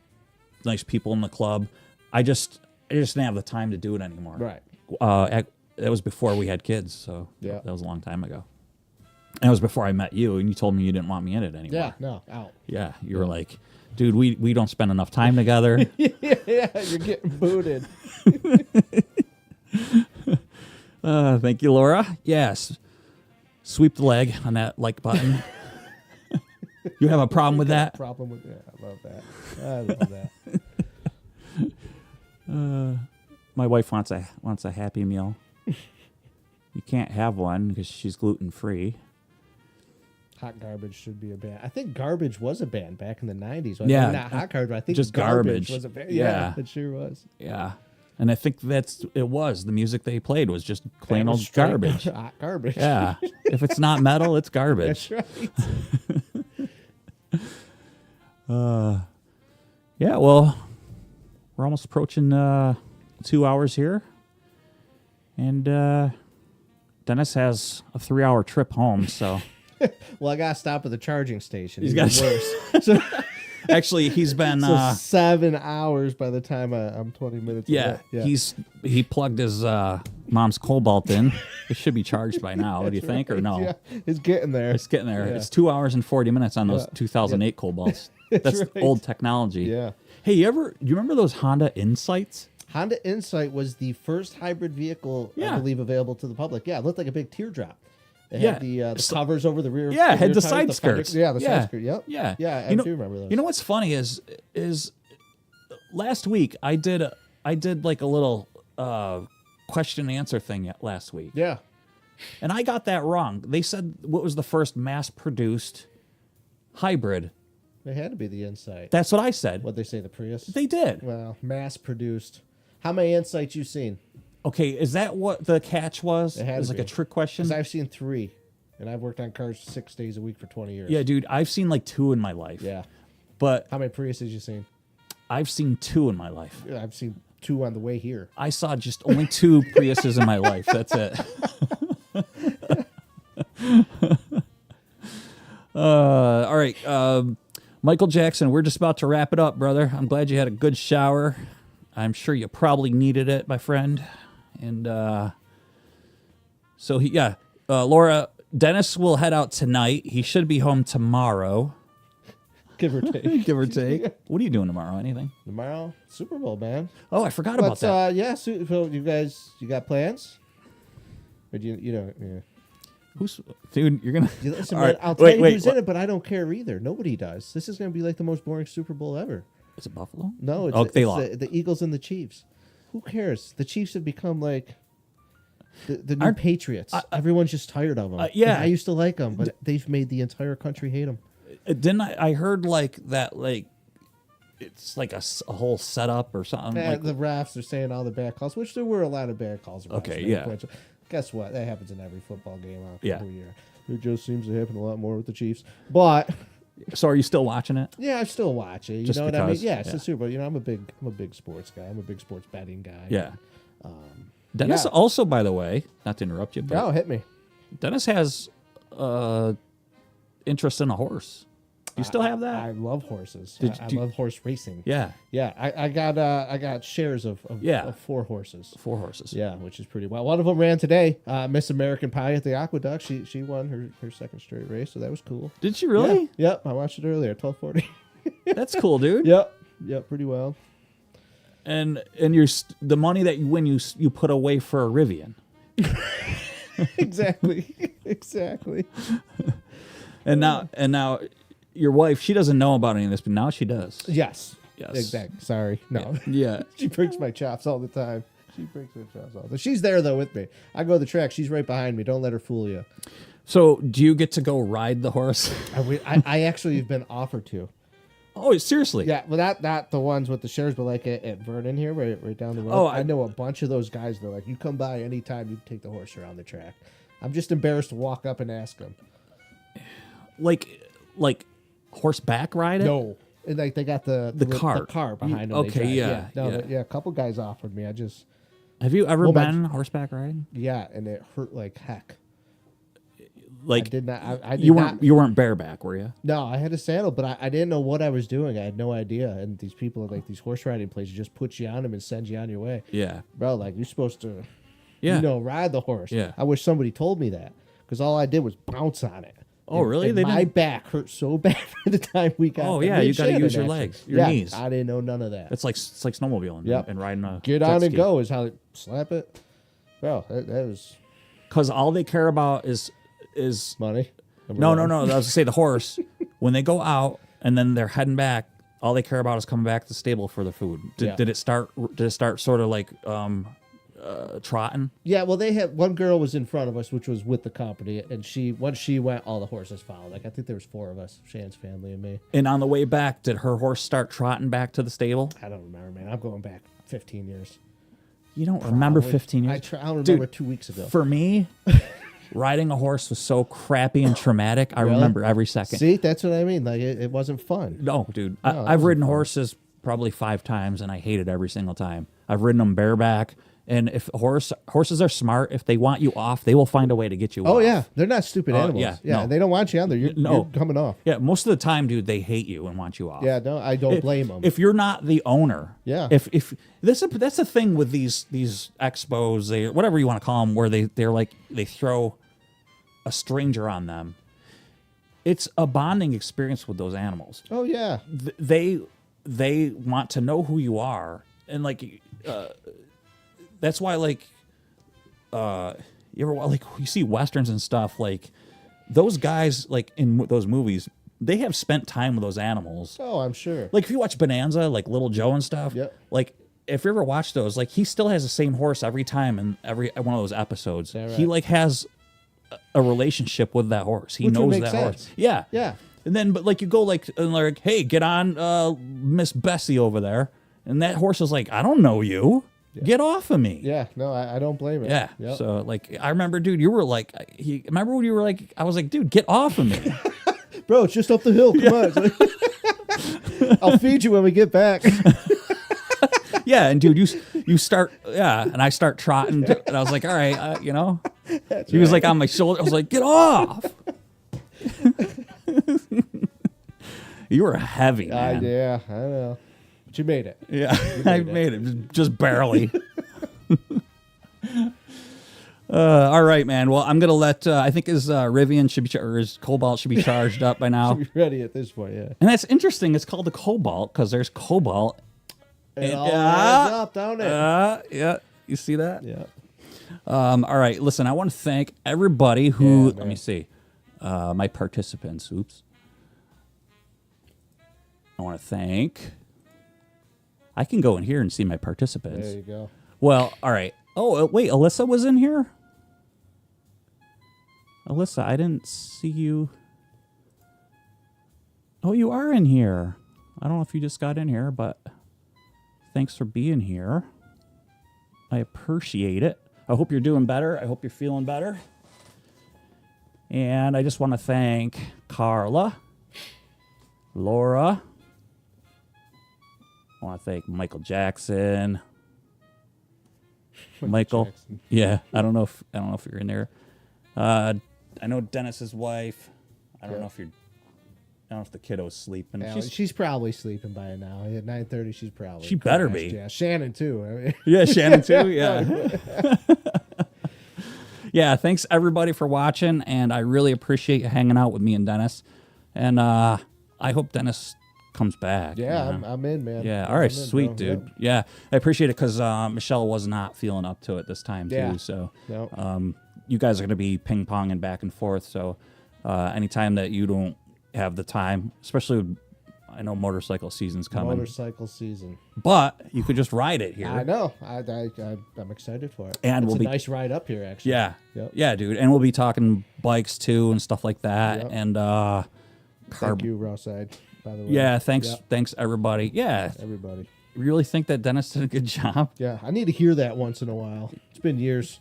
people in the club. I just didn't have the time to do it anymore. Right. That was before we had kids, so Yeah. that was a long time ago. And it was before I met you, and you told me you didn't want me in it anymore. Yeah. No. Out. Yeah, you were like, "Dude, we don't spend enough time together." Yeah. You're getting booted. Thank you, Laura. Yes. Sweep the leg on that like button. You have a problem with that? Problem with I love that. I love that. My wife wants a Happy Meal. You can't have one because she's gluten free. Hot Garbage should be a band. I think Garbage was a band back in the 90s. Yeah. Not Hot Garbage. I think Just Garbage Garbage. was a band. Yeah. Yeah, it sure was. Yeah. And I think it was. The music they played was just plain That was old straight garbage. Hot Garbage. Yeah. If it's not metal, it's garbage. That's right. Yeah, well, we're almost approaching 2 hours here. And Dennis has a 3-hour trip home, so Well, I got to stop at the charging station. He's Even gotta- worse. So, actually he's been so 7 hours by the time I'm 20 minutes yeah, away. he plugged his mom's Cobalt in. It should be charged by now, do you think, or no? Yeah, it's getting there. It's getting there. Yeah. It's 2 hours and 40 minutes on those 2008 Cobalts. That's right. old technology. Yeah. Hey, you remember those Honda Insights? Honda Insight was the first hybrid vehicle, I Yeah. believe, available to the public. Yeah, it looked like a big teardrop. It Yeah. had the covers over the rear. Yeah, it had rear the tires, side skirts. Yeah, the Yeah. side skirt. Yep. Yeah. Yeah, I You know- do remember those. You know what's funny is last week I did like a little question and answer thing last week. Yeah. And I got that wrong. They said what was the first mass-produced hybrid. It had to be the Insight. That's what I said. What'd they say, the Prius? They did. Well, mass produced. How many Insights you seen? Okay, is that what the catch was? It had It was to like be. a trick question? Because I've seen 3, and I've worked on cars 6 days a week for 20 years. Yeah, dude, I've seen like 2 in my life. Yeah. But How many Priuses you seen? I've seen 2 in my life. Yeah, I've seen 2 on the way here. I saw just only 2 Priuses in my life. That's it. All right. Michael Jackson, we're just about to wrap it up, brother. I'm glad you had a good shower. I'm sure you probably needed it, my friend. And Laura, Dennis will head out tonight. He should be home tomorrow. Give or take. Give or take. What are you doing tomorrow? Anything? Tomorrow, Super Bowl, man. Oh, I forgot about that. Yeah, so you guys, you got plans? Or do you know, yeah. Who's dude? You're gonna Listen, All man, right, I'll tell you who's what- in it, but I don't care either. Nobody does. This is going to be like the most boring Super Bowl ever. Is it Buffalo? No, it's, Oh, they it's lost. the Eagles and the Chiefs. Who cares? The Chiefs have become like the new Aren't- Patriots. Everyone's just tired of them. yeah. And I used to like them, but they've made the entire country hate them. Didn't I heard like that? Like it's like a whole setup or something. Like, The refs are saying all the bad calls, which there were a lot of bad calls. refs Okay, made, yeah. which- guess what? That happens in every football game. I don't care Yeah. who you are. It just seems to happen a lot more with the Chiefs. But so are you still watching it? yeah, I still watch it. You Just know what I mean? because, Yeah, it's yeah. the Super Bowl. You know, I'm a big sports guy. I'm a big sports betting guy. Yeah. Dennis yeah. also, by the way, not to interrupt you, but Oh, hit me. Dennis has interest in a horse. You still have that? I love horses. Did I you- love horse racing. Yeah, Yeah, I got shares of Yeah. of 4 horses. 4 horses. Yeah, which is pretty well. One of them ran today. Miss American Pie at the Aqueduct. She won her second straight race, so that was cool. Did she really? Yeah. Yep, I watched it earlier. 12:40. That's cool, dude. Yep, pretty well. And the money that you win, you put away for a Rivian. exactly. Exactly. And now your wife, she doesn't know about any of this, but now she does. Yes. Yes. Exactly. Sorry. No. Yeah. She breaks my chops all the time. She breaks my chops all the time. She's there though with me. I go to the track. She's right behind me. Don't let her fool you. So do you get to go ride the horse? I actually have been offered to. Oh, seriously? Yeah, well, not the ones with the shares, but like at Vernon here, right down the road. Oh, I know a bunch of those guys. They're like, you come by anytime, you can take the horse around the track. I'm just embarrassed to walk up and ask them. Like horseback riding? No, and like they got the cart. car behind them. Okay, they drive. yeah, No, yeah. a couple guys offered me. Have you ever Well, been horseback riding? Yeah, and it hurt like heck. Like I did not. I did you not. weren't you weren't bareback, were you? No, I had a saddle, but I didn't know what I was doing. I had no idea. And these people at like these horse riding places just put you on them and send you on your way. Yeah. Bro, like you're supposed to, Yeah. ride the horse. Yeah. I wish somebody told me that because all I did was bounce on it. Oh, really? And They my didn't- back hurt so bad by the time we got. Oh, there. yeah, Me you and gotta Shannon, use your actually. legs, your Yeah, knees. I didn't know none of that. It's like snowmobiling Yep. and riding a Get jet on and ski. go is how they slap it. Bro, that was Because all they care about is money. no. I was gonna say the horse. When they go out and then they're heading back, all they care about is coming back to the stable for the food. Yeah. Did it start sort of like trotting? Yeah, well, they had one girl was in front of us, which was with the company, and once she went, all the horses followed. Like I think there was 4 of us, Shan's family and me. And on the way back, did her horse start trotting back to the stable? I don't remember, man. I'm going back 15 years. You don't remember Probably. 15 years? I don't remember Dude, 2 weeks ago. For me, riding a horse was so crappy and traumatic. I Really? remember every second. See, that's what I mean. Like it wasn't fun. No, dude. No, that I've wasn't ridden fun. horses probably 5 times, and I hate it every single time. I've ridden them bareback, and if horses are smart, if they want you off, they will find a way to get you off. Oh yeah, they're not stupid Oh, animals. yeah, no. and they don't want you on there. You're coming off. Yeah, most of the time, dude, they hate you and want you off. Yeah, no, I don't blame them. If you're not the owner, Yeah. If that's the thing with these expos, whatever you want to call them, where they're like they throw a stranger on them. It's a bonding experience with those animals. Oh yeah, they want to know who you are, and like that's why like you ever like you see westerns and stuff, like those guys like in those movies, they have spent time with those animals. Oh, I'm sure. Like if you watch Bonanza, like Little Joe and stuff, Yep. like if you ever watch those, like he still has the same horse every time in every one of those episodes. Yeah, right. He like has a relationship with that horse. He Which would knows make that sense. horse. Yeah. Yeah. And then, but like you go like, and like, hey, get on Miss Bessie over there. And that horse is like, I don't know you. Get off of me. Yeah. No, I don't blame it. Yeah. Yep. So like, I remember, dude, you were like, remember when you were like, I was like, dude, get off of me. Bro, it's just up the hill. Come on. It's like- I'll feed you when we get back. Yeah. And dude, you start, yeah. And I start trotting. And I was like, all right, you know, he was like on my shoulder. I was like, get off. You were heavy, man. Yeah, I know. But you made it. Yeah, I made it just barely. All right, man. Well, I'm gonna let. I think his Rivian should be or his Cobalt should be charged up by now. Should be ready at this point, yeah. And that's interesting. It's called the Cobalt because there's Cobalt. It all adds up, don't it? Yeah. You see that? Yeah. All right. Listen, I want to thank everybody who. Yeah, let me see. My participants. Oops. I want to thank. I can go in here and see my participants. There you go. Well, all right. Oh, wait, Alyssa was in here? Alyssa, I didn't see you. Oh, you are in here. I don't know if you just got in here, but thanks for being here. I appreciate it. I hope you're doing better. I hope you're feeling better. And I just want to thank Carla, Laura. I want to thank Michael Jackson. Michael. Jackson. Yeah, I don't know if you're in there. I know Dennis's wife. I don't know if the kiddo's sleeping. Yeah, she's probably sleeping by now. At 9:30, she's probably. She better crashed. be. Yeah, Shannon too. I mean, Yeah, Shannon too. Yeah. Yeah, thanks everybody for watching, and I really appreciate you hanging out with me and Dennis. And I hope Dennis comes back. yeah, you know? I'm in, man. Yeah, all right, I'm in, sweet, bro. dude. Yep. Yeah, I appreciate it because Michelle was not feeling up to it this time, Yeah. too. So Yep. you guys are going to be ping-ponging back and forth. So anytime that you don't have the time, especially I know motorcycle season's coming, Motorcycle season. but you could just ride it here. I know. I'm excited for it. And it's we'll a be- nice ride up here, actually. Yeah. Yep. Yeah, dude. And we'll be talking bikes, too, and stuff like that. Yep. And Thank you, Rawside, by the way. yeah, thanks, Yep. thanks, everybody. Yeah, Everybody. really think that Dennis did a good job. Yeah, I need to hear that once in a while. It's been years.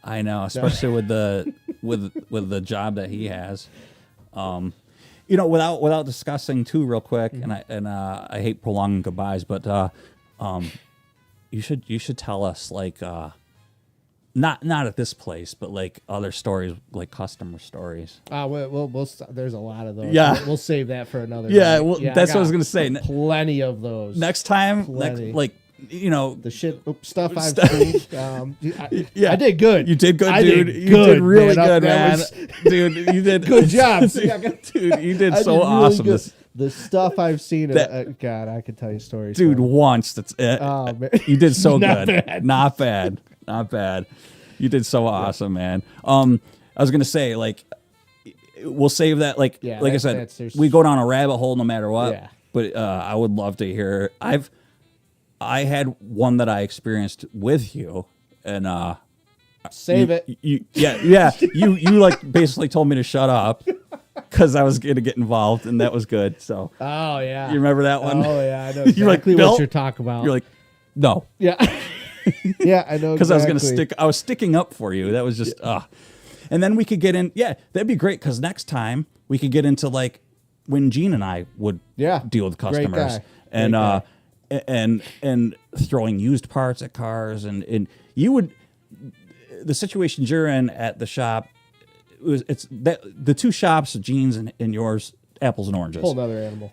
I know, especially with the with the job that he has. You know, without discussing too real quick, and I hate prolonging goodbyes, but you should tell us like not at this place, but like other stories, like customer stories. We'll there's a lot of those. Yeah. We'll save that for another. Yeah, night. well, I that's what I was got gonna say. Plenty of those. Next time, Plenty. like you know, The stuff I've Stuff- seen. yeah, I did good. You did good, I dude. did You good, did really man. good, That man. was- Dude, you did Good job. See, I got- dude. You did I so did really awesome. good. This, The stuff I've seen. That- God, I could tell you stories. dude, man. once that's it. Oh, man. You did so Not good. bad. Not bad. Not bad. You did so awesome, man. I was gonna say like we'll save that. Like Yeah, like I that's- said, there's- we go down a rabbit hole no matter what. Yeah. But I would love to hear. I had one that I experienced with you, and Save it. yeah. You like basically told me to shut up because I was gonna get involved, and that was good. So Oh yeah. you remember that one? Oh yeah, I know You're like, exactly "Bill?" what you're talking about. You're like, no, yeah, yeah, I know. because exactly. I was sticking up for you. That was just and then we could get in. Yeah, that'd be great because next time we could get into like when Gene and I would Yeah. deal with Great customers guy. and Great and throwing used parts at cars and you would the situations you're in at the shop it's that the two shops Gene's and yours apples and oranges. Whole nother animal.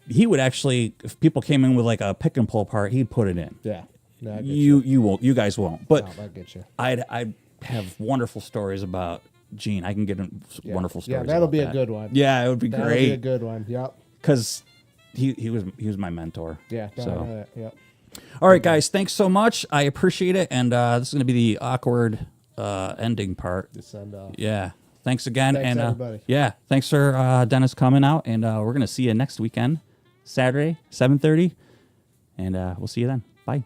He would actually if people came in with like a pick and pull part he'd put it in. Yeah. No, I get You won't. You guys won't. But No, I get you. I'd have wonderful stories about Gene. I can get wonderful stories. Yeah, that'll about be that. a good one. Yeah, it would be That'll be a great good one. Yep. because he was my mentor. Yeah. No, I So. know that. Yep. All right, guys. Thanks so much. I appreciate it. And this is going to be the awkward ending part. The send off. Yeah. Thanks again. Thanks, and everybody. yeah, thanks for Dennis coming out. And we're going to see you next weekend, Saturday, 7:30. And we'll see you then. Bye.